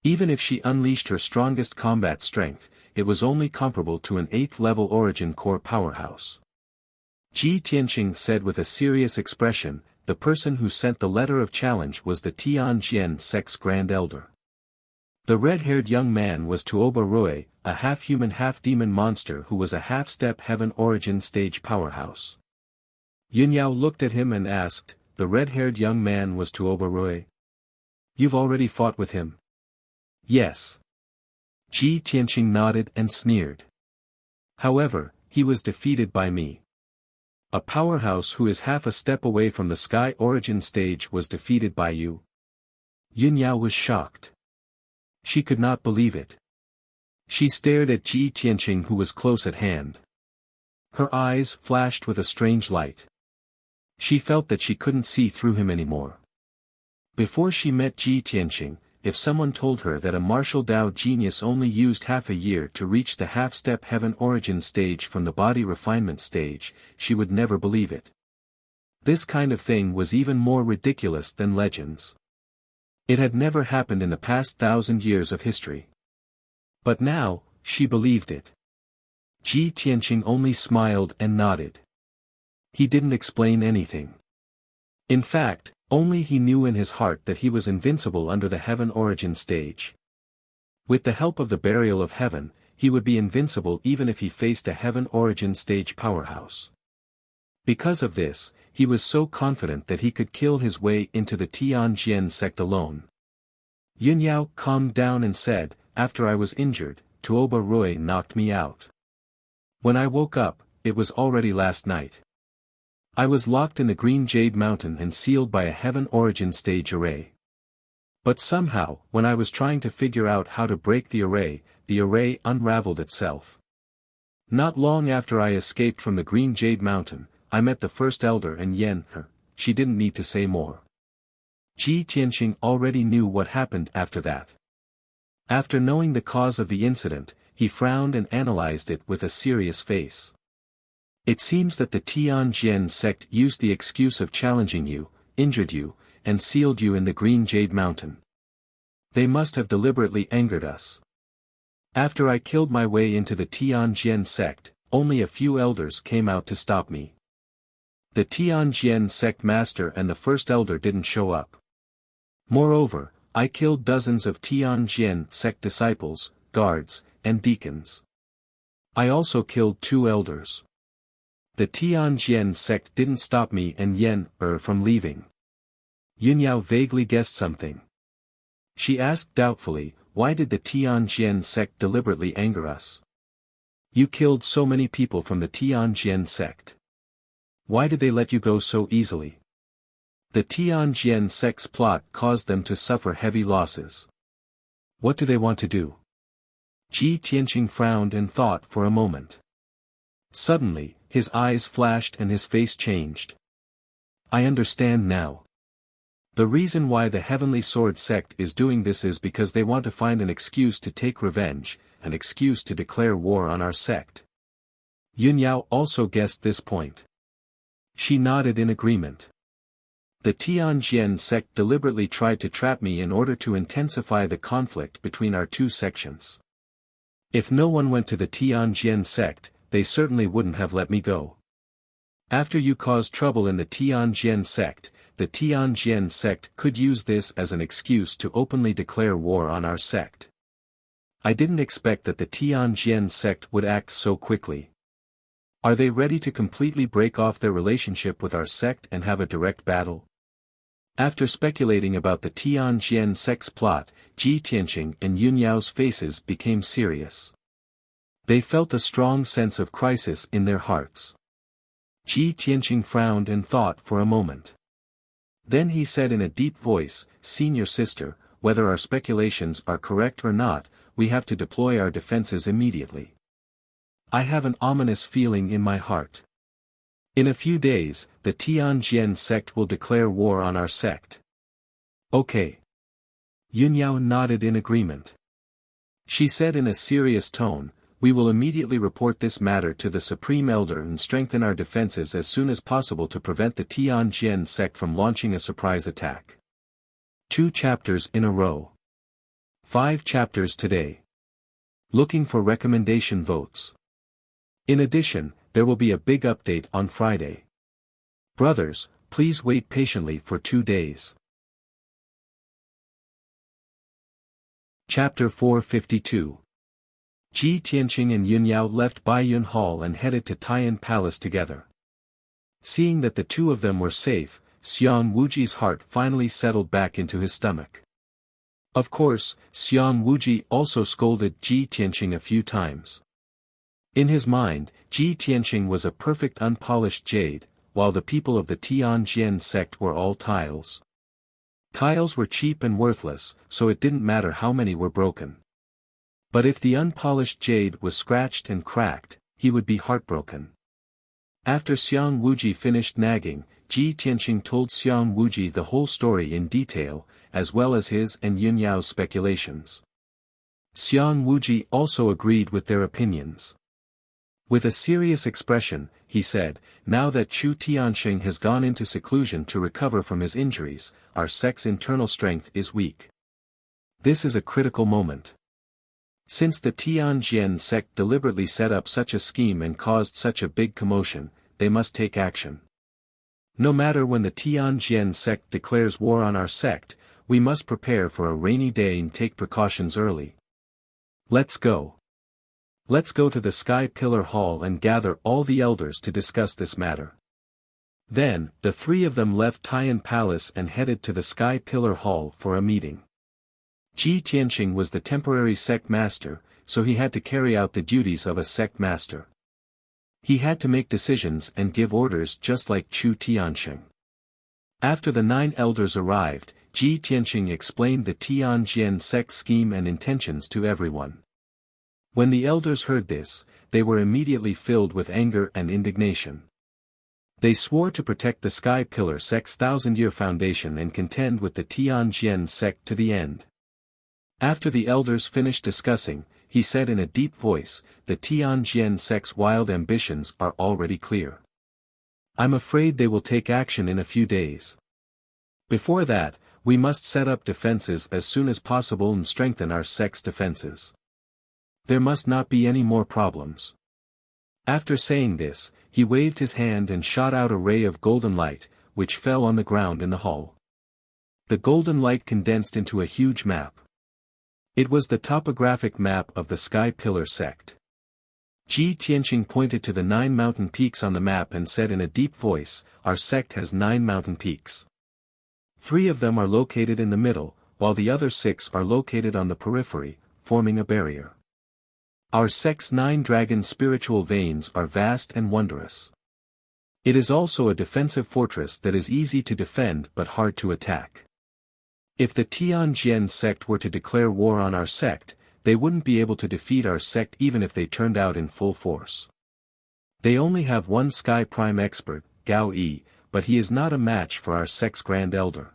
Even if she unleashed her strongest combat strength, it was only comparable to an 8th-level Origin Core powerhouse. Ji Tianqing said with a serious expression, the person who sent the letter of challenge was the Tianjian sect's Grand Elder. The red-haired young man was Tuoba Rui, a half-human half-demon monster who was a half-step heaven origin stage powerhouse. Yunyao looked at him and asked, the red-haired young man was Tuoba Rui? You've already fought with him? Yes. Ji Tianqing nodded and sneered. However, he was defeated by me. A powerhouse who is half a step away from the Sky Origin stage was defeated by you? Yunyao was shocked. She could not believe it. She stared at Ji Tianqing who was close at hand. Her eyes flashed with a strange light. She felt that she couldn't see through him anymore. Before she met Ji Tianqing, if someone told her that a martial Dao genius only used half a year to reach the half-step heaven origin stage from the body refinement stage, she would never believe it. This kind of thing was even more ridiculous than legends. It had never happened in the past 1,000 years of history. But now, she believed it. Ji Tianqing only smiled and nodded. He didn't explain anything. In fact, only he knew in his heart that he was invincible under the heaven origin stage. With the help of the burial of heaven, he would be invincible even if he faced a heaven origin stage powerhouse. Because of this, he was so confident that he could kill his way into the Tianjian sect alone. Yunyao calmed down and said, after I was injured, Tuoba Rui knocked me out. When I woke up, it was already last night. I was locked in the Green Jade Mountain and sealed by a heaven origin stage array. But somehow, when I was trying to figure out how to break the array unraveled itself. Not long after I escaped from the Green Jade Mountain, I met the first elder and Yen her. She didn't need to say more. Ji Tianqing already knew what happened after that. After knowing the cause of the incident, he frowned and analyzed it with a serious face. It seems that the Tianjian sect used the excuse of challenging you, injured you, and sealed you in the Green Jade Mountain. They must have deliberately angered us. After I killed my way into the Tianjian sect, only a few elders came out to stop me. The Tianjian sect master and the first elder didn't show up. Moreover, I killed dozens of Tianjian sect disciples, guards, and deacons. I also killed 2 elders. The Tianjian sect didn't stop me and Yen from leaving. Yunyao vaguely guessed something. She asked doubtfully, why did the Tianjian sect deliberately anger us? You killed so many people from the Tianjian sect. Why did they let you go so easily? The Tianjian sect's plot caused them to suffer heavy losses. What do they want to do? Ji Tianqing frowned and thought for a moment. Suddenly, his eyes flashed and his face changed. I understand now. The reason why the Heavenly Sword sect is doing this is because they want to find an excuse to take revenge, an excuse to declare war on our sect. Yunyao also guessed this point. She nodded in agreement. The Tianjian sect deliberately tried to trap me in order to intensify the conflict between our 2 sections. If no one went to the Tianjian sect, they certainly wouldn't have let me go. After you caused trouble in the Tianjian sect could use this as an excuse to openly declare war on our sect. I didn't expect that the Tianjian sect would act so quickly. Are they ready to completely break off their relationship with our sect and have a direct battle? After speculating about the Tianjian sect's plot, Ji Tianqing and Yunyao's faces became serious. They felt a strong sense of crisis in their hearts. Ji Tianqing frowned and thought for a moment. Then he said in a deep voice, Senior sister, whether our speculations are correct or not, we have to deploy our defenses immediately. I have an ominous feeling in my heart. In a few days, the Tianjian sect will declare war on our sect. Okay. Yunyao nodded in agreement. She said in a serious tone, we will immediately report this matter to the Supreme Elder and strengthen our defenses as soon as possible to prevent the Tianjian sect from launching a surprise attack. 2 chapters in a row. 5 chapters today. Looking for recommendation votes. In addition, there will be a big update on Friday. Brothers, please wait patiently for 2 days. Chapter 452. Ji Tianqing and Yun Yao left Baiyun Hall and headed to Taiyan Palace together. Seeing that the two of them were safe, Xiang Wuji's heart finally settled back into his stomach. Of course, Xiang Wuji also scolded Ji Tianqing a few times. In his mind, Ji Tianqing was a perfect unpolished jade, while the people of the Tianjian sect were all tiles. Tiles were cheap and worthless, so it didn't matter how many were broken. But if the unpolished jade was scratched and cracked, he would be heartbroken. After Xiang Wuji finished nagging, Ji Tianqing told Xiang Wuji the whole story in detail, as well as his and Yun Yao's speculations. Xiang Wuji also agreed with their opinions. With a serious expression, he said, "Now that Chu Tianqing has gone into seclusion to recover from his injuries, our sect's internal strength is weak. This is a critical moment. Since the Tianjian sect deliberately set up such a scheme and caused such a big commotion, they must take action. No matter when the Tianjian sect declares war on our sect, we must prepare for a rainy day and take precautions early. Let's go. Let's go to the Sky Pillar Hall and gather all the elders to discuss this matter." Then, the three of them left Taiyan Palace and headed to the Sky Pillar Hall for a meeting. Ji Tianqing was the temporary sect master, so he had to carry out the duties of a sect master. He had to make decisions and give orders just like Chu Tianqing. After the 9 elders arrived, Ji Tianqing explained the Tianjian sect scheme and intentions to everyone. When the elders heard this, they were immediately filled with anger and indignation. They swore to protect the Sky Pillar sect's 1,000-year foundation and contend with the Tianjian sect to the end. After the elders finished discussing, he said in a deep voice, "The Tianjian sect's wild ambitions are already clear. I'm afraid they will take action in a few days. Before that, we must set up defenses as soon as possible and strengthen our sect's defenses. There must not be any more problems." After saying this, he waved his hand and shot out a ray of golden light, which fell on the ground in the hall. The golden light condensed into a huge map. It was the topographic map of the Sky Pillar sect. Ji Tianqing pointed to the 9 mountain peaks on the map and said in a deep voice, "Our sect has 9 mountain peaks. 3 of them are located in the middle, while the other 6 are located on the periphery, forming a barrier. Our sect's 9 dragon spiritual veins are vast and wondrous. It is also a defensive fortress that is easy to defend but hard to attack. If the Tianjian sect were to declare war on our sect, they wouldn't be able to defeat our sect even if they turned out in full force. They only have one Sky Prime expert, Gao Yi, but he is not a match for our sect's Grand Elder.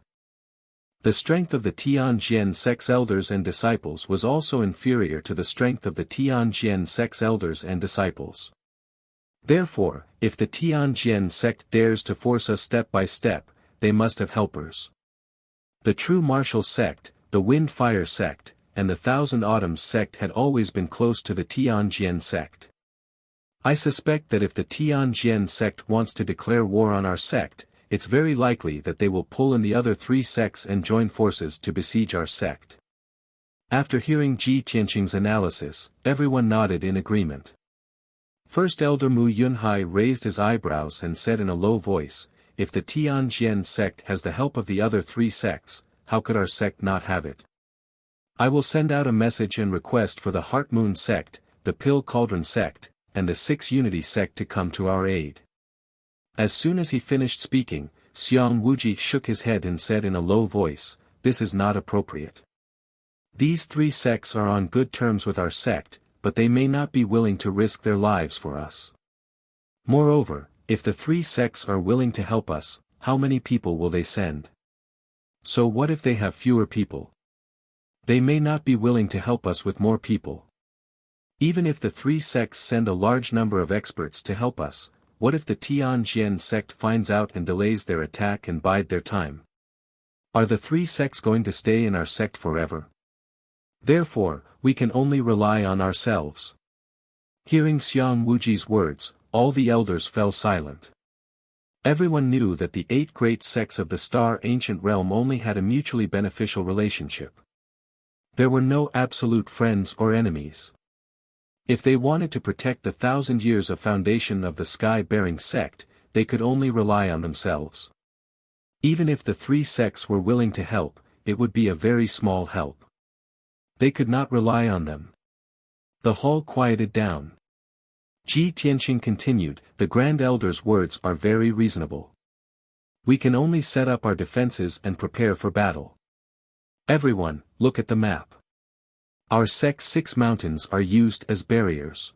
The strength of the Tianjian sect's elders and disciples was also inferior to the strength of the Tianjian sect's elders and disciples. Therefore, if the Tianjian sect dares to force us step by step, they must have helpers. The true martial sect, the Wind-Fire sect, and the Thousand Autumns sect had always been close to the Tianjian sect. I suspect that if the Tianjian sect wants to declare war on our sect, it's very likely that they will pull in the other 3 sects and join forces to besiege our sect." After hearing Ji Tianqing's analysis, everyone nodded in agreement. First Elder Mu Yunhai raised his eyebrows and said in a low voice, "If the Tianjian sect has the help of the other 3 sects, how could our sect not have it? I will send out a message and request for the Heart Moon sect, the Pill Cauldron sect, and the 6 Unity sect to come to our aid." As soon as he finished speaking, Xiang Wuji shook his head and said in a low voice, "This is not appropriate. These 3 sects are on good terms with our sect, but they may not be willing to risk their lives for us. Moreover, if the 3 sects are willing to help us, how many people will they send? So what if they have fewer people? They may not be willing to help us with more people. Even if the 3 sects send a large number of experts to help us, what if the Tianjian sect finds out and delays their attack and bide their time? Are the 3 sects going to stay in our sect forever? Therefore, we can only rely on ourselves. Hearing Xiang Wuji's words, all the elders fell silent. Everyone knew that the 8 great sects of the Star Ancient Realm only had a mutually beneficial relationship. There were no absolute friends or enemies. If they wanted to protect the 1,000 years of foundation of the sky-bearing sect, they could only rely on themselves. Even if the 3 sects were willing to help, it would be a very small help. They could not rely on them. The hall quieted down. Ji Tianqing continued, the Grand Elder's words are very reasonable. We can only set up our defenses and prepare for battle. Everyone, look at the map. Our sect's 6 mountains are used as barriers.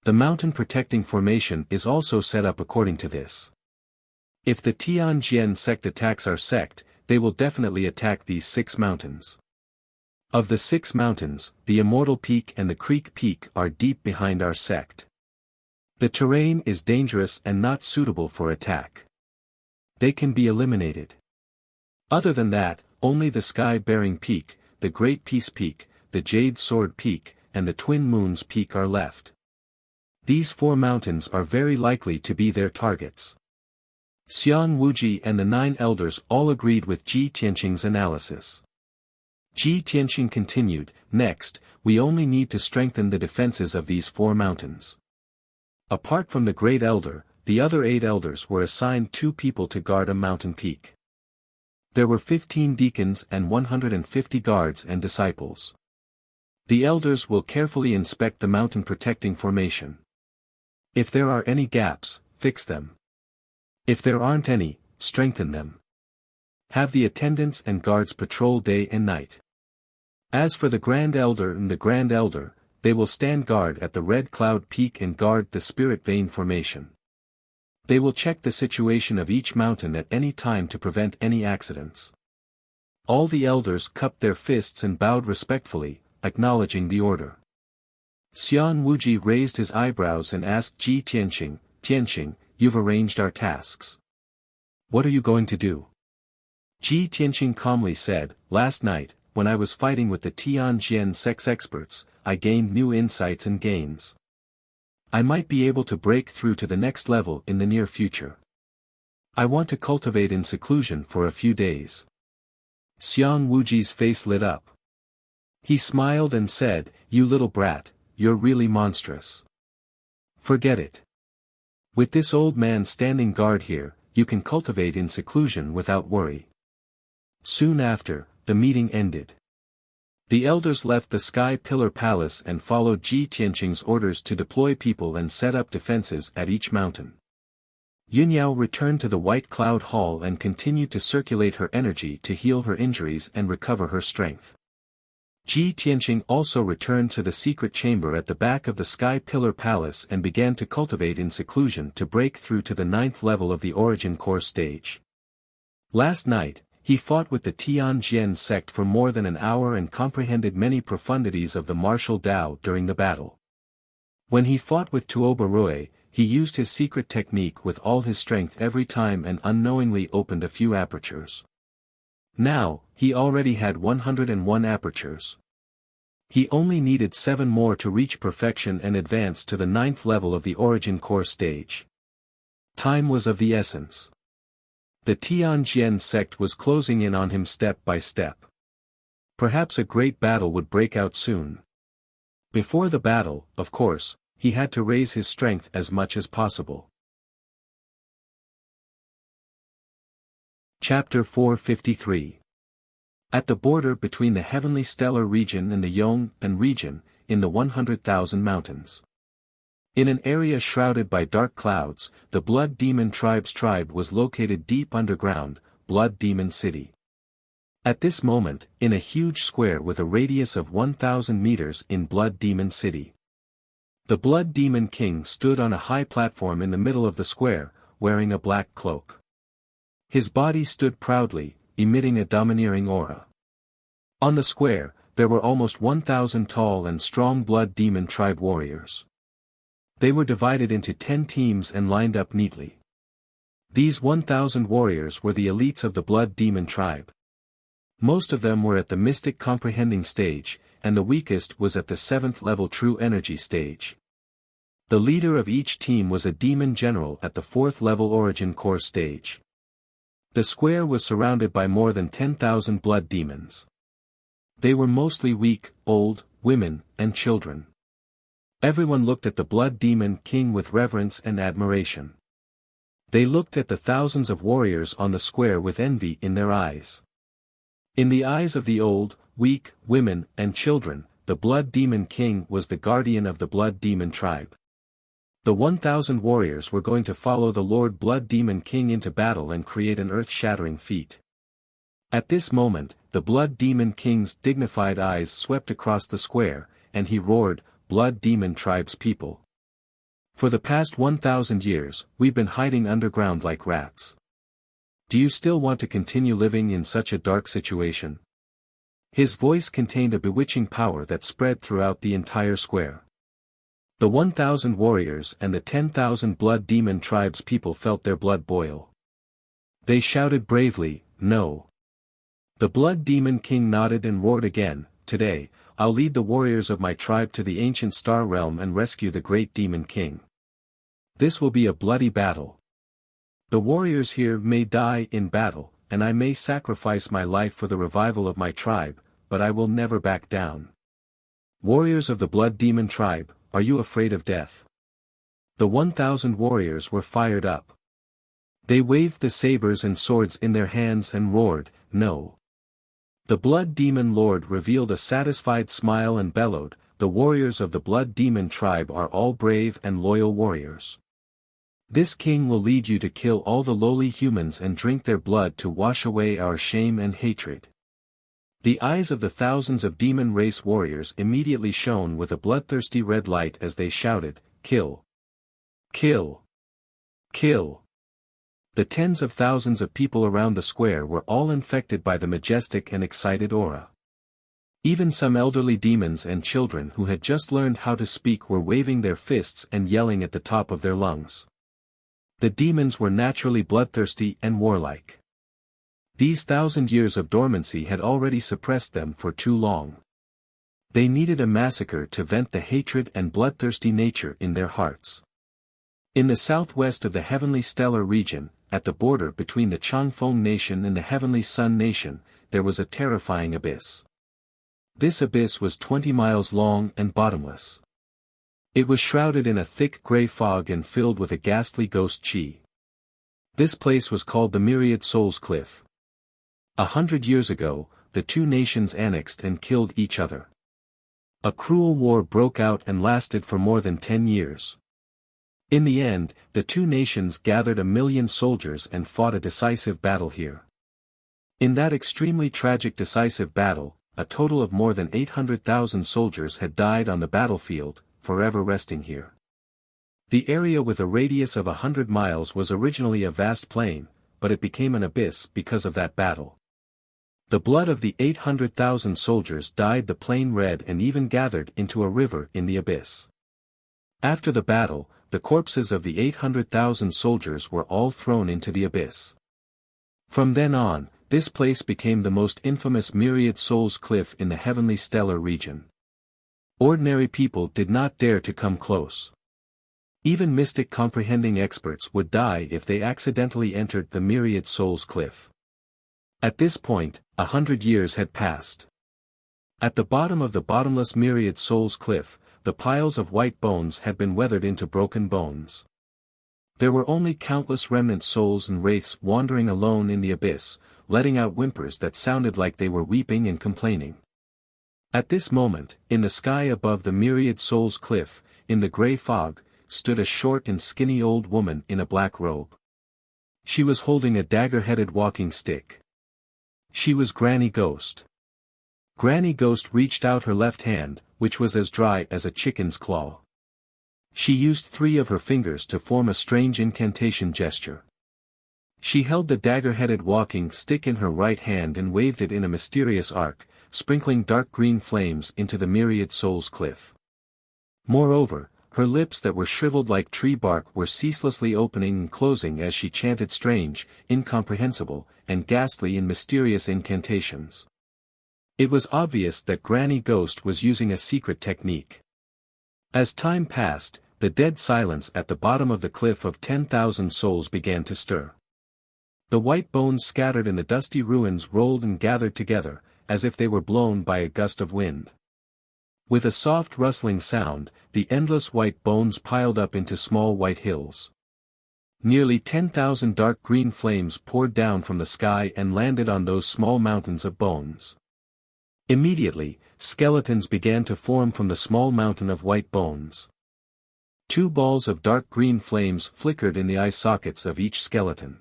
The mountain protecting formation is also set up according to this. If the Tianjian sect attacks our sect, they will definitely attack these 6 mountains. Of the 6 mountains, the Immortal Peak and the Creek Peak are deep behind our sect. The terrain is dangerous and not suitable for attack. They can be eliminated. Other than that, only the Sky-bearing Peak, the Great Peace Peak, the Jade Sword Peak, and the Twin Moons Peak are left. These 4 mountains are very likely to be their targets. Xiang Wuji and the 9 elders all agreed with Ji Tianqing's analysis. Ji Tianqing continued, next, we only need to strengthen the defenses of these 4 mountains. Apart from the Great Elder, the other 8 elders were assigned 2 people to guard a mountain peak. There were 15 deacons and 150 guards and disciples. The elders will carefully inspect the mountain protecting formation. If there are any gaps, fix them. If there aren't any, strengthen them. Have the attendants and guards patrol day and night. As for the Grand Elder and the Grand Elder, they will stand guard at the Red Cloud Peak and guard the Spirit Vein formation. They will check the situation of each mountain at any time to prevent any accidents. All the elders cupped their fists and bowed respectfully, acknowledging the order. Xiang Wuji raised his eyebrows and asked Ji Tianqing, Tianqing, you've arranged our tasks. What are you going to do? Ji Tianqing calmly said, last night, when I was fighting with the Tianjian sect's experts, I gained new insights and gains. I might be able to break through to the next level in the near future. I want to cultivate in seclusion for a few days. Xiang Wuji's face lit up. He smiled and said, you little brat, you're really monstrous. Forget it. With this old man standing guard here, you can cultivate in seclusion without worry. Soon after, the meeting ended. The elders left the Sky Pillar Palace and followed Ji Tianqing's orders to deploy people and set up defenses at each mountain. Yunyao returned to the White Cloud Hall and continued to circulate her energy to heal her injuries and recover her strength. Ji Tianqing also returned to the secret chamber at the back of the Sky Pillar Palace and began to cultivate in seclusion to break through to the 9th level of the Origin Core stage. Last night, he fought with the Tianjian sect for more than an hour and comprehended many profundities of the martial Tao during the battle. When he fought with Tuoba Rui, he used his secret technique with all his strength every time and unknowingly opened a few apertures. Now, he already had 101 apertures. He only needed 7 more to reach perfection and advance to the 9th level of the Origin Core stage. Time was of the essence. The Tianjian sect was closing in on him step by step. Perhaps a great battle would break out soon. Before the battle, of course, he had to raise his strength as much as possible. Chapter 453. At the border between the Heavenly Stellar region and the Yong'an region, in the 100,000 mountains. In an area shrouded by dark clouds, the Blood Demon Tribe's tribe was located deep underground, Blood Demon City. At this moment, in a huge square with a radius of 1,000 meters in Blood Demon City. The Blood Demon King stood on a high platform in the middle of the square, wearing a black cloak. His body stood proudly, emitting a domineering aura. On the square, there were almost 1,000 tall and strong Blood Demon Tribe warriors. They were divided into 10 teams and lined up neatly. These 1,000 warriors were the elites of the Blood Demon Tribe. Most of them were at the mystic comprehending stage, and the weakest was at the 7th level true energy stage. The leader of each team was a demon general at the 4th level origin core stage. The square was surrounded by more than 10,000 blood demons. They were mostly weak, old, women, and children. Everyone looked at the blood demon king with reverence and admiration. They looked at the thousands of warriors on the square with envy in their eyes. In the eyes of the old, weak, women, and children, the blood demon king was the guardian of the blood demon tribe. The 1,000 warriors were going to follow the Lord Blood Demon King into battle and create an earth-shattering feat. At this moment, the Blood Demon King's dignified eyes swept across the square, and he roared, "Blood Demon Tribe's people. For the past 1,000 years, we've been hiding underground like rats. Do you still want to continue living in such a dark situation?" His voice contained a bewitching power that spread throughout the entire square. The 1,000 warriors and the 10,000 blood demon tribes people felt their blood boil. They shouted bravely, "No." The blood demon king nodded and roared again, "Today, I'll lead the warriors of my tribe to the ancient star realm and rescue the great demon king. This will be a bloody battle. The warriors here may die in battle, and I may sacrifice my life for the revival of my tribe, but I will never back down. Warriors of the blood demon tribe, are you afraid of death?" The 1,000 warriors were fired up. They waved the sabers and swords in their hands and roared, "No." The blood demon lord revealed a satisfied smile and bellowed, "The warriors of the blood demon tribe are all brave and loyal warriors. This king will lead you to kill all the lowly humans and drink their blood to wash away our shame and hatred." The eyes of the thousands of demon race warriors immediately shone with a bloodthirsty red light as they shouted, "Kill! Kill! Kill!" The tens of thousands of people around the square were all infected by the majestic and excited aura. Even some elderly demons and children who had just learned how to speak were waving their fists and yelling at the top of their lungs. The demons were naturally bloodthirsty and warlike. These 1,000 years of dormancy had already suppressed them for too long. They needed a massacre to vent the hatred and bloodthirsty nature in their hearts. In the southwest of the Heavenly Stellar region, at the border between the Changfeng nation and the Heavenly Sun nation, there was a terrifying abyss. This abyss was 20 miles long and bottomless. It was shrouded in a thick gray fog and filled with a ghastly ghost chi. This place was called the Myriad Souls Cliff. 100 years ago, the two nations annexed and killed each other. A cruel war broke out and lasted for more than 10 years. In the end, the two nations gathered 1,000,000 soldiers and fought a decisive battle here. In that extremely tragic decisive battle, a total of more than 800,000 soldiers had died on the battlefield, forever resting here. The area with a radius of 100 miles was originally a vast plain, but it became an abyss because of that battle. The blood of the 800,000 soldiers dyed the plain red and even gathered into a river in the abyss. After the battle, the corpses of the 800,000 soldiers were all thrown into the abyss. From then on, this place became the most infamous Myriad Souls Cliff in the Heavenly Stellar region. Ordinary people did not dare to come close. Even mystic comprehending experts would die if they accidentally entered the Myriad Souls Cliff. At this point, 100 years had passed. At the bottom of the bottomless Myriad Souls Cliff, the piles of white bones had been weathered into broken bones. There were only countless remnant souls and wraiths wandering alone in the abyss, letting out whimpers that sounded like they were weeping and complaining. At this moment, in the sky above the Myriad Souls Cliff, in the gray fog, stood a short and skinny old woman in a black robe. She was holding a dagger-headed walking stick. She was Granny Ghost. Granny Ghost reached out her left hand, which was as dry as a chicken's claw. She used 3 of her fingers to form a strange incantation gesture. She held the dagger-headed walking stick in her right hand and waved it in a mysterious arc, sprinkling dark green flames into the Myriad Souls Cliff. Moreover, her lips that were shriveled like tree bark were ceaselessly opening and closing as she chanted strange, incomprehensible, and ghastly and mysterious incantations. It was obvious that Granny Ghost was using a secret technique. As time passed, the dead silence at the bottom of the cliff of 10,000 souls began to stir. The white bones scattered in the dusty ruins rolled and gathered together, as if they were blown by a gust of wind. With a soft rustling sound, the endless white bones piled up into small white hills. Nearly 10,000 dark green flames poured down from the sky and landed on those small mountains of bones. Immediately, skeletons began to form from the small mountain of white bones. 2 balls of dark green flames flickered in the eye sockets of each skeleton.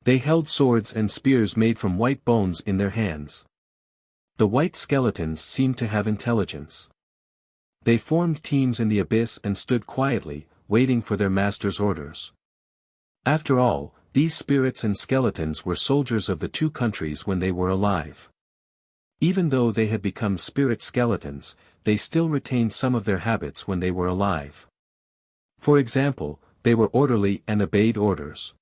They held swords and spears made from white bones in their hands. The white skeletons seemed to have intelligence. They formed teams in the abyss and stood quietly, waiting for their master's orders. After all, these spirits and skeletons were soldiers of the 2 countries when they were alive. Even though they had become spirit skeletons, they still retained some of their habits when they were alive. For example, they were orderly and obeyed orders.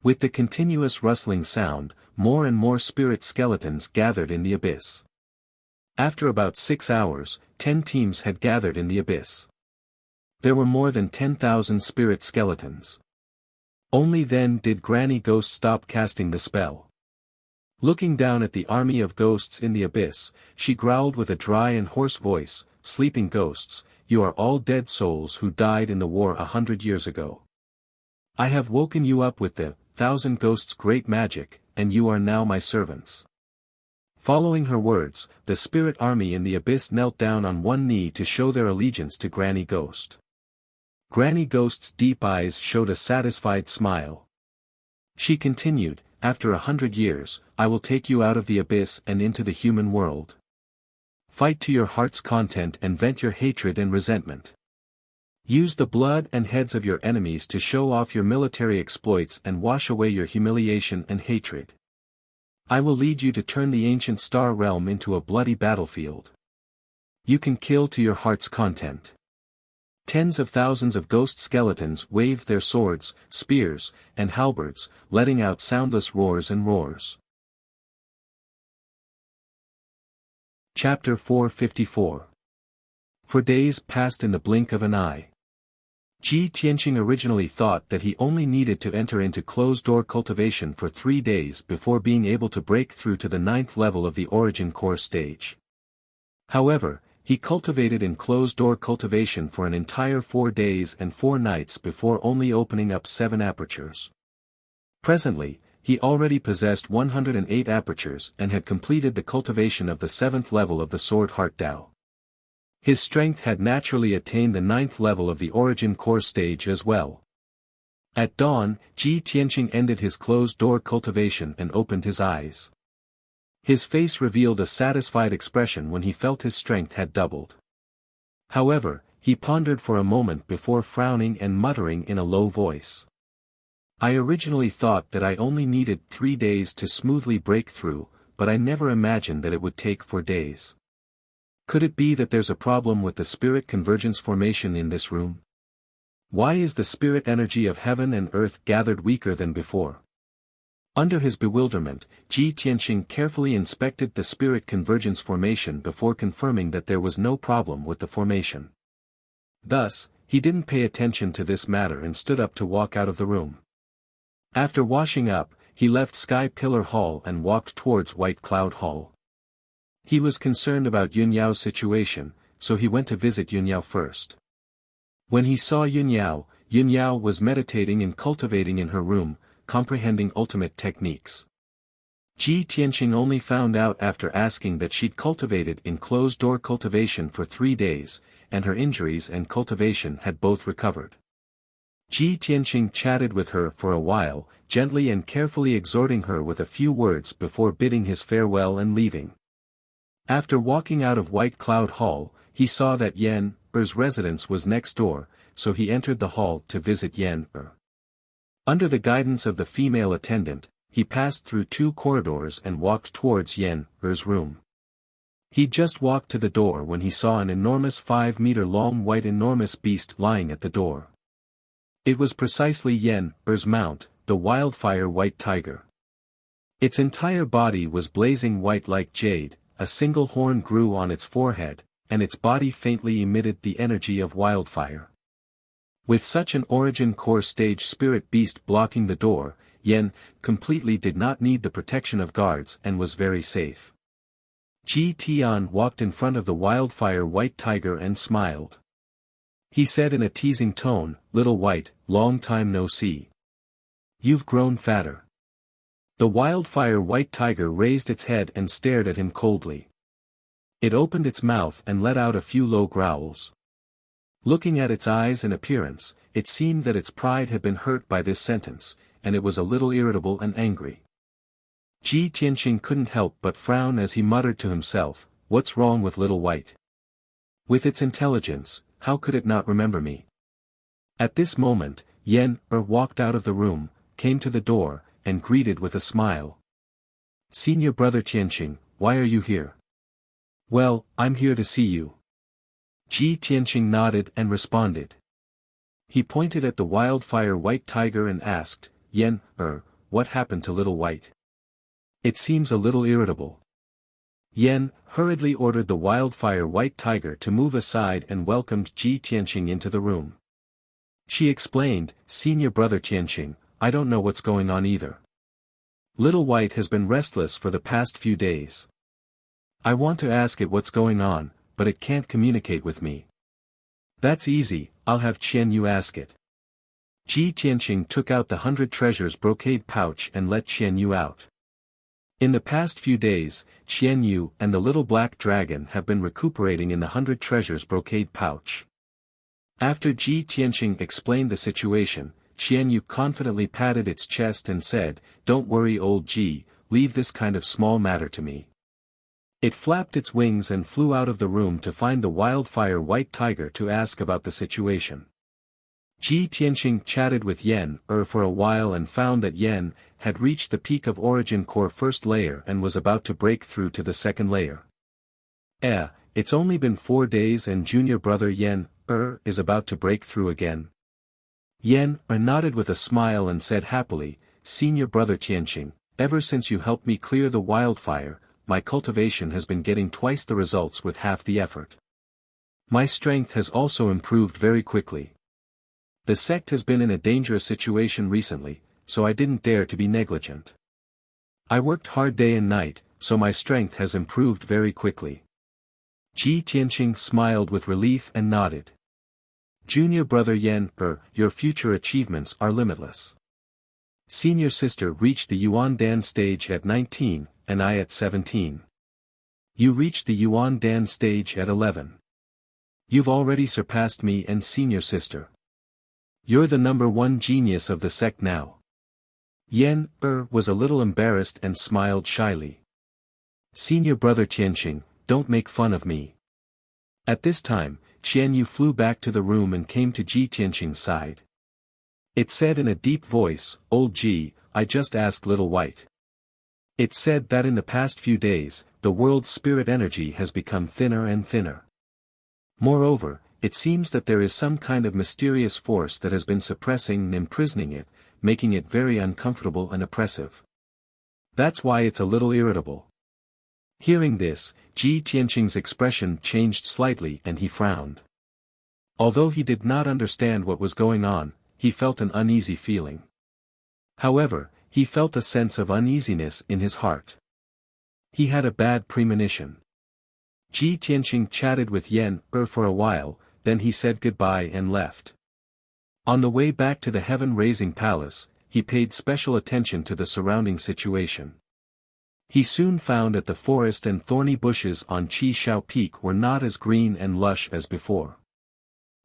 With the continuous rustling sound, more and more spirit skeletons gathered in the abyss. After about 6 hours, 10 teams had gathered in the abyss. There were more than 10,000 spirit skeletons. Only then did Granny Ghost stop casting the spell. Looking down at the army of ghosts in the abyss, she growled with a dry and hoarse voice, "Sleeping ghosts, you are all dead souls who died in the war 100 years ago. I have woken you up with the 1,000 ghosts' great magic, and you are now my servants." Following her words, the spirit army in the abyss knelt down on one knee to show their allegiance to Granny Ghost. Granny Ghost's deep eyes showed a satisfied smile. She continued, "After 100 years, I will take you out of the abyss and into the human world. Fight to your heart's content and vent your hatred and resentment. Use the blood and heads of your enemies to show off your military exploits and wash away your humiliation and hatred. I will lead you to turn the ancient star realm into a bloody battlefield. You can kill to your heart's content." Tens of thousands of ghost skeletons waved their swords, spears, and halberds, letting out soundless roars and roars. Chapter 454. For days passed in the blink of an eye. Ji Tianqing originally thought that he only needed to enter into closed-door cultivation for 3 days before being able to break through to the 9th level of the origin core stage. However, he cultivated in closed-door cultivation for an entire 4 days and 4 nights before only opening up 7 apertures. Presently, he already possessed 108 apertures and had completed the cultivation of the 7th level of the Sword Heart Tao. His strength had naturally attained the 9th level of the origin core stage as well. At dawn, Ji Tianqing ended his closed-door cultivation and opened his eyes. His face revealed a satisfied expression when he felt his strength had doubled. However, he pondered for a moment before frowning and muttering in a low voice. "I originally thought that I only needed 3 days to smoothly break through, but I never imagined that it would take 4 days. Could it be that there's a problem with the spirit convergence formation in this room? Why is the spirit energy of heaven and earth gathered weaker than before?" Under his bewilderment, Ji Tianqing carefully inspected the spirit convergence formation before confirming that there was no problem with the formation. Thus, he didn't pay attention to this matter and stood up to walk out of the room. After washing up, he left Sky Pillar Hall and walked towards White Cloud Hall. He was concerned about Yunyao's situation, so he went to visit Yunyao first. When he saw Yunyao was meditating and cultivating in her room, comprehending ultimate techniques. Ji Tianqing only found out after asking that she'd cultivated in closed-door cultivation for 3 days, and her injuries and cultivation had both recovered. Ji Tianqing chatted with her for a while, gently and carefully exhorting her with a few words before bidding his farewell and leaving. After walking out of White Cloud Hall, he saw that Yan Er's residence was next door, so he entered the hall to visit Yan Er. Under the guidance of the female attendant, he passed through 2 corridors and walked towards Yan Er's room. He just walked to the door when he saw an enormous 5-meter-long white enormous beast lying at the door. It was precisely Yan Er's mount, the wildfire white tiger. Its entire body was blazing white like jade, a single horn grew on its forehead, and its body faintly emitted the energy of wildfire. With such an origin core stage spirit beast blocking the door, Yen completely did not need the protection of guards and was very safe. Ji Tian walked in front of the wildfire white tiger and smiled. He said in a teasing tone, "Little White, long time no see. You've grown fatter." The wildfire white tiger raised its head and stared at him coldly. It opened its mouth and let out a few low growls. Looking at its eyes and appearance, it seemed that its pride had been hurt by this sentence, and it was a little irritable and angry. Ji Tianqing couldn't help but frown as he muttered to himself, "What's wrong with Little White? With its intelligence, how could it not remember me?" At this moment, Yen walked out of the room, came to the door, and greeted with a smile. "Senior brother Tianqing, why are you here?" "Well, I'm here to see you." Ji Tianqing nodded and responded. He pointed at the wildfire white tiger and asked, "Yen, what happened to Little White? It seems a little irritable." Yen hurriedly ordered the wildfire white tiger to move aside and welcomed Ji Tianqing into the room. She explained, "Senior brother Tianqing, I don't know what's going on either. Little White has been restless for the past few days. I want to ask it what's going on, but it can't communicate with me." "That's easy, I'll have Qian Yu ask it." Ji Tianqing took out the 100 treasures brocade pouch and let Qian Yu out. In the past few days, Qian Yu and the little black dragon have been recuperating in the 100 treasures brocade pouch. After Ji Tianqing explained the situation, Qian Yu confidently patted its chest and said, "Don't worry old Ji, leave this kind of small matter to me." It flapped its wings and flew out of the room to find the wildfire white tiger to ask about the situation. Ji Tianqing chatted with Yen for a while and found that Yen had reached the peak of origin core first layer and was about to break through to the second layer. It's only been 4 days and junior brother Yen is about to break through again. Yen nodded with a smile and said happily, "Senior brother Tianqing, ever since you helped me clear the wildfire, my cultivation has been getting twice the results with half the effort. My strength has also improved very quickly. The sect has been in a dangerous situation recently, so I didn't dare to be negligent. I worked hard day and night, so my strength has improved very quickly." Ji Tianqing smiled with relief and nodded. "Junior brother Yen, your future achievements are limitless. Senior sister reached the Yuan Dan stage at 19, and I at 17. You reached the Yuan Dan stage at 11. You've already surpassed me and senior sister. You're the number 1 genius of the sect now." Yen was a little embarrassed and smiled shyly. "Senior brother Tianqing, don't make fun of me." At this time, Qian Yu flew back to the room and came to Ji Tianqing's side. It said in a deep voice, "Old Ji, I just asked Little White. It said that in the past few days, the world's spirit energy has become thinner and thinner. Moreover, it seems that there is some kind of mysterious force that has been suppressing and imprisoning it, making it very uncomfortable and oppressive. That's why it's a little irritable." Hearing this, Ji Tianqing's expression changed slightly and he frowned. Although he did not understand what was going on, he felt an uneasy feeling. However, he felt a sense of uneasiness in his heart. He had a bad premonition. Ji Tianqing chatted with Yen for a while, then he said goodbye and left. On the way back to the heaven-raising palace, he paid special attention to the surrounding situation. He soon found that the forest and thorny bushes on Qi Shao Peak were not as green and lush as before.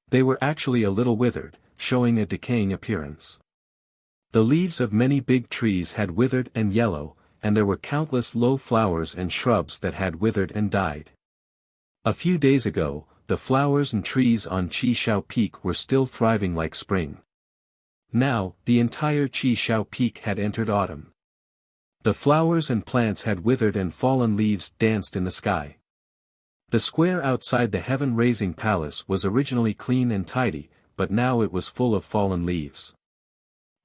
They were actually a little withered, showing a decaying appearance. The leaves of many big trees had withered and yellow, and there were countless low flowers and shrubs that had withered and died. A few days ago, the flowers and trees on Qi Shao Peak were still thriving like spring. Now, the entire Qi Shao Peak had entered autumn. The flowers and plants had withered and fallen leaves danced in the sky. The square outside the heaven-raising palace was originally clean and tidy, but now it was full of fallen leaves.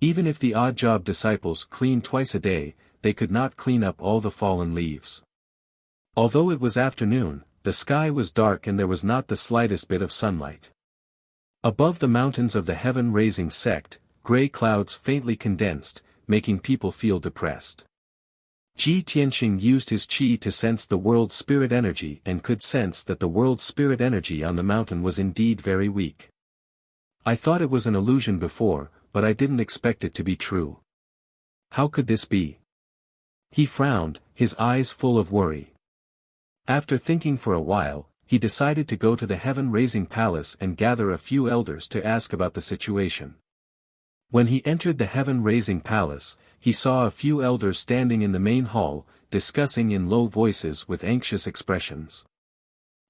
Even if the odd-job disciples cleaned twice a day, they could not clean up all the fallen leaves. Although it was afternoon, the sky was dark and there was not the slightest bit of sunlight. Above the mountains of the heaven-raising sect, gray clouds faintly condensed, making people feel depressed. Ji Tianqing used his qi to sense the world spirit energy and could sense that the world spirit energy on the mountain was indeed very weak. I thought it was an illusion before, but I didn't expect it to be true. How could this be? He frowned, his eyes full of worry. After thinking for a while, he decided to go to the heaven-raising palace and gather a few elders to ask about the situation. When he entered the heaven-raising palace, he saw a few elders standing in the main hall, discussing in low voices with anxious expressions.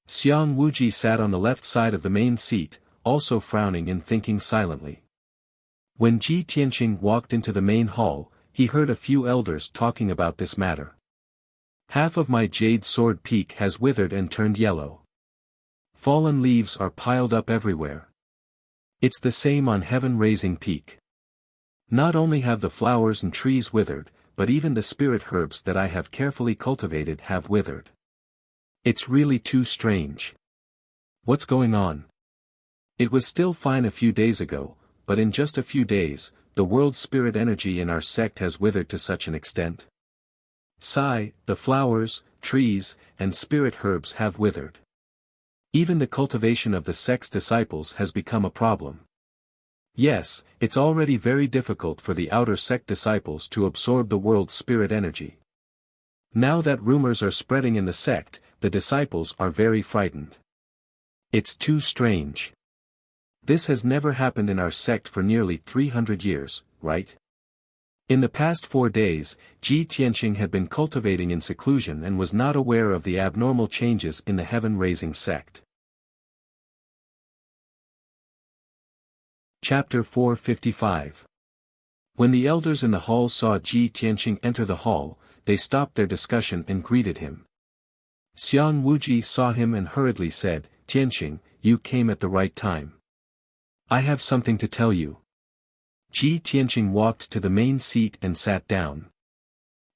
Xiang Wuji sat on the left side of the main seat, also frowning and thinking silently. When Ji Tianqing walked into the main hall, he heard a few elders talking about this matter. Half of my jade sword peak has withered and turned yellow. Fallen leaves are piled up everywhere. It's the same on heaven-raising peak. Not only have the flowers and trees withered, but even the spirit herbs that I have carefully cultivated have withered. It's really too strange. What's going on? It was still fine a few days ago, but in just a few days, the world spirit energy in our sect has withered to such an extent. The flowers, trees, and spirit herbs have withered. Even the cultivation of the sect's disciples has become a problem. Yes, it's already very difficult for the outer sect disciples to absorb the world's spirit energy. Now that rumors are spreading in the sect, the disciples are very frightened. It's too strange. This has never happened in our sect for nearly 300 years, right? In the past 4 days, Ji Tianqing had been cultivating in seclusion and was not aware of the abnormal changes in the heaven-raising sect. Chapter 455. When the elders in the hall saw Ji Tianqing enter the hall, they stopped their discussion and greeted him. Xiang Wuji saw him and hurriedly said, "Tianqing, you came at the right time. I have something to tell you." Ji Tianqing walked to the main seat and sat down.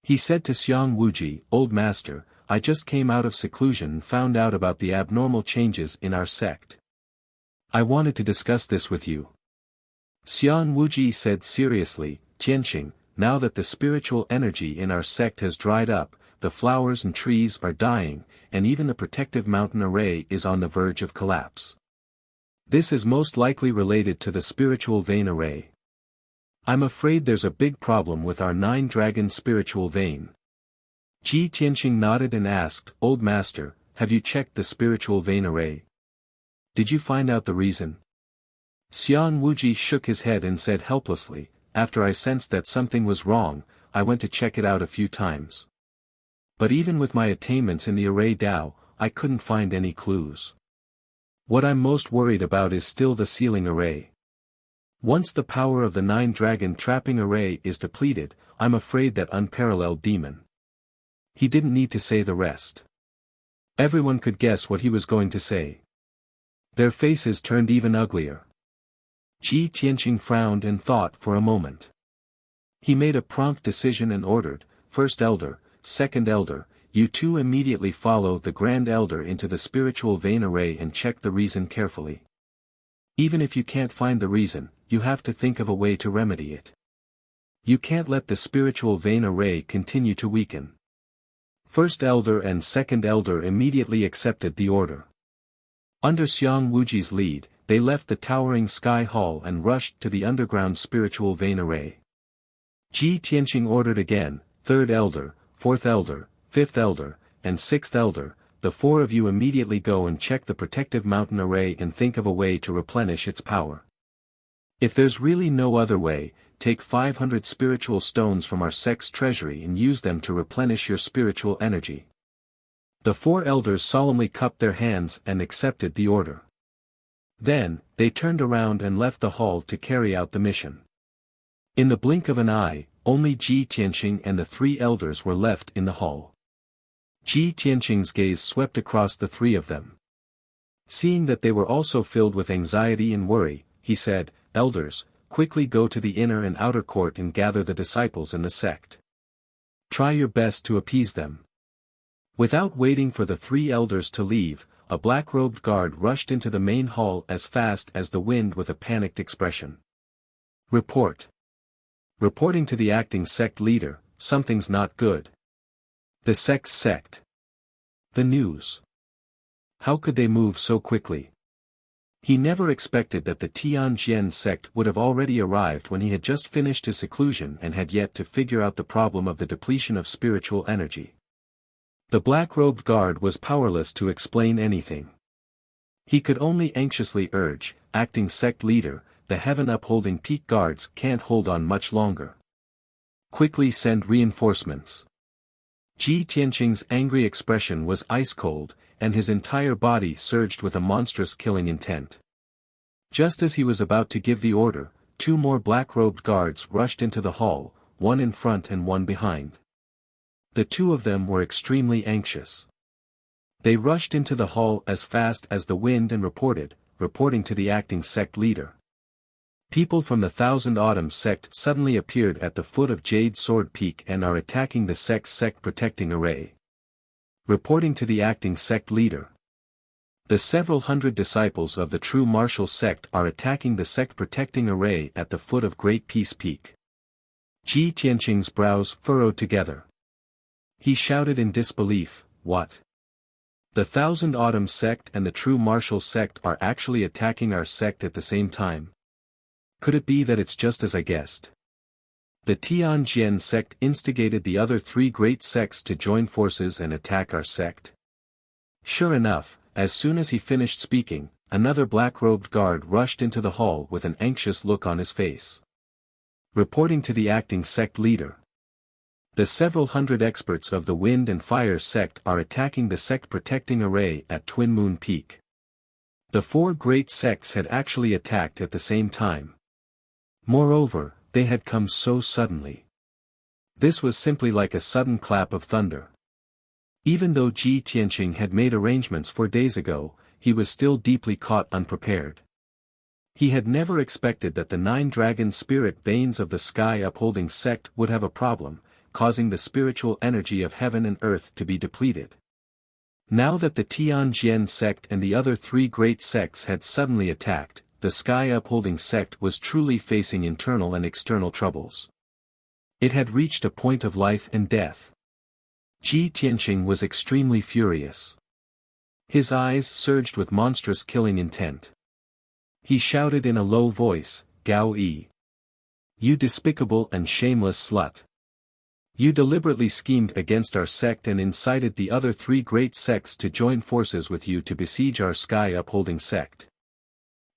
He said to Xiang Wuji, "Old master, I just came out of seclusion and found out about the abnormal changes in our sect. I wanted to discuss this with you." Xiang Wuji said seriously, "Tianqing, now that the spiritual energy in our sect has dried up, the flowers and trees are dying, and even the protective mountain array is on the verge of collapse. This is most likely related to the spiritual vein array. I'm afraid there's a big problem with our 9-dragon spiritual vein." Ji Tianqing nodded and asked, "Old master, have you checked the spiritual vein array? Did you find out the reason?" Xiang Wuji shook his head and said helplessly, "After I sensed that something was wrong, I went to check it out a few times. But even with my attainments in the array Dao, I couldn't find any clues. What I'm most worried about is still the sealing array. Once the power of the 9-dragon trapping array is depleted, I'm afraid that unparalleled demon." He didn't need to say the rest. Everyone could guess what he was going to say. Their faces turned even uglier. Ji Tianqing frowned and thought for a moment. He made a prompt decision and ordered, "First elder, second elder, you two immediately follow the grand elder into the spiritual vein array and check the reason carefully. Even if you can't find the reason, you have to think of a way to remedy it. You can't let the spiritual vein array continue to weaken." First elder and second elder immediately accepted the order. Under Xiang Wuji's lead, they left the towering sky hall and rushed to the underground spiritual vein array. Ji Tianqing ordered again, "Third elder, fourth elder, fifth elder, and sixth elder, the 4 of you immediately go and check the protective mountain array and think of a way to replenish its power. If there's really no other way, take 500 spiritual stones from our sect's treasury and use them to replenish your spiritual energy." The 4 elders solemnly cupped their hands and accepted the order. Then, they turned around and left the hall to carry out the mission. In the blink of an eye, only Ji Tianqing and the 3 elders were left in the hall. Ji Tianqing's gaze swept across the 3 of them. Seeing that they were also filled with anxiety and worry, he said, "Elders, quickly go to the inner and outer court and gather the disciples in the sect. Try your best to appease them. Without waiting for the three elders to leave, a black-robed guard rushed into the main hall as fast as the wind with a panicked expression. Report. Reporting to the acting sect leader, something's not good. The sect's sect. The news. How could they move so quickly? He never expected that the Tianjian sect would have already arrived when he had just finished his seclusion and had yet to figure out the problem of the depletion of spiritual energy. The black-robed guard was powerless to explain anything. He could only anxiously urge, acting sect leader, the heaven-upholding peak guards can't hold on much longer. Quickly send reinforcements. Ji Tianqing's angry expression was ice-cold, and his entire body surged with a monstrous killing intent. Just as he was about to give the order, two more black-robed guards rushed into the hall, one in front and one behind. The two of them were extremely anxious. They rushed into the hall as fast as the wind and reporting to the acting sect leader. People from the Thousand Autumns sect suddenly appeared at the foot of Jade Sword Peak and are attacking the sect's sect protecting array. Reporting to the acting sect leader. The several hundred disciples of the true martial sect are attacking the sect protecting array at the foot of Great Peace Peak. Ji Tianqing's brows furrowed together. He shouted in disbelief, "What? The Thousand Autumns sect and the true martial sect are actually attacking our sect at the same time? Could it be that it's just as I guessed? The Tianjian sect instigated the other three great sects to join forces and attack our sect?" Sure enough, as soon as he finished speaking, another black-robed guard rushed into the hall with an anxious look on his face. Reporting to the acting sect leader. The several hundred experts of the Wind and Fire sect are attacking the sect protecting array at Twin Moon Peak. The four great sects had actually attacked at the same time. Moreover, they had come so suddenly. This was simply like a sudden clap of thunder. Even though Ji Tianqing had made arrangements 4 days ago, he was still deeply caught unprepared. He had never expected that the 9 dragon spirit veins of the sky upholding sect would have a problem, causing the spiritual energy of heaven and earth to be depleted. Now that the Tianjian sect and the other 3 great sects had suddenly attacked, the sky-upholding sect was truly facing internal and external troubles. It had reached a point of life and death. Ji Tianqing was extremely furious. His eyes surged with monstrous killing intent. He shouted in a low voice, "Gao Yi! You despicable and shameless slut! You deliberately schemed against our sect and incited the other 3 great sects to join forces with you to besiege our sky-upholding sect.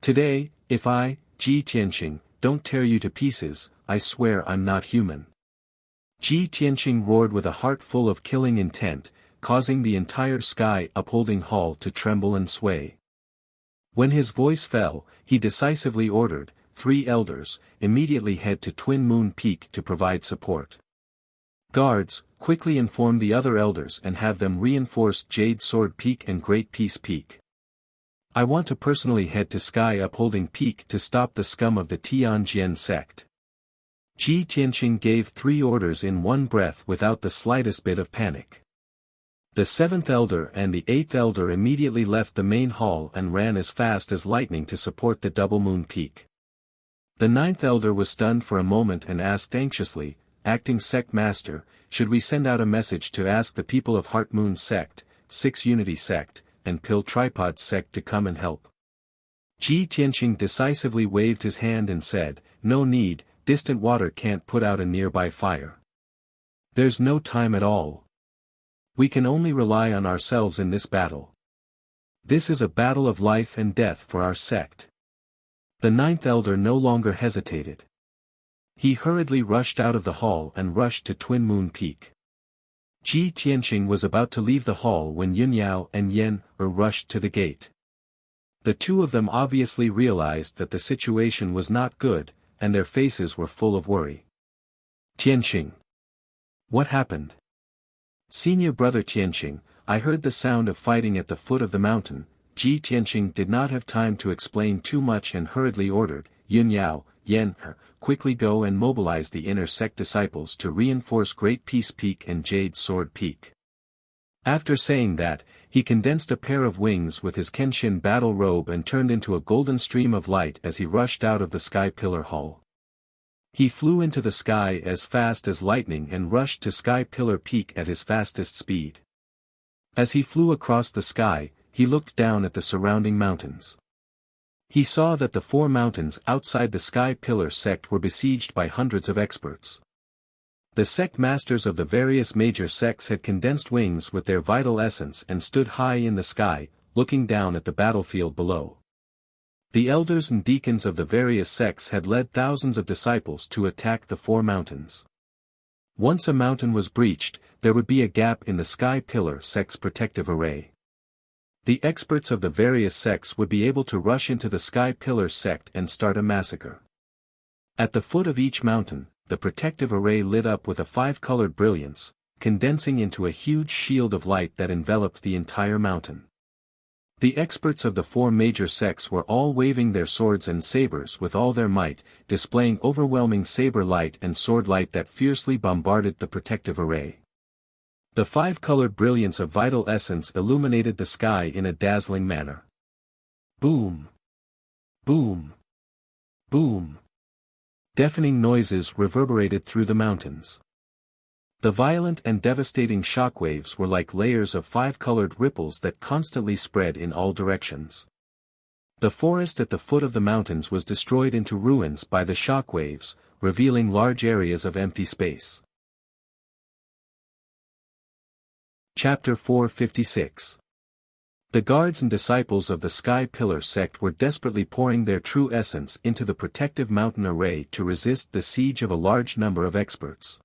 Today, if I, Ji Tianqing, don't tear you to pieces, I swear I'm not human." Ji Tianqing roared with a heart full of killing intent, causing the entire sky-upholding hall to tremble and sway. When his voice fell, he decisively ordered, 3 elders, immediately head to Twin Moon Peak to provide support. Guards, quickly inform the other elders and have them reinforce Jade Sword Peak and Great Peace Peak. I want to personally head to Sky Upholding Peak to stop the scum of the Tianjian sect. Ji Tianqing gave 3 orders in one breath without the slightest bit of panic. The 7th elder and the 8th elder immediately left the main hall and ran as fast as lightning to support the Double Moon Peak. The 9th elder was stunned for a moment and asked anxiously, "Acting sect master, should we send out a message to ask the people of Heart Moon sect, 6 Unity sect, and Pill Tripod sect to come and help?" Ji Tianqing decisively waved his hand and said, "No need, distant water can't put out a nearby fire. There's no time at all. We can only rely on ourselves in this battle. This is a battle of life and death for our sect." The 9th elder no longer hesitated. He hurriedly rushed out of the hall and rushed to Twin Moon Peak. Ji Tianqing was about to leave the hall when Yun Yao and Yen rushed to the gate. The two of them obviously realized that the situation was not good, and their faces were full of worry. "Tianqing. What happened?" "Senior brother Tianqing, I heard the sound of fighting at the foot of the mountain." Ji Tianqing did not have time to explain too much and hurriedly ordered, "Yun Yao, Yen, quickly go and mobilize the inner sect disciples to reinforce Great Peace Peak and Jade Sword Peak." After saying that, he condensed a pair of wings with his Kenshin battle robe and turned into a golden stream of light as he rushed out of the Sky Pillar Hall. He flew into the sky as fast as lightning and rushed to Sky Pillar Peak at his fastest speed. As he flew across the sky, he looked down at the surrounding mountains. He saw that the 4 mountains outside the Sky Pillar sect were besieged by hundreds of experts. The sect masters of the various major sects had condensed wings with their vital essence and stood high in the sky, looking down at the battlefield below. The elders and deacons of the various sects had led thousands of disciples to attack the 4 mountains. Once a mountain was breached, there would be a gap in the Sky Pillar sect's protective array. The experts of the various sects would be able to rush into the Sky Pillar sect and start a massacre. At the foot of each mountain, the protective array lit up with a 5-colored brilliance, condensing into a huge shield of light that enveloped the entire mountain. The experts of the 4 major sects were all waving their swords and sabers with all their might, displaying overwhelming saber light and sword light that fiercely bombarded the protective array. The 5-colored brilliance of vital essence illuminated the sky in a dazzling manner. Boom! Boom! Boom! Deafening noises reverberated through the mountains. The violent and devastating shockwaves were like layers of 5-colored ripples that constantly spread in all directions. The forest at the foot of the mountains was destroyed into ruins by the shockwaves, revealing large areas of empty space. Chapter 456. The guards and disciples of the Sky Pillar sect were desperately pouring their true essence into the protective mountain array to resist the siege of a large number of experts.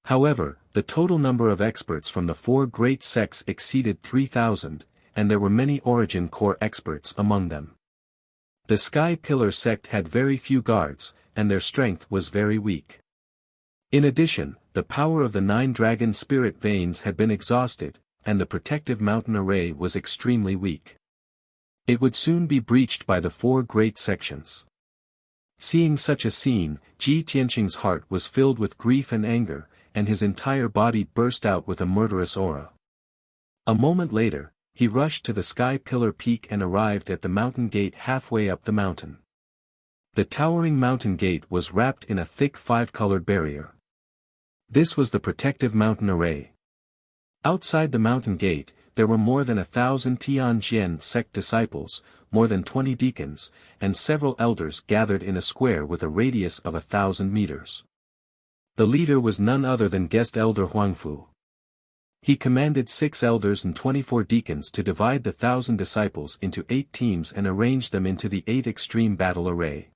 However, the total number of experts from the 4 great sects exceeded 3,000, and there were many Origin Core experts among them. The Sky Pillar sect had very few guards, and their strength was very weak. In addition, the power of the 9 dragon spirit veins had been exhausted, and the protective mountain array was extremely weak. It would soon be breached by the 4 great sections. Seeing such a scene, Ji Tianqing's heart was filled with grief and anger, and his entire body burst out with a murderous aura. A moment later, he rushed to the Sky Pillar Peak and arrived at the mountain gate halfway up the mountain. The towering mountain gate was wrapped in a thick 5-colored barrier. This was the protective mountain array. Outside the mountain gate, there were more than 1,000 Tianjian sect disciples, more than 20 deacons, and several elders gathered in a square with a radius of 1,000 meters. The leader was none other than guest elder Huangfu. He commanded 6 elders and 24 deacons to divide the 1,000 disciples into 8 teams and arrange them into the 8 extreme battle array.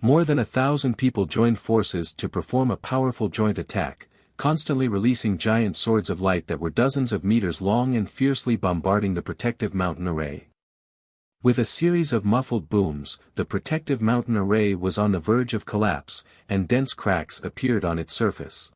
More than 1,000 people joined forces to perform a powerful joint attack, constantly releasing giant swords of light that were dozens of meters long and fiercely bombarding the protective mountain array. With a series of muffled booms, the protective mountain array was on the verge of collapse, and dense cracks appeared on its surface.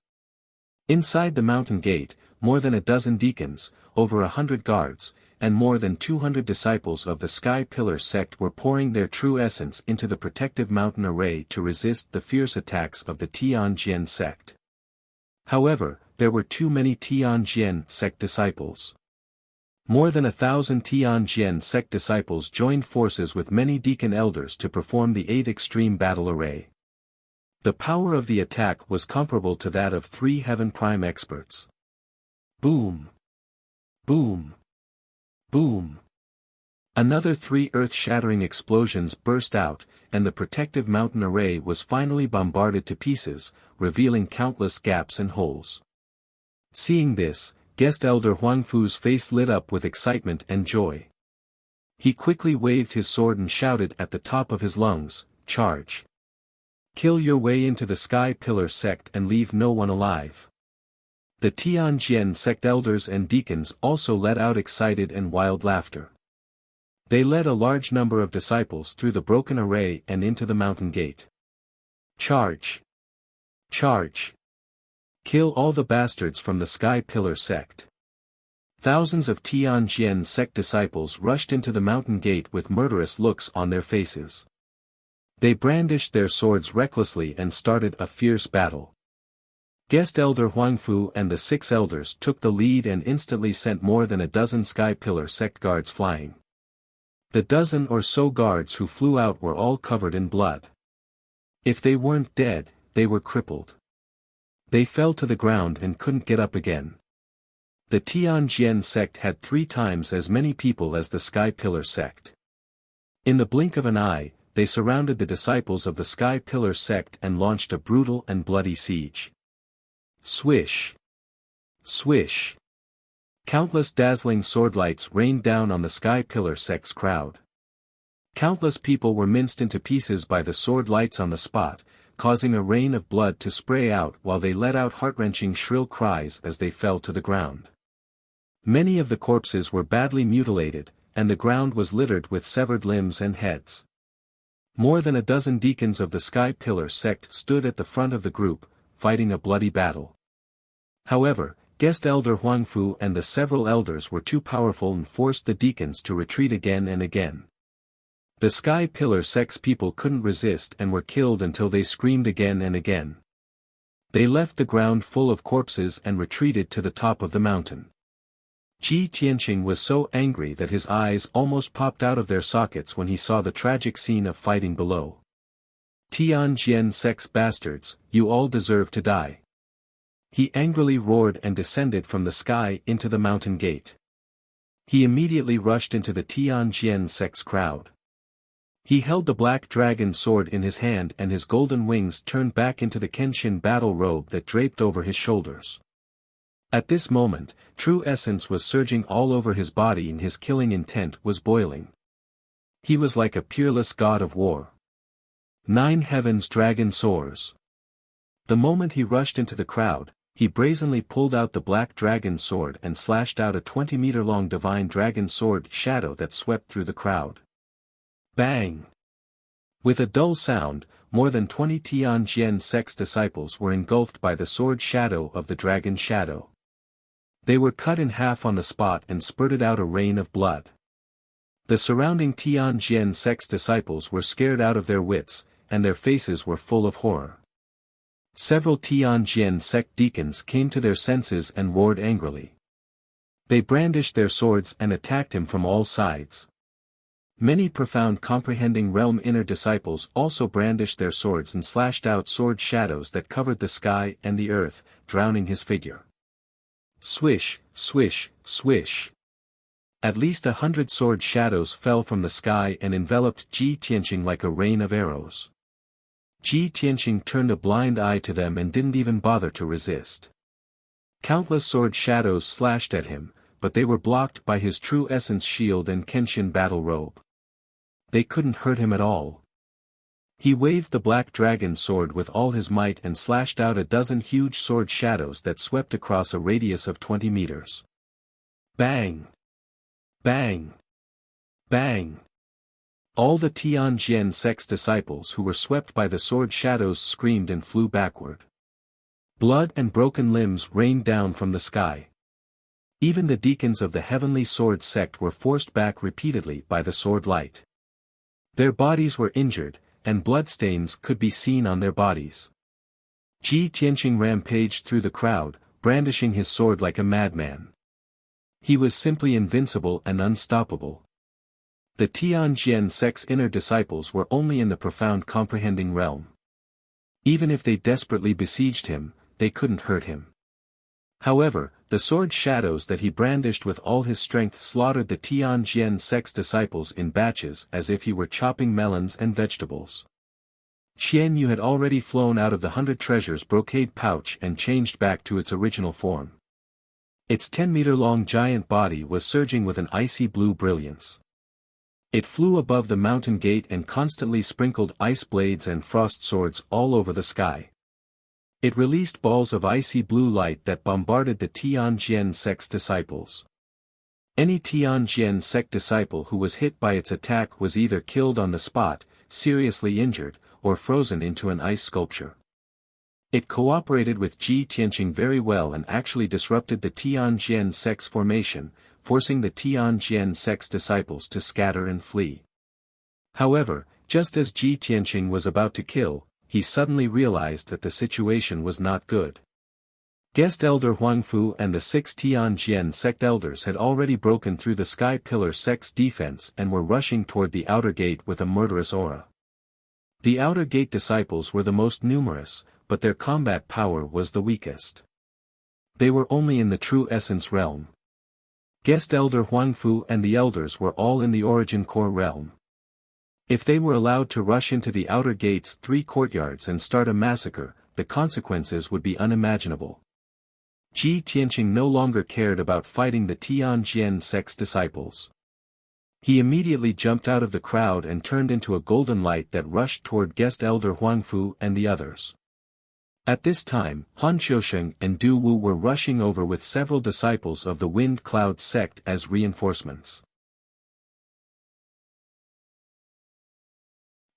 Inside the mountain gate, more than a dozen deacons, over 100 guards, and more than 200 disciples of the Sky Pillar sect were pouring their true essence into the protective mountain array to resist the fierce attacks of the Tianjian sect. However, there were too many Tianjian sect disciples. More than 1,000 Tianjian sect disciples joined forces with many deacon elders to perform the 8 extreme battle array. The power of the attack was comparable to that of 3 Heaven Prime experts. Boom! Boom! Boom! Another 3 earth-shattering explosions burst out, and the protective mountain array was finally bombarded to pieces, revealing countless gaps and holes. Seeing this, guest elder Huangfu's face lit up with excitement and joy. He quickly waved his sword and shouted at the top of his lungs, "Charge! Kill your way into the Sky Pillar sect and leave no one alive." The Tianjian sect elders and deacons also let out excited and wild laughter. They led a large number of disciples through the broken array and into the mountain gate. "Charge! Charge! Kill all the bastards from the Sky Pillar sect." Thousands of Tianjian sect disciples rushed into the mountain gate with murderous looks on their faces. They brandished their swords recklessly and started a fierce battle. Guest Elder Huangfu and the 6 elders took the lead and instantly sent more than a dozen Sky Pillar sect guards flying. The dozen or so guards who flew out were all covered in blood. If they weren't dead, they were crippled. They fell to the ground and couldn't get up again. The Tianjian sect had 3 times as many people as the Sky Pillar sect. In the blink of an eye, they surrounded the disciples of the Sky Pillar sect and launched a brutal and bloody siege. Swish! Swish! Countless dazzling sword lights rained down on the Sky Pillar sect's crowd. Countless people were minced into pieces by the sword lights on the spot, causing a rain of blood to spray out while they let out heart-wrenching shrill cries as they fell to the ground. Many of the corpses were badly mutilated, and the ground was littered with severed limbs and heads. More than a dozen deacons of the Sky Pillar sect stood at the front of the group, fighting a bloody battle. However, Guest Elder Huangfu and the several elders were too powerful and forced the deacons to retreat again and again. The Sky Pillar sect's people couldn't resist and were killed until they screamed again and again. They left the ground full of corpses and retreated to the top of the mountain. Ji Tianqing was so angry that his eyes almost popped out of their sockets when he saw the tragic scene of fighting below. Tianjian sect's bastards, you all deserve to die. He angrily roared and descended from the sky into the mountain gate. He immediately rushed into the Tianjian sect's crowd. He held the black dragon sword in his hand and his golden wings turned back into the Kenshin battle robe that draped over his shoulders. At this moment, true essence was surging all over his body and his killing intent was boiling. He was like a peerless god of war. 9 heavens dragon soars. The moment he rushed into the crowd, he brazenly pulled out the black dragon sword and slashed out a 20-meter-long divine dragon sword shadow that swept through the crowd. Bang! With a dull sound, more than 20 Tianjian sect's disciples were engulfed by the sword shadow of the dragon shadow. They were cut in half on the spot and spurted out a rain of blood. The surrounding Tianjian sect's disciples were scared out of their wits, and their faces were full of horror. Several Tianjian sect deacons came to their senses and roared angrily. They brandished their swords and attacked him from all sides. Many profound comprehending realm inner disciples also brandished their swords and slashed out sword shadows that covered the sky and the earth, drowning his figure. Swish, swish, swish. At least 100 sword shadows fell from the sky and enveloped Ji Tianqing like a rain of arrows. Ji Tianqing turned a blind eye to them and didn't even bother to resist. Countless sword shadows slashed at him, but they were blocked by his true essence shield and Kenshin battle robe. They couldn't hurt him at all. He waved the black dragon sword with all his might and slashed out a dozen huge sword shadows that swept across a radius of 20 meters. Bang! Bang! Bang! All the Tianjian sect's disciples who were swept by the sword shadows screamed and flew backward. Blood and broken limbs rained down from the sky. Even the deacons of the heavenly sword sect were forced back repeatedly by the sword light. Their bodies were injured, and bloodstains could be seen on their bodies. Ji Tianqing rampaged through the crowd, brandishing his sword like a madman. He was simply invincible and unstoppable. The Tianjian sect's inner disciples were only in the profound comprehending realm. Even if they desperately besieged him, they couldn't hurt him. However, the sword shadows that he brandished with all his strength slaughtered the Tianjian sect's disciples in batches as if he were chopping melons and vegetables. Qian Yu had already flown out of the 100 treasures brocade pouch and changed back to its original form. Its 10-meter-long giant body was surging with an icy blue brilliance. It flew above the mountain gate and constantly sprinkled ice blades and frost swords all over the sky. It released balls of icy blue light that bombarded the Tianjian sect's disciples. Any Tianjian sect disciple who was hit by its attack was either killed on the spot, seriously injured, or frozen into an ice sculpture. It cooperated with Ji Tianqing very well and actually disrupted the Tianjian sect's formation, forcing the Tianjian sect's disciples to scatter and flee. However, just as Ji Tianqing was about to kill, he suddenly realized that the situation was not good. Guest Elder Huangfu and the 6 Tianjian sect elders had already broken through the Sky Pillar sect's defense and were rushing toward the outer gate with a murderous aura. The outer gate disciples were the most numerous, but their combat power was the weakest. They were only in the true essence realm. Guest Elder Huangfu and the elders were all in the origin core realm. If they were allowed to rush into the outer gate's 3 courtyards and start a massacre, the consequences would be unimaginable. Ji Tianqing no longer cared about fighting the Tianjian sect's disciples. He immediately jumped out of the crowd and turned into a golden light that rushed toward Guest Elder Huangfu and the others. At this time, Han Qiusheng and Du Wu were rushing over with several disciples of the Wind Cloud sect as reinforcements.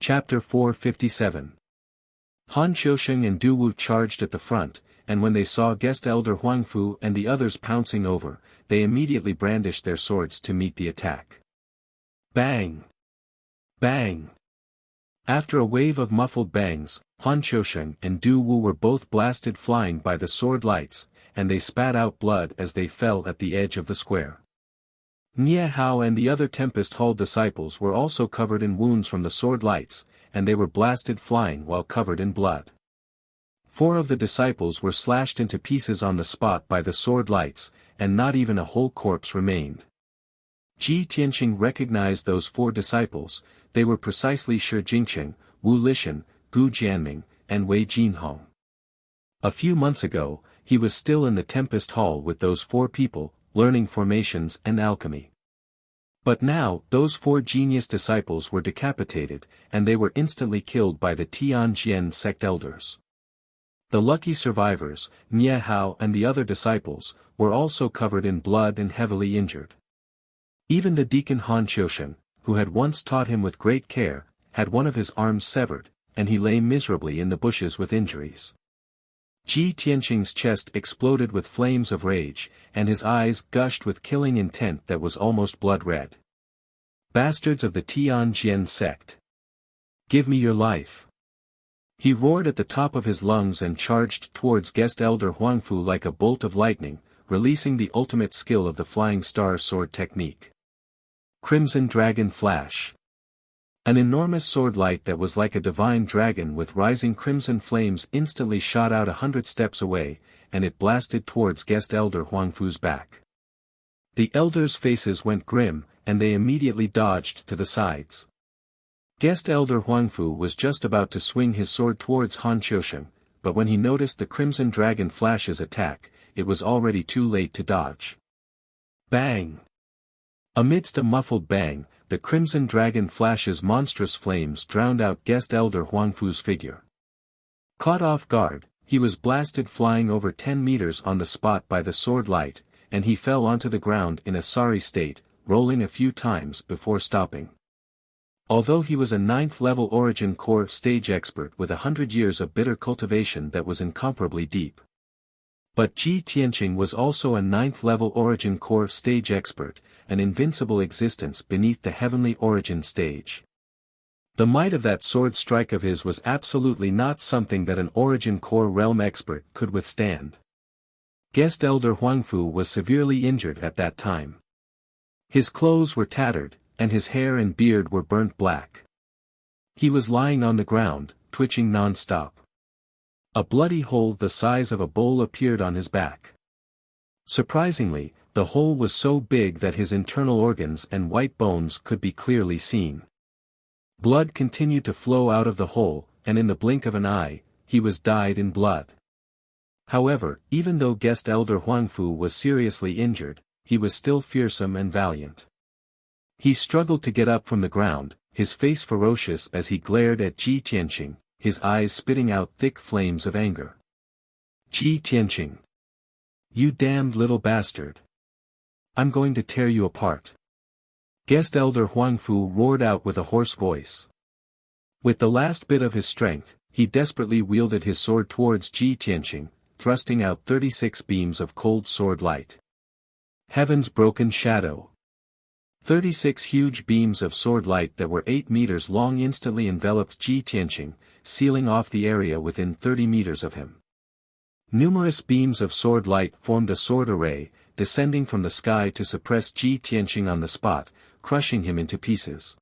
Chapter 457. Han Qiusheng and Du Wu charged at the front, and when they saw Guest Elder Huangfu and the others pouncing over, they immediately brandished their swords to meet the attack. Bang! Bang! After a wave of muffled bangs, Han Qiusheng and Du Wu were both blasted flying by the sword lights, and they spat out blood as they fell at the edge of the square. Nie Hao and the other Tempest Hall disciples were also covered in wounds from the sword lights, and they were blasted flying while covered in blood. 4 of the disciples were slashed into pieces on the spot by the sword lights, and not even a whole corpse remained. Ji Tianqing recognized those 4 disciples. They were precisely Shi Jingqing, Wu Lishan, Gu Jianming, and Wei Jinhong. A few months ago, he was still in the Tempest Hall with those 4 people, learning formations and alchemy. But now, those 4 genius disciples were decapitated, and they were instantly killed by the Tianjian sect elders. The lucky survivors, Nie Hao and the other disciples, were also covered in blood and heavily injured. Even the deacon Han Qiusheng, who had once taught him with great care, had one of his arms severed, and he lay miserably in the bushes with injuries. Ji Tianqing's chest exploded with flames of rage, and his eyes gushed with killing intent that was almost blood-red. Bastards of the Tianjian sect! Give me your life! He roared at the top of his lungs and charged towards Guest Elder Huangfu like a bolt of lightning, releasing the ultimate skill of the Flying Star Sword technique. Crimson Dragon Flash. An enormous sword light that was like a divine dragon with rising crimson flames instantly shot out 100 steps away, and it blasted towards Guest Elder Huangfu's back. The elders' faces went grim, and they immediately dodged to the sides. Guest Elder Huangfu was just about to swing his sword towards Han Qiusheng, but when he noticed the Crimson Dragon Flash's attack, it was already too late to dodge. Bang! Amidst a muffled bang, the Crimson Dragon Flash's monstrous flames drowned out Guest Elder Huangfu's figure. Caught off guard, he was blasted flying over 10 meters on the spot by the sword light, and he fell onto the ground in a sorry state, rolling a few times before stopping. Although he was a 9th-level Origin Core stage expert with 100 years of bitter cultivation that was incomparably deep. But Ji Tianqing was also a 9th-level Origin Core stage expert, an invincible existence beneath the Heavenly Origin stage. The might of that sword strike of his was absolutely not something that an Origin Core realm expert could withstand. Guest Elder Huangfu was severely injured at that time. His clothes were tattered, and his hair and beard were burnt black. He was lying on the ground, twitching non-stop. A bloody hole the size of a bowl appeared on his back. Surprisingly, the hole was so big that his internal organs and white bones could be clearly seen. Blood continued to flow out of the hole, and in the blink of an eye, he was dyed in blood. However, even though Guest Elder Huangfu was seriously injured, he was still fearsome and valiant. He struggled to get up from the ground, his face ferocious as he glared at Ji Tianqing, his eyes spitting out thick flames of anger. Ji Tianqing! You damned little bastard! I'm going to tear you apart! Guest Elder Huangfu roared out with a hoarse voice. With the last bit of his strength, he desperately wielded his sword towards Ji Tianqing, thrusting out 36 beams of cold sword light. Heaven's broken shadow. 36 huge beams of sword light that were 8 meters long instantly enveloped Ji Tianqing, sealing off the area within 30 meters of him. Numerous beams of sword light formed a sword array, descending from the sky to suppress Ji Tianqing on the spot, crushing him into pieces.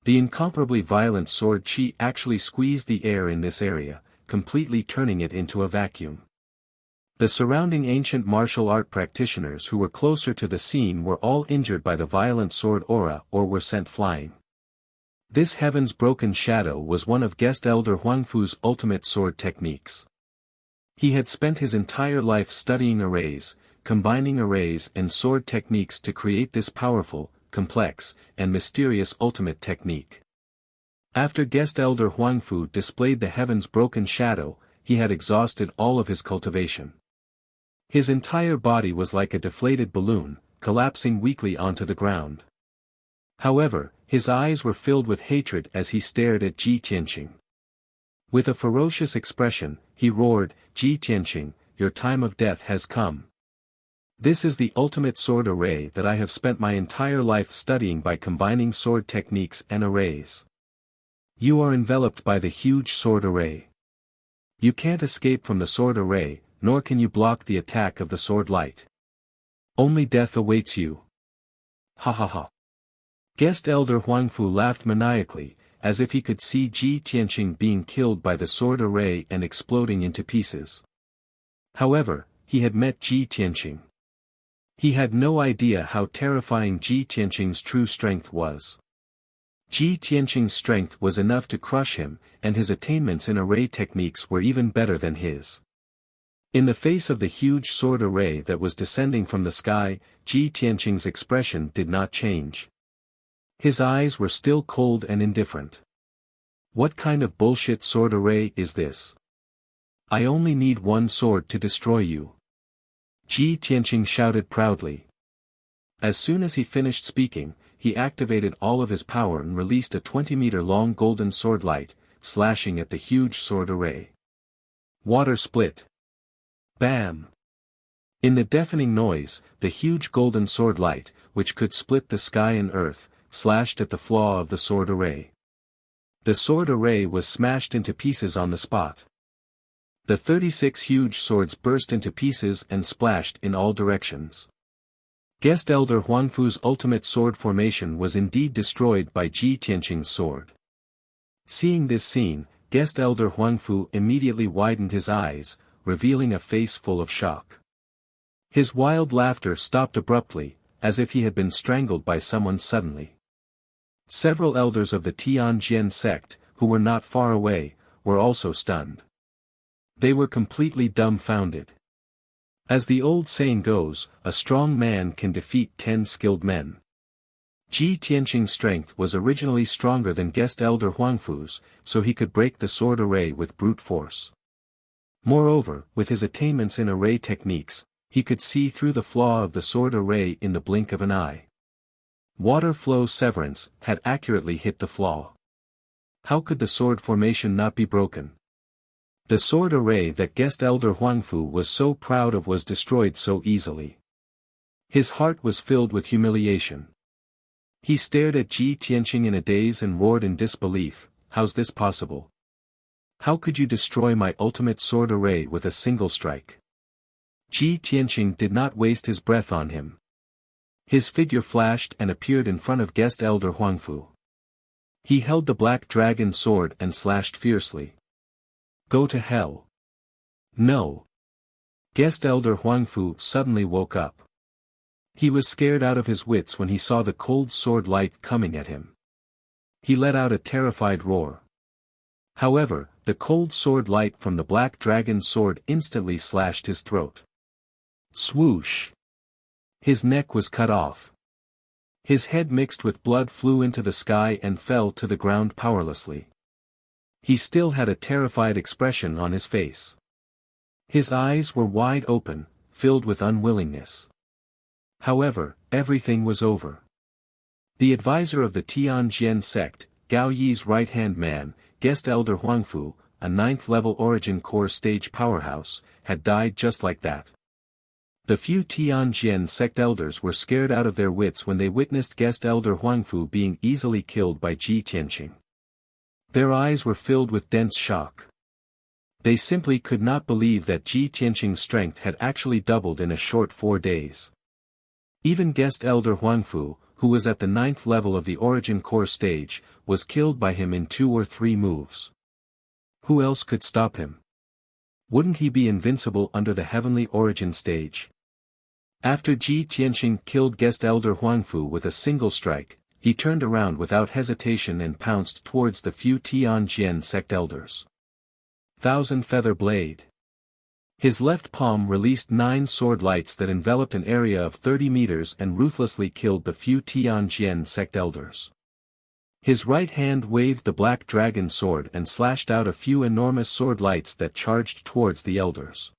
The incomparably violent sword qi actually squeezed the air in this area, completely turning it into a vacuum. The surrounding ancient martial art practitioners who were closer to the scene were all injured by the violent sword aura or were sent flying. This heaven's broken shadow was one of guest elder Huangfu's ultimate sword techniques. He had spent his entire life studying arrays, combining arrays and sword techniques to create this powerful, complex, and mysterious ultimate technique. After guest elder Huangfu displayed the heaven's broken shadow, he had exhausted all of his cultivation. His entire body was like a deflated balloon, collapsing weakly onto the ground. However, his eyes were filled with hatred as he stared at Ji Tianqing. With a ferocious expression, he roared, "Ji Tianqing, your time of death has come. This is the ultimate sword array that I have spent my entire life studying by combining sword techniques and arrays. You are enveloped by the huge sword array. You can't escape from the sword array, nor can you block the attack of the sword light. Only death awaits you." Ha ha ha. Guest elder Huangfu laughed maniacally, as if he could see Ji Tianqing being killed by the sword array and exploding into pieces. However, he had met Ji Tianqing. He had no idea how terrifying Ji Tianqing's true strength was. Ji Tianqing's strength was enough to crush him, and his attainments in array techniques were even better than his. In the face of the huge sword array that was descending from the sky, Ji Tianqing's expression did not change. His eyes were still cold and indifferent. What kind of bullshit sword array is this? I only need one sword to destroy you. Ji Tianqing shouted proudly. As soon as he finished speaking, he activated all of his power and released a 20-meter-long golden sword light, slashing at the huge sword array. Water split. Bam! In the deafening noise, the huge golden sword light, which could split the sky and earth, slashed at the flaw of the sword array. The sword array was smashed into pieces on the spot. The 36 huge swords burst into pieces and splashed in all directions. Guest elder Huangfu's ultimate sword formation was indeed destroyed by Ji Tianqing's sword. Seeing this scene, guest elder Huangfu immediately widened his eyes, revealing a face full of shock. His wild laughter stopped abruptly, as if he had been strangled by someone suddenly. Several elders of the Tianjian sect, who were not far away, were also stunned. They were completely dumbfounded. As the old saying goes, a strong man can defeat 10 skilled men. Ji Tianqing's strength was originally stronger than guest elder Huangfu's, so he could break the sword array with brute force. Moreover, with his attainments in array techniques, he could see through the flaw of the sword array in the blink of an eye. Water flow severance had accurately hit the flaw. How could the sword formation not be broken? The sword array that guest elder Huangfu was so proud of was destroyed so easily. His heart was filled with humiliation. He stared at Ji Tianqing in a daze and roared in disbelief, "How's this possible? How could you destroy my ultimate sword array with a single strike?" Ji Tianqing did not waste his breath on him. His figure flashed and appeared in front of guest elder Huangfu. He held the black dragon sword and slashed fiercely. "Go to hell." "No." Guest elder Huangfu suddenly woke up. He was scared out of his wits when he saw the cold sword light coming at him. He let out a terrified roar. However, the cold sword light from the black dragon sword instantly slashed his throat. Swoosh! His neck was cut off. His head mixed with blood flew into the sky and fell to the ground powerlessly. He still had a terrified expression on his face. His eyes were wide open, filled with unwillingness. However, everything was over. The advisor of the Tianjian sect, Gao Yi's right-hand man, guest elder Huangfu, a 9th-level origin core stage powerhouse, had died just like that. The few Tianjian sect elders were scared out of their wits when they witnessed guest elder Huangfu being easily killed by Ji Tianqing. Their eyes were filled with dense shock. They simply could not believe that Ji Tianqing's strength had actually doubled in a short 4 days. Even guest elder Huangfu, who was at the 9th level of the origin core stage, was killed by him in 2 or 3 moves. Who else could stop him? Wouldn't he be invincible under the heavenly origin stage? After Ji Tianqing killed guest elder Huangfu with a single strike, he turned around without hesitation and pounced towards the few Tianjian sect elders. Thousand Feather Blade. His left palm released 9 sword lights that enveloped an area of 30 meters and ruthlessly killed the few Tianjian sect elders. His right hand waved the black dragon sword and slashed out a few enormous sword lights that charged towards the elders.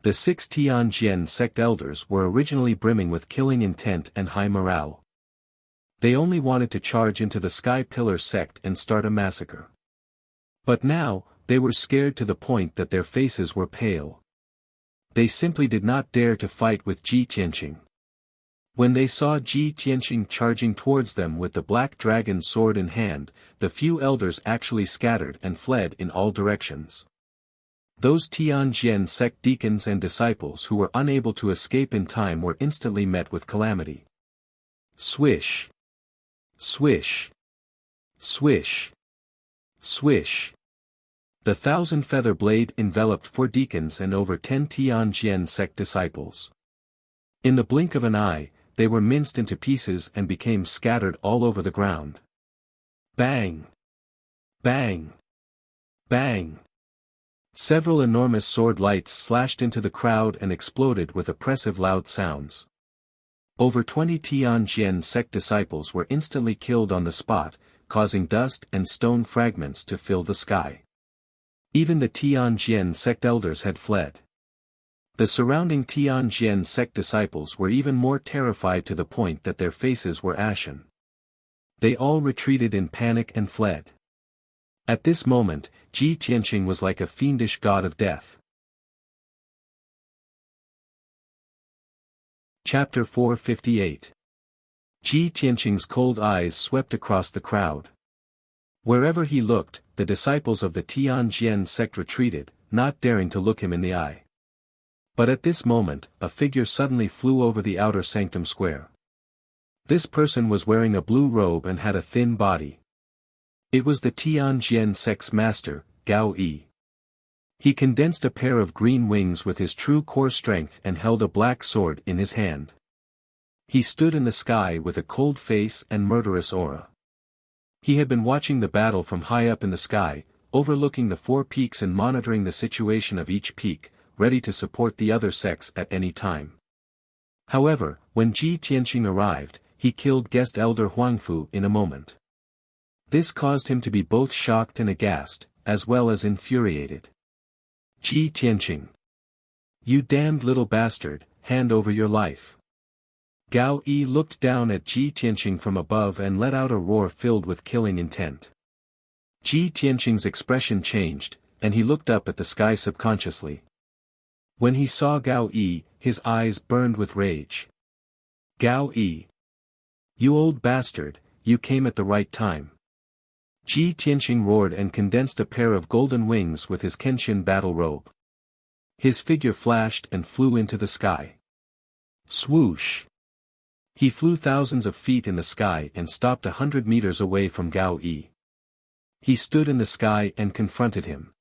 The 6 Tianjian sect elders were originally brimming with killing intent and high morale. They only wanted to charge into the Sky Pillar sect and start a massacre. But now, they were scared to the point that their faces were pale. They simply did not dare to fight with Ji Tianqing. When they saw Ji Tianqing charging towards them with the black dragon sword in hand, the few elders actually scattered and fled in all directions. Those Tianjian sect deacons and disciples who were unable to escape in time were instantly met with calamity. Swish! Swish! Swish! Swish! The 1,000 feather blade enveloped 4 deacons and over 10 Tianjian sect disciples. In the blink of an eye, they were minced into pieces and became scattered all over the ground. Bang! Bang! Bang! Several enormous sword lights slashed into the crowd and exploded with oppressive loud sounds. Over 20 Tianjian sect disciples were instantly killed on the spot, causing dust and stone fragments to fill the sky. Even the Tianjian sect elders had fled. The surrounding Tianjian sect disciples were even more terrified to the point that their faces were ashen. They all retreated in panic and fled. At this moment, Ji Tianqing was like a fiendish god of death. Chapter 458. Ji Tianqing's cold eyes swept across the crowd. Wherever he looked, the disciples of the Tianjian sect retreated, not daring to look him in the eye. But at this moment, a figure suddenly flew over the outer sanctum square. This person was wearing a blue robe and had a thin body. It was the Tianjian sect's master, Gao Yi. He condensed a pair of green wings with his true core strength and held a black sword in his hand. He stood in the sky with a cold face and murderous aura. He had been watching the battle from high up in the sky, overlooking the 4 peaks and monitoring the situation of each peak, ready to support the other sects at any time. However, when Ji Tianqing arrived, he killed guest elder Huangfu in a moment. This caused him to be both shocked and aghast, as well as infuriated. Ji Tianqing! You damned little bastard, hand over your life. Gao Yi looked down at Ji Tianqing from above and let out a roar filled with killing intent. Ji Tianqing's expression changed, and he looked up at the sky subconsciously. When he saw Gao Yi, his eyes burned with rage. Gao Yi! You old bastard, you came at the right time. Ji Tianqing roared and condensed a pair of golden wings with his Kenshin battle robe. His figure flashed and flew into the sky. Swoosh! He flew thousands of feet in the sky and stopped 100 meters away from Gao Yi. He stood in the sky and confronted him.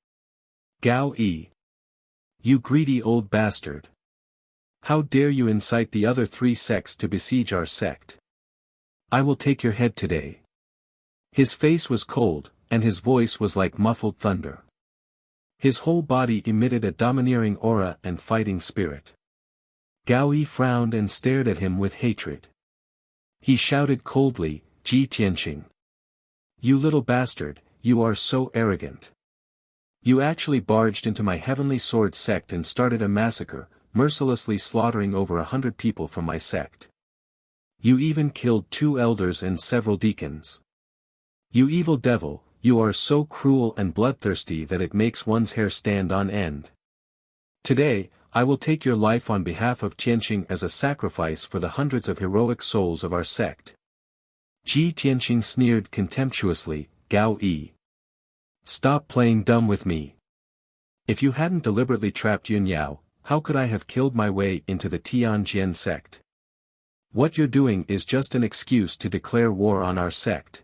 Gao Yi! You greedy old bastard! How dare you incite the other 3 sects to besiege our sect? I will take your head today. His face was cold, and his voice was like muffled thunder. His whole body emitted a domineering aura and fighting spirit. Gao Yi frowned and stared at him with hatred. He shouted coldly, Ji Tianqing! You little bastard, you are so arrogant. You actually barged into my heavenly sword sect and started a massacre, mercilessly slaughtering over 100 people from my sect. You even killed 2 elders and several deacons. You evil devil, you are so cruel and bloodthirsty that it makes one's hair stand on end. Today, I will take your life on behalf of Tianqing as a sacrifice for the hundreds of heroic souls of our sect. Ji Tianqing sneered contemptuously, Gao Yi! Stop playing dumb with me. If you hadn't deliberately trapped Yun Yao, how could I have killed my way into the Tianjin sect? What you're doing is just an excuse to declare war on our sect.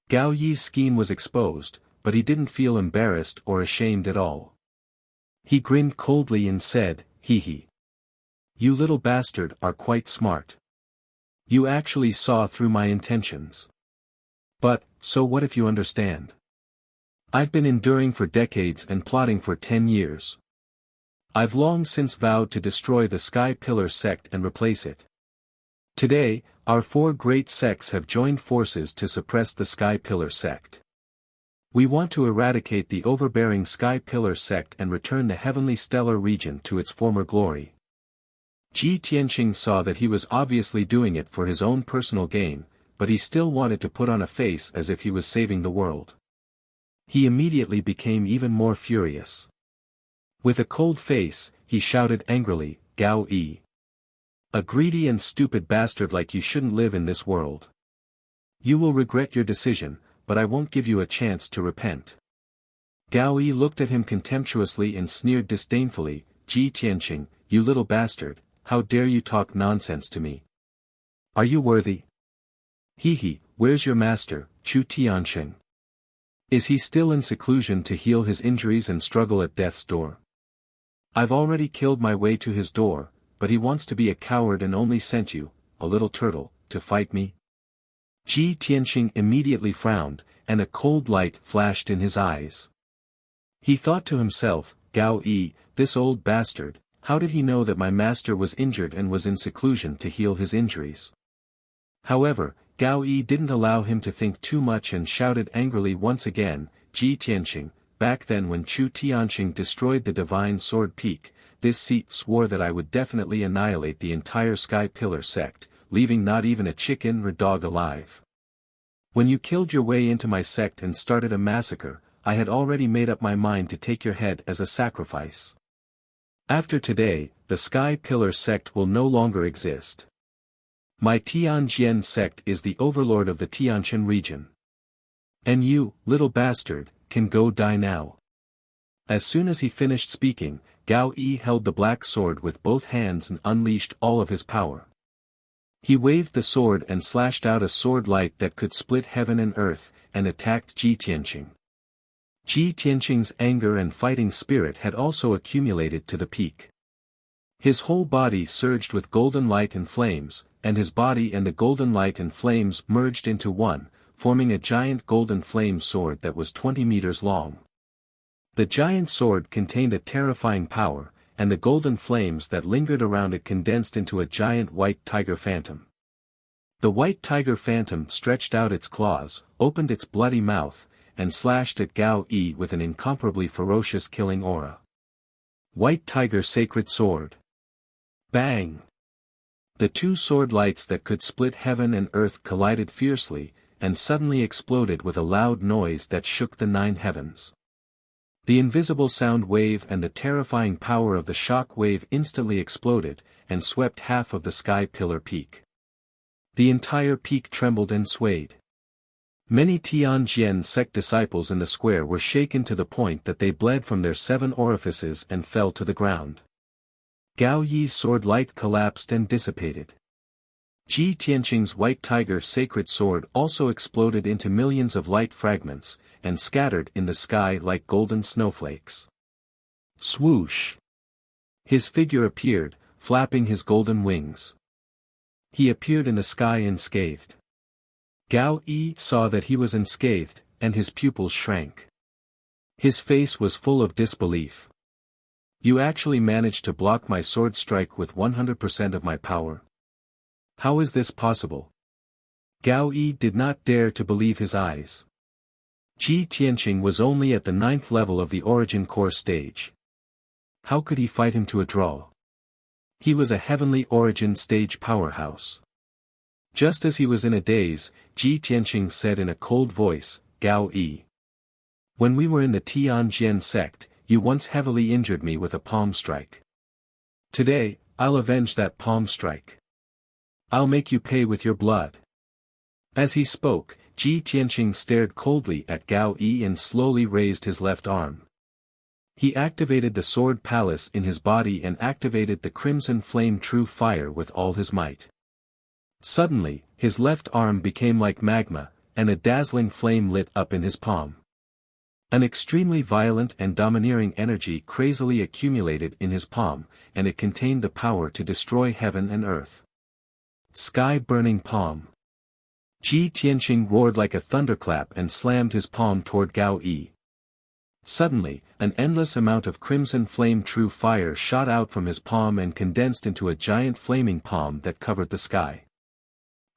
Gao Yi's scheme was exposed, but he didn't feel embarrassed or ashamed at all. He grinned coldly and said, "Hee hee. You little bastard are quite smart. You actually saw through my intentions. But, so what if you understand? I've been enduring for decades and plotting for 10 years. I've long since vowed to destroy the Sky Pillar sect and replace it. Today, our 4 great sects have joined forces to suppress the Sky Pillar sect. We want to eradicate the overbearing Sky Pillar sect and return the heavenly stellar region to its former glory." Ji Tianqing saw that he was obviously doing it for his own personal gain, but he still wanted to put on a face as if he was saving the world. He immediately became even more furious. With a cold face, he shouted angrily, "Gao Yi. A greedy and stupid bastard like you shouldn't live in this world. You will regret your decision, but I won't give you a chance to repent." Gao Yi looked at him contemptuously and sneered disdainfully, "Ji Tianqing, you little bastard, how dare you talk nonsense to me? Are you worthy? Hee hee, where's your master, Chu Tianqing? Is he still in seclusion to heal his injuries and struggle at death's door? I've already killed my way to his door, but he wants to be a coward and only sent you, a little turtle, to fight me?" Ji Tianqing immediately frowned, and a cold light flashed in his eyes. He thought to himself, "Gao Yi, this old bastard, how did he know that my master was injured and was in seclusion to heal his injuries?" However, Gao Yi didn't allow him to think too much and shouted angrily once again, "Ji Tianqing, back then when Chu Tianqing destroyed the Divine Sword Peak, this seat swore that I would definitely annihilate the entire Sky Pillar sect, leaving not even a chicken or dog alive. When you killed your way into my sect and started a massacre, I had already made up my mind to take your head as a sacrifice. After today, the Sky Pillar sect will no longer exist. My Tianjin sect is the overlord of the Tianjin region. And you, little bastard, can go die now." As soon as he finished speaking, Gao Yi held the black sword with both hands and unleashed all of his power. He waved the sword and slashed out a sword light that could split heaven and earth, and attacked Ji Tianqing. Ji Tianqing's anger and fighting spirit had also accumulated to the peak. His whole body surged with golden light and flames, and his body and the golden light and flames merged into one, forming a giant golden flame sword that was 20 meters long. The giant sword contained a terrifying power, and the golden flames that lingered around it condensed into a giant white tiger phantom. The white tiger phantom stretched out its claws, opened its bloody mouth, and slashed at Gao Yi with an incomparably ferocious killing aura. White Tiger Sacred Sword. Bang! The 2 sword lights that could split heaven and earth collided fiercely, and suddenly exploded with a loud noise that shook the 9 heavens. The invisible sound wave and the terrifying power of the shock wave instantly exploded, and swept half of the Sky Pillar peak. The entire peak trembled and swayed. Many Tianjin sect disciples in the square were shaken to the point that they bled from their 7 orifices and fell to the ground. Gao Yi's sword light collapsed and dissipated. Ji Tianqing's white tiger sacred sword also exploded into millions of light fragments, and scattered in the sky like golden snowflakes. Swoosh! His figure appeared, flapping his golden wings. He appeared in the sky unscathed. Gao Yi saw that he was unscathed, and his pupils shrank. His face was full of disbelief. "You actually managed to block my sword strike with 100% of my power? How is this possible?" Gao Yi did not dare to believe his eyes. Ji Tianqing was only at the 9th level of the Origin Core stage. How could he fight him to a draw? He was a heavenly Origin stage powerhouse. Just as he was in a daze, Ji Tianqing said in a cold voice, "Gao Yi. When we were in the Tianjin sect, you once heavily injured me with a palm strike. Today, I'll avenge that palm strike. I'll make you pay with your blood." As he spoke, Ji Tianqing stared coldly at Gao Yi and slowly raised his left arm. He activated the sword palace in his body and activated the crimson flame true fire with all his might. Suddenly, his left arm became like magma, and a dazzling flame lit up in his palm. An extremely violent and domineering energy crazily accumulated in his palm, and it contained the power to destroy heaven and earth. Sky-burning palm. Ji Tianqing roared like a thunderclap and slammed his palm toward Gao Yi. Suddenly, an endless amount of crimson flame true fire shot out from his palm and condensed into a giant flaming palm that covered the sky.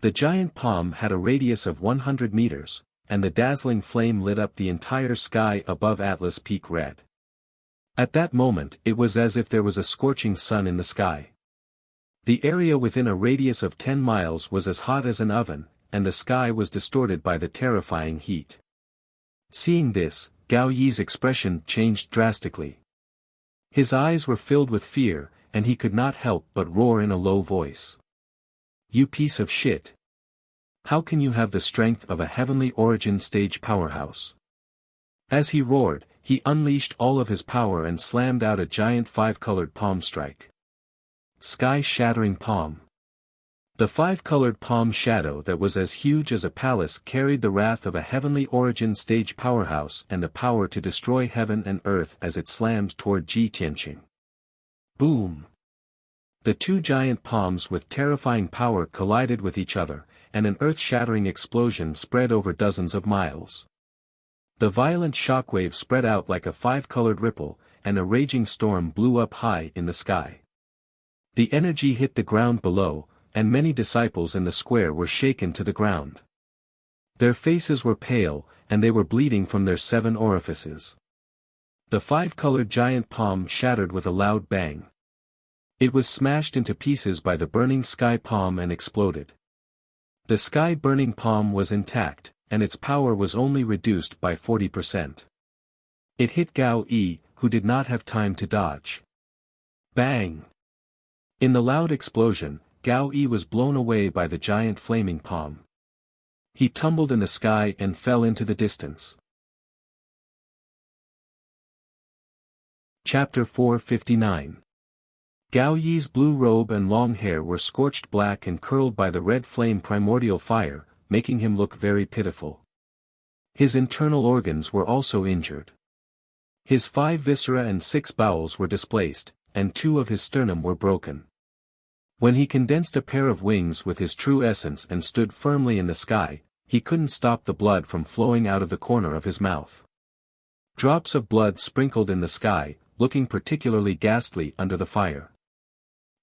The giant palm had a radius of 100 meters, and the dazzling flame lit up the entire sky above Atlas Peak red. At that moment it was as if there was a scorching sun in the sky. The area within a radius of 10 miles was as hot as an oven, and the sky was distorted by the terrifying heat. Seeing this, Gao Yi's expression changed drastically. His eyes were filled with fear, and he could not help but roar in a low voice. "You piece of shit! How can you have the strength of a heavenly origin stage powerhouse?" As he roared, he unleashed all of his power and slammed out a giant five-colored palm strike. Sky-shattering palm. The five-colored palm shadow that was as huge as a palace carried the wrath of a heavenly origin stage powerhouse and the power to destroy heaven and earth as it slammed toward Ji Tianqing. Boom! The two giant palms with terrifying power collided with each other, and an earth-shattering explosion spread over dozens of miles. The violent shockwave spread out like a five-colored ripple, and a raging storm blew up high in the sky. The energy hit the ground below, and many disciples in the square were shaken to the ground. Their faces were pale, and they were bleeding from their 7 orifices. The five-colored giant palm shattered with a loud bang. It was smashed into pieces by the burning sky palm and exploded. The sky-burning palm was intact, and its power was only reduced by 40%. It hit Gao Yi, who did not have time to dodge. Bang! In the loud explosion, Gao Yi was blown away by the giant flaming palm. He tumbled in the sky and fell into the distance. Chapter 459. Gao Yi's blue robe and long hair were scorched black and curled by the red flame primordial fire, making him look very pitiful. His internal organs were also injured. His 5 viscera and 6 bowels were displaced, and 2 of his sternum were broken. When he condensed a pair of wings with his true essence and stood firmly in the sky, he couldn't stop the blood from flowing out of the corner of his mouth. Drops of blood sprinkled in the sky, looking particularly ghastly under the fire.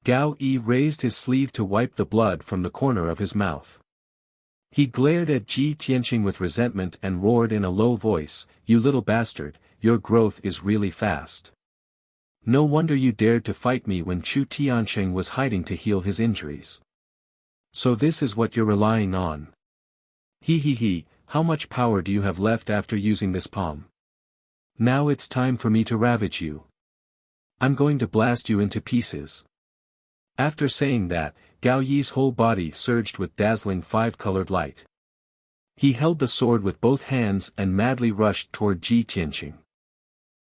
Gao Yi raised his sleeve to wipe the blood from the corner of his mouth. He glared at Ji Tianqing with resentment and roared in a low voice, "You little bastard, your growth is really fast. No wonder you dared to fight me when Chu Tianqing was hiding to heal his injuries. So this is what you're relying on. He, how much power do you have left after using this palm? Now it's time for me to ravage you. I'm going to blast you into pieces." After saying that, Gao Yi's whole body surged with dazzling 5-colored light. He held the sword with both hands and madly rushed toward Ji Tianqing.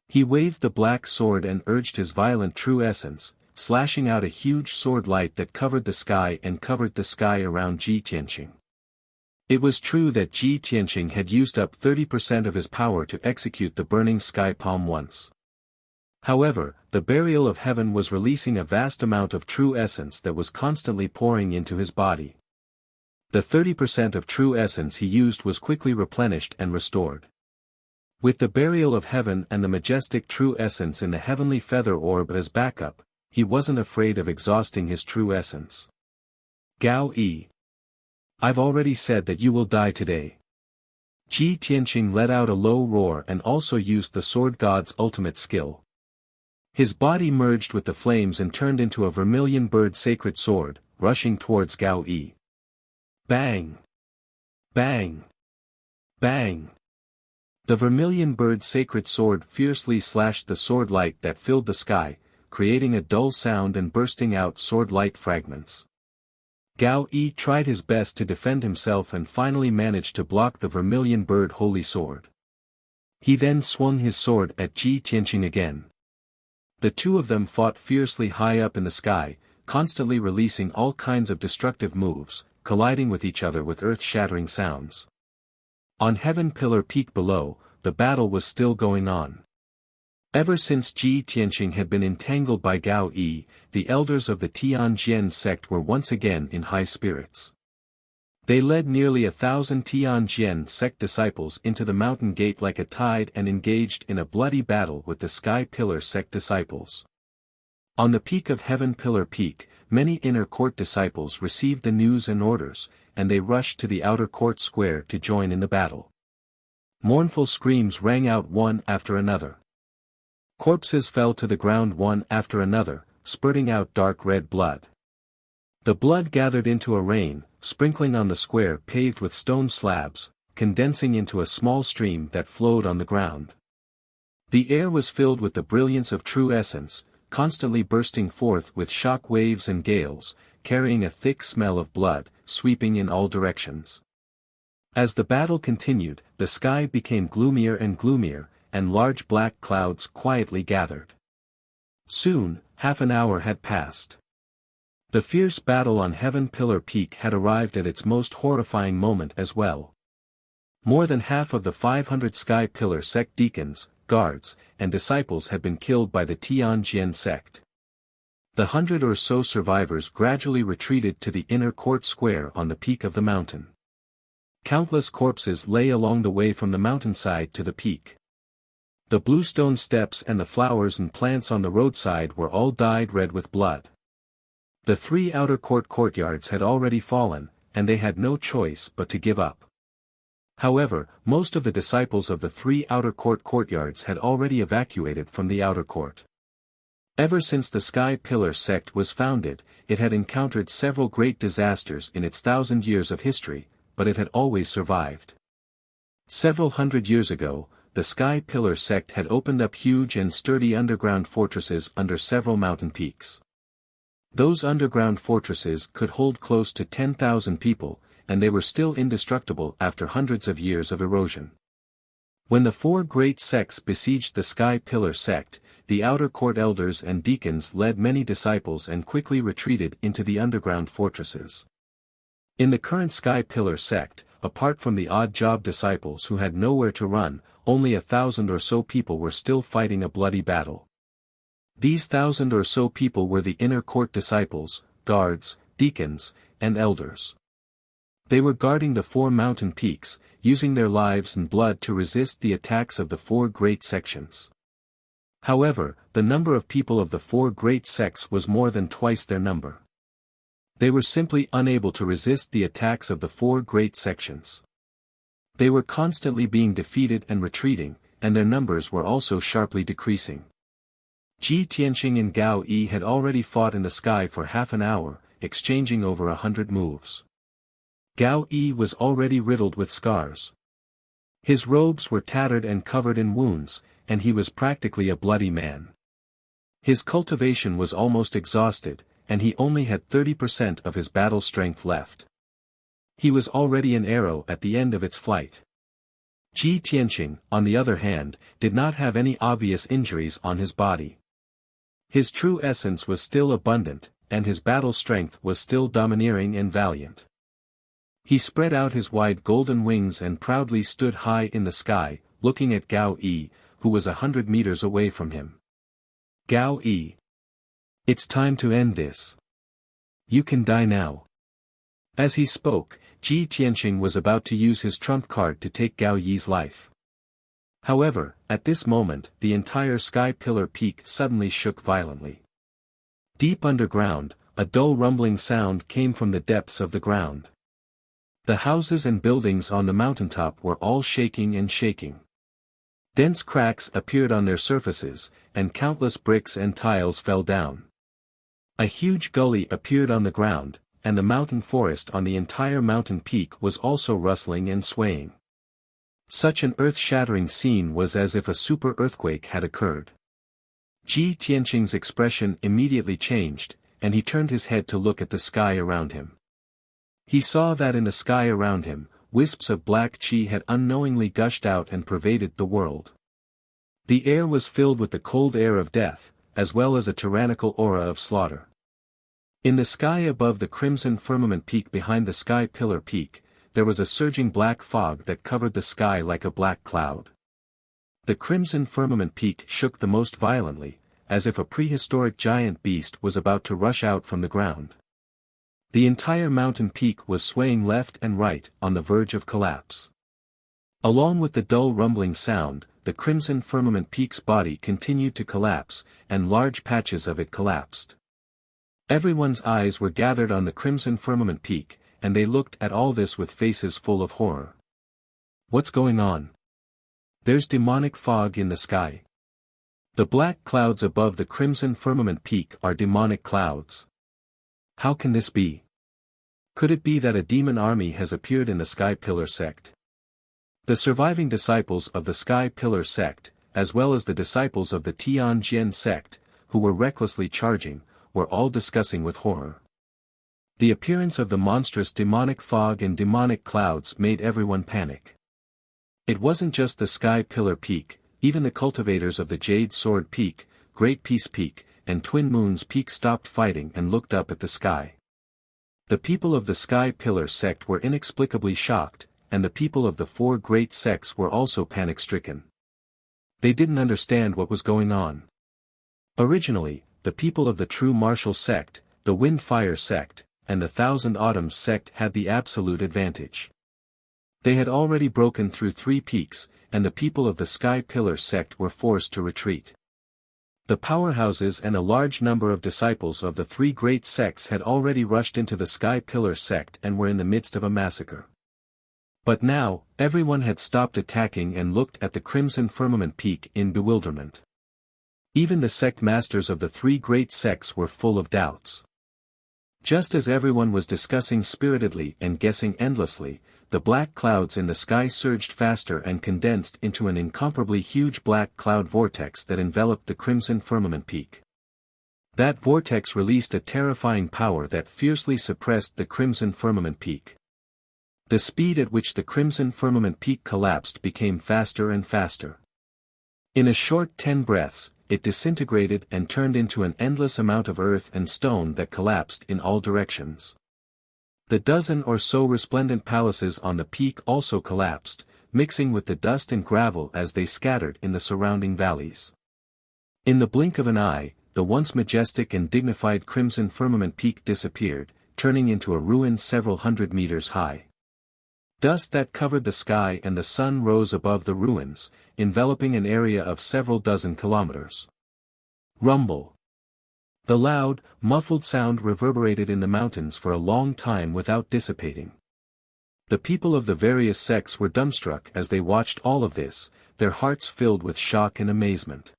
He waved the black sword and urged his violent true essence, slashing out a huge sword light that covered the sky and covered the sky around Ji Tianqing. It was true that Ji Tianqing had used up 30% of his power to execute the burning sky palm once. However, the burial of heaven was releasing a vast amount of true essence that was constantly pouring into his body. The 30% of true essence he used was quickly replenished and restored. With the burial of heaven and the majestic true essence in the heavenly feather orb as backup, he wasn't afraid of exhausting his true essence. "Gao Yi, I've already said that you will die today." Ji Tianqing let out a low roar and also used the sword god's ultimate skill. His body merged with the flames and turned into a vermilion bird sacred sword, rushing towards Gao Yi. Bang! Bang! Bang! The vermilion bird sacred sword fiercely slashed the sword light that filled the sky, creating a dull sound and bursting out sword light fragments. Gao Yi tried his best to defend himself and finally managed to block the vermilion bird holy sword. He then swung his sword at Ji Tianqing again. The two of them fought fiercely high up in the sky, constantly releasing all kinds of destructive moves, colliding with each other with earth-shattering sounds. On Heaven Pillar Peak below, the battle was still going on. Ever since Ji Tianqing had been entangled by Gao Yi, the elders of the Tianjian sect were once again in high spirits. They led nearly 1,000 Tianjian sect disciples into the mountain gate like a tide and engaged in a bloody battle with the Sky Pillar sect disciples. On the peak of Heaven Pillar Peak, many inner court disciples received the news and orders, and they rushed to the outer court square to join in the battle. Mournful screams rang out one after another. Corpses fell to the ground one after another, spurting out dark red blood. The blood gathered into a rain, sprinkling on the square paved with stone slabs, condensing into a small stream that flowed on the ground. The air was filled with the brilliance of true essence, constantly bursting forth with shock waves and gales, carrying a thick smell of blood, sweeping in all directions. As the battle continued, the sky became gloomier and gloomier, and large black clouds quietly gathered. Soon, half an hour had passed. The fierce battle on Heaven Pillar Peak had arrived at its most horrifying moment as well. More than half of the 500 Sky Pillar sect deacons, guards, and disciples had been killed by the Tianjian sect. The 100 or so survivors gradually retreated to the inner court square on the peak of the mountain. Countless corpses lay along the way from the mountainside to the peak. The bluestone steps and the flowers and plants on the roadside were all dyed red with blood. The 3 outer court courtyards had already fallen, and they had no choice but to give up. However, most of the disciples of the 3 outer court courtyards had already evacuated from the outer court. Ever since the Sky Pillar sect was founded, it had encountered several great disasters in its 1,000 years of history, but it had always survived. Several hundred years ago, the Sky Pillar sect had opened up huge and sturdy underground fortresses under several mountain peaks. Those underground fortresses could hold close to 10,000 people, and they were still indestructible after hundreds of years of erosion. When the 4 great sects besieged the Sky Pillar sect, the outer court elders and deacons led many disciples and quickly retreated into the underground fortresses. In the current Sky Pillar sect, apart from the odd job disciples who had nowhere to run, only 1,000 or so people were still fighting a bloody battle. These 1,000 or so people were the inner court disciples, guards, deacons, and elders. They were guarding the 4 mountain peaks, using their lives and blood to resist the attacks of the 4 great sections. However, the number of people of the 4 great sects was more than twice their number. They were simply unable to resist the attacks of the 4 great sections. They were constantly being defeated and retreating, and their numbers were also sharply decreasing. Ji Tianqing and Gao Yi had already fought in the sky for half an hour, exchanging over 100 moves. Gao Yi was already riddled with scars. His robes were tattered and covered in wounds, and he was practically a bloody man. His cultivation was almost exhausted, and he only had 30% of his battle strength left. He was already an arrow at the end of its flight. Ji Tianqing, on the other hand, did not have any obvious injuries on his body. His true essence was still abundant, and his battle strength was still domineering and valiant. He spread out his wide golden wings and proudly stood high in the sky, looking at Gao Yi, who was 100 meters away from him. Gao Yi. It's time to end this. You can die now. As he spoke, Ji Tianqing was about to use his trump card to take Gao Yi's life. However, at this moment, the entire Sky Pillar Peak suddenly shook violently. Deep underground, a dull rumbling sound came from the depths of the ground. The houses and buildings on the mountaintop were all shaking and shaking. Dense cracks appeared on their surfaces, and countless bricks and tiles fell down. A huge gully appeared on the ground, and the mountain forest on the entire mountain peak was also rustling and swaying. Such an earth-shattering scene was as if a super earthquake had occurred. Ji Tianqing's expression immediately changed, and he turned his head to look at the sky around him. He saw that in the sky around him, wisps of black chi had unknowingly gushed out and pervaded the world. The air was filled with the cold air of death, as well as a tyrannical aura of slaughter. In the sky above the crimson firmament peak behind the sky pillar peak, there was a surging black fog that covered the sky like a black cloud. The crimson firmament peak shook the most violently, as if a prehistoric giant beast was about to rush out from the ground. The entire mountain peak was swaying left and right, on the verge of collapse. Along with the dull rumbling sound, the crimson firmament peak's body continued to collapse, and large patches of it collapsed. Everyone's eyes were gathered on the crimson firmament peak, and they looked at all this with faces full of horror. What's going on? There's demonic fog in the sky. The black clouds above the crimson firmament peak are demonic clouds. How can this be? Could it be that a demon army has appeared in the Sky Pillar sect? The surviving disciples of the Sky Pillar sect, as well as the disciples of the Tianjian sect, who were recklessly charging, were all discussing with horror. The appearance of the monstrous demonic fog and demonic clouds made everyone panic. It wasn't just the Sky Pillar Peak, even the cultivators of the Jade Sword Peak, Great Peace Peak, and Twin Moons Peak stopped fighting and looked up at the sky. The people of the Sky Pillar sect were inexplicably shocked, and the people of the four great sects were also panic-stricken. They didn't understand what was going on. Originally, the people of the True Martial sect, the Wind-Fire sect, and the Thousand Autumns sect had the absolute advantage. They had already broken through 3 peaks, and the people of the Sky Pillar sect were forced to retreat. The powerhouses and a large number of disciples of the 3 great sects had already rushed into the Sky Pillar sect and were in the midst of a massacre. But now, everyone had stopped attacking and looked at the crimson firmament peak in bewilderment. Even the sect masters of the 3 great sects were full of doubts. Just as everyone was discussing spiritedly and guessing endlessly, the black clouds in the sky surged faster and condensed into an incomparably huge black cloud vortex that enveloped the crimson firmament peak. That vortex released a terrifying power that fiercely suppressed the crimson firmament peak. The speed at which the crimson firmament peak collapsed became faster and faster. In a short 10 breaths, it disintegrated and turned into an endless amount of earth and stone that collapsed in all directions. The dozen or so resplendent palaces on the peak also collapsed, mixing with the dust and gravel as they scattered in the surrounding valleys. In the blink of an eye, the once majestic and dignified crimson firmament peak disappeared, turning into a ruin several hundred meters high. Dust that covered the sky and the sun rose above the ruins, enveloping an area of several dozen kilometers. Rumble. The loud, muffled sound reverberated in the mountains for a long time without dissipating. The people of the various sects were dumbstruck as they watched all of this, their hearts filled with shock and amazement.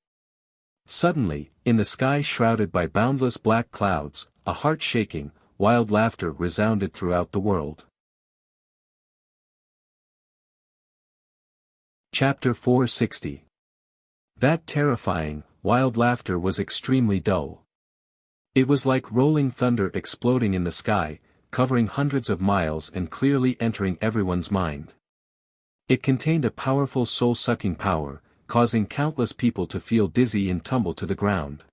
Suddenly, in the sky shrouded by boundless black clouds, a heart-shaking, wild laughter resounded throughout the world. Chapter 460. That terrifying, wild laughter was extremely dull. It was like rolling thunder exploding in the sky, covering hundreds of miles and clearly entering everyone's mind. It contained a powerful soul-sucking power, causing countless people to feel dizzy and tumble to the ground.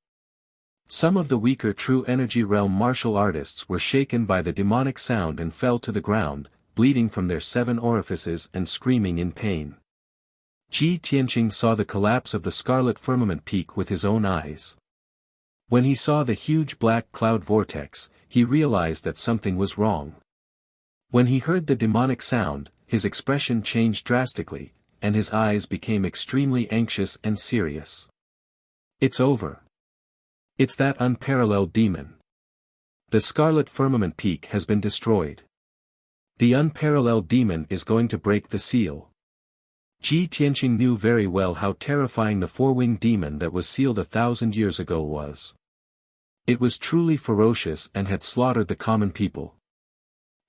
Some of the weaker True Energy Realm martial artists were shaken by the demonic sound and fell to the ground, bleeding from their 7 orifices and screaming in pain. Ji Tianqing saw the collapse of the scarlet firmament peak with his own eyes. When he saw the huge black cloud vortex, he realized that something was wrong. When he heard the demonic sound, his expression changed drastically, and his eyes became extremely anxious and serious. It's over. It's that unparalleled demon. The scarlet firmament peak has been destroyed. The unparalleled demon is going to break the seal. Ji Tianqing knew very well how terrifying the 4-winged demon that was sealed 1,000 years ago was. It was truly ferocious and had slaughtered the common people.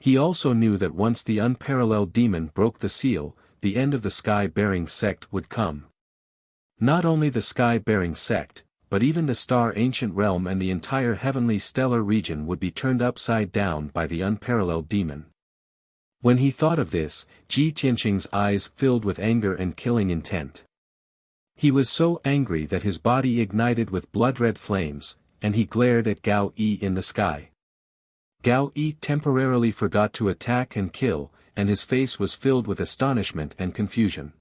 He also knew that once the unparalleled demon broke the seal, the end of the sky-bearing sect would come. Not only the sky-bearing sect, but even the star ancient realm and the entire heavenly stellar region would be turned upside down by the unparalleled demon. When he thought of this, Ji Tianqing's eyes filled with anger and killing intent. He was so angry that his body ignited with blood-red flames, and he glared at Gao Yi in the sky. Gao Yi temporarily forgot to attack and kill, and his face was filled with astonishment and confusion.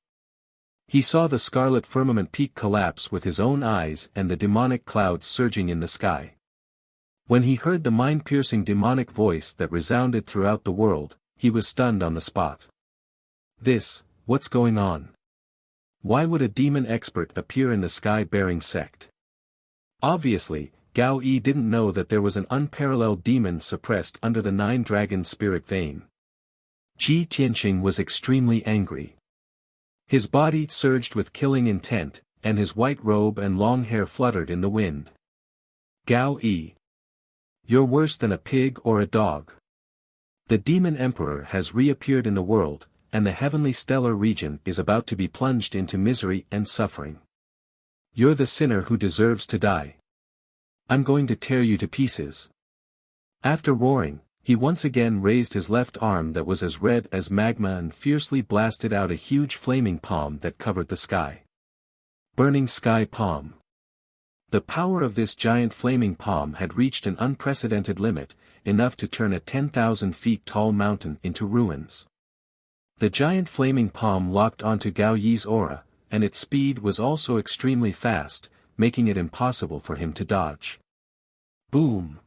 He saw the scarlet firmament peak collapse with his own eyes and the demonic clouds surging in the sky. When he heard the mind-piercing demonic voice that resounded throughout the world, he was stunned on the spot. What's going on? Why would a demon expert appear in the sky-bearing sect? Obviously, Gao Yi didn't know that there was an unparalleled demon suppressed under the nine-dragon spirit vein. Ji Tianqing was extremely angry. His body surged with killing intent, and his white robe and long hair fluttered in the wind. Gao Yi. You're worse than a pig or a dog. The demon emperor has reappeared in the world, and the heavenly stellar region is about to be plunged into misery and suffering. You're the sinner who deserves to die. I'm going to tear you to pieces. After roaring, he once again raised his left arm that was as red as magma and fiercely blasted out a huge flaming palm that covered the sky. Burning Sky Palm. The power of this giant flaming palm had reached an unprecedented limit, enough to turn a 10,000 feet tall mountain into ruins. The giant flaming palm locked onto Gao Yi's aura, and its speed was also extremely fast, making it impossible for him to dodge. Boom!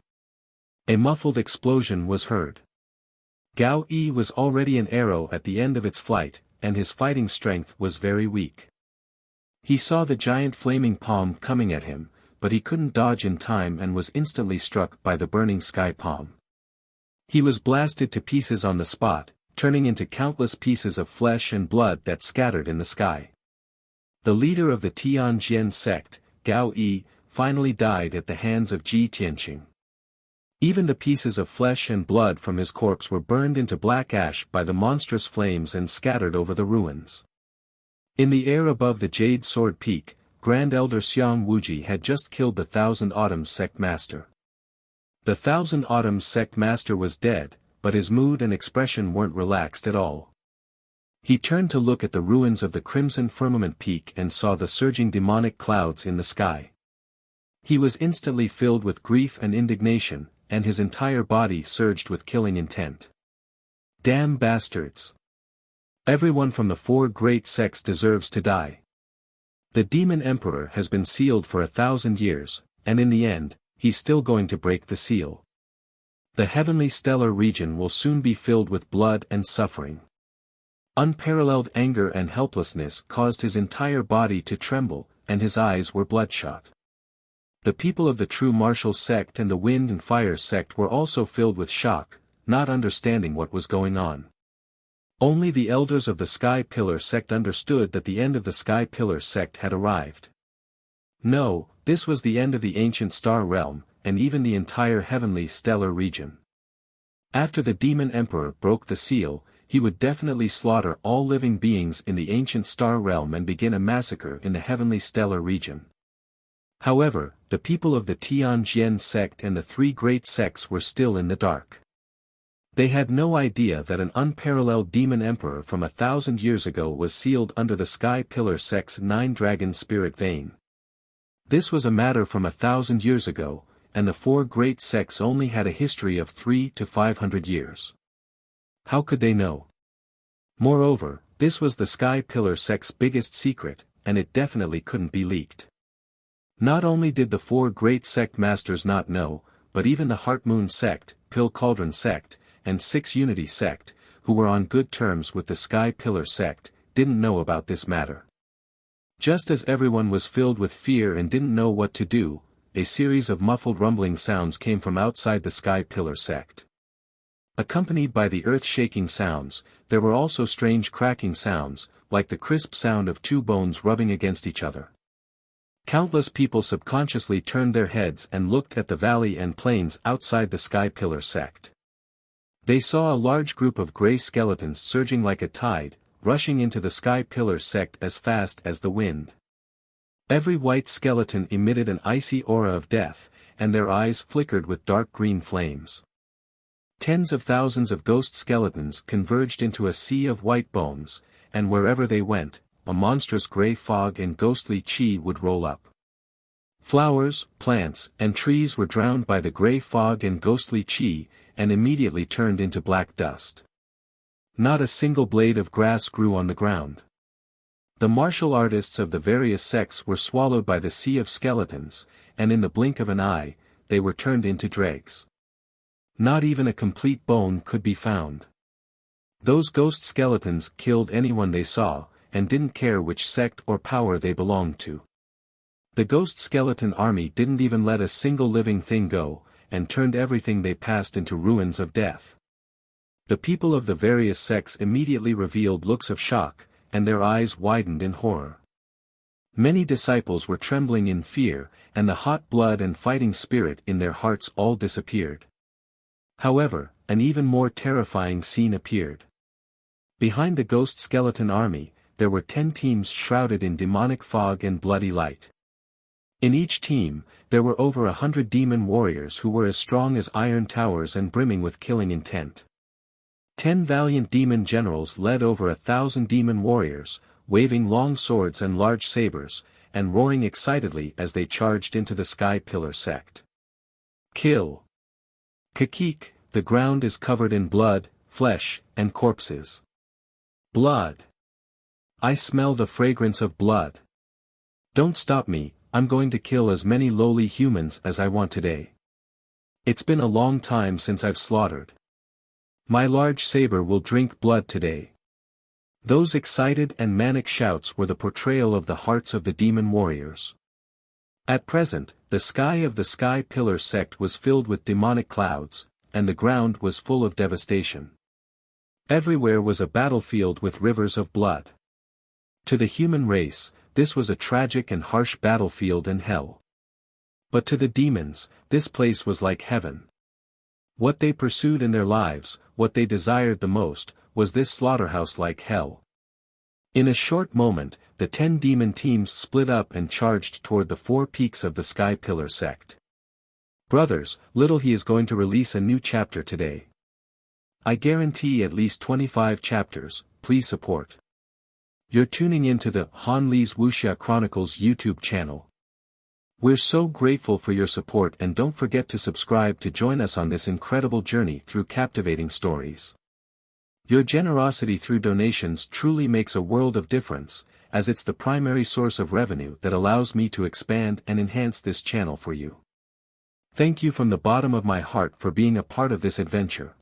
A muffled explosion was heard. Gao Yi was already an arrow at the end of its flight, and his fighting strength was very weak. He saw the giant flaming palm coming at him, but he couldn't dodge in time and was instantly struck by the burning sky palm. He was blasted to pieces on the spot, turning into countless pieces of flesh and blood that scattered in the sky. The leader of the Tianjian sect, Gao Yi, finally died at the hands of Ji Tianqing. Even the pieces of flesh and blood from his corpse were burned into black ash by the monstrous flames and scattered over the ruins. In the air above the Jade Sword Peak, Grand Elder Xiang Wuji had just killed the Thousand Autumns sect master. The Thousand Autumns sect master was dead, but his mood and expression weren't relaxed at all. He turned to look at the ruins of the Crimson Firmament Peak and saw the surging demonic clouds in the sky. He was instantly filled with grief and indignation, and his entire body surged with killing intent. Damn bastards! Everyone from the four great sects deserves to die. The demon emperor has been sealed for 1,000 years, and in the end, he's still going to break the seal. The heavenly stellar region will soon be filled with blood and suffering. Unparalleled anger and helplessness caused his entire body to tremble, and his eyes were bloodshot. The people of the True Martial sect and the Wind and Fire sect were also filled with shock, not understanding what was going on. Only the elders of the Sky Pillar sect understood that the end of the Sky Pillar sect had arrived. No, this was the end of the ancient star realm, and even the entire heavenly stellar region. After the demon emperor broke the seal, he would definitely slaughter all living beings in the ancient star realm and begin a massacre in the heavenly stellar region. However, the people of the Tianjian sect and the three great sects were still in the dark. They had no idea that an unparalleled demon emperor from 1,000 years ago was sealed under the Sky Pillar sect's nine-dragon spirit vein. This was a matter from 1,000 years ago, and the four great sects only had a history of 300 to 500 years. How could they know? Moreover, this was the Sky Pillar sect's biggest secret, and it definitely couldn't be leaked. Not only did the four great sect masters not know, but even the Heart Moon sect, Pill Cauldron sect, and Six Unity sect, who were on good terms with the Sky Pillar sect, didn't know about this matter. Just as everyone was filled with fear and didn't know what to do, a series of muffled rumbling sounds came from outside the Sky Pillar sect. Accompanied by the earth-shaking sounds, there were also strange cracking sounds, like the crisp sound of two bones rubbing against each other. Countless people subconsciously turned their heads and looked at the valley and plains outside the Sky Pillar sect. They saw a large group of gray skeletons surging like a tide, rushing into the Sky Pillar sect as fast as the wind. Every white skeleton emitted an icy aura of death, and their eyes flickered with dark green flames. Tens of thousands of ghost skeletons converged into a sea of white bones, and wherever they went, a monstrous grey fog and ghostly chi would roll up. Flowers, plants, and trees were drowned by the grey fog and ghostly chi, and immediately turned into black dust. Not a single blade of grass grew on the ground. The martial artists of the various sects were swallowed by the sea of skeletons, and in the blink of an eye, they were turned into dregs. Not even a complete bone could be found. Those ghost skeletons killed anyone they saw, and didn't care which sect or power they belonged to. The ghost skeleton army didn't even let a single living thing go, and turned everything they passed into ruins of death. The people of the various sects immediately revealed looks of shock, and their eyes widened in horror. Many disciples were trembling in fear, and the hot blood and fighting spirit in their hearts all disappeared. However, an even more terrifying scene appeared. Behind the ghost skeleton army, there were 10 teams shrouded in demonic fog and bloody light. In each team, there were over 100 demon warriors who were as strong as iron towers and brimming with killing intent. 10 valiant demon generals led over 1,000 demon warriors, waving long swords and large sabers, and roaring excitedly as they charged into the Sky Pillar sect. Kill! Kakik, the ground is covered in blood, flesh, and corpses. Blood! I smell the fragrance of blood. Don't stop me, I'm going to kill as many lowly humans as I want today. It's been a long time since I've slaughtered. My large saber will drink blood today. Those excited and manic shouts were the portrayal of the hearts of the demon warriors. At present, the sky of the Sky Pillar sect was filled with demonic clouds, and the ground was full of devastation. Everywhere was a battlefield with rivers of blood. To the human race, this was a tragic and harsh battlefield and hell. But to the demons, this place was like heaven. What they pursued in their lives, what they desired the most, was this slaughterhouse like hell. In a short moment, the 10 demon teams split up and charged toward the 4 peaks of the Sky Pillar sect. Brothers, little he is going to release a new chapter today. I guarantee at least 25 chapters, please support. You're tuning into the Han Lee's Wuxia Chronicles YouTube channel. We're so grateful for your support, and don't forget to subscribe to join us on this incredible journey through captivating stories. Your generosity through donations truly makes a world of difference, as it's the primary source of revenue that allows me to expand and enhance this channel for you. Thank you from the bottom of my heart for being a part of this adventure.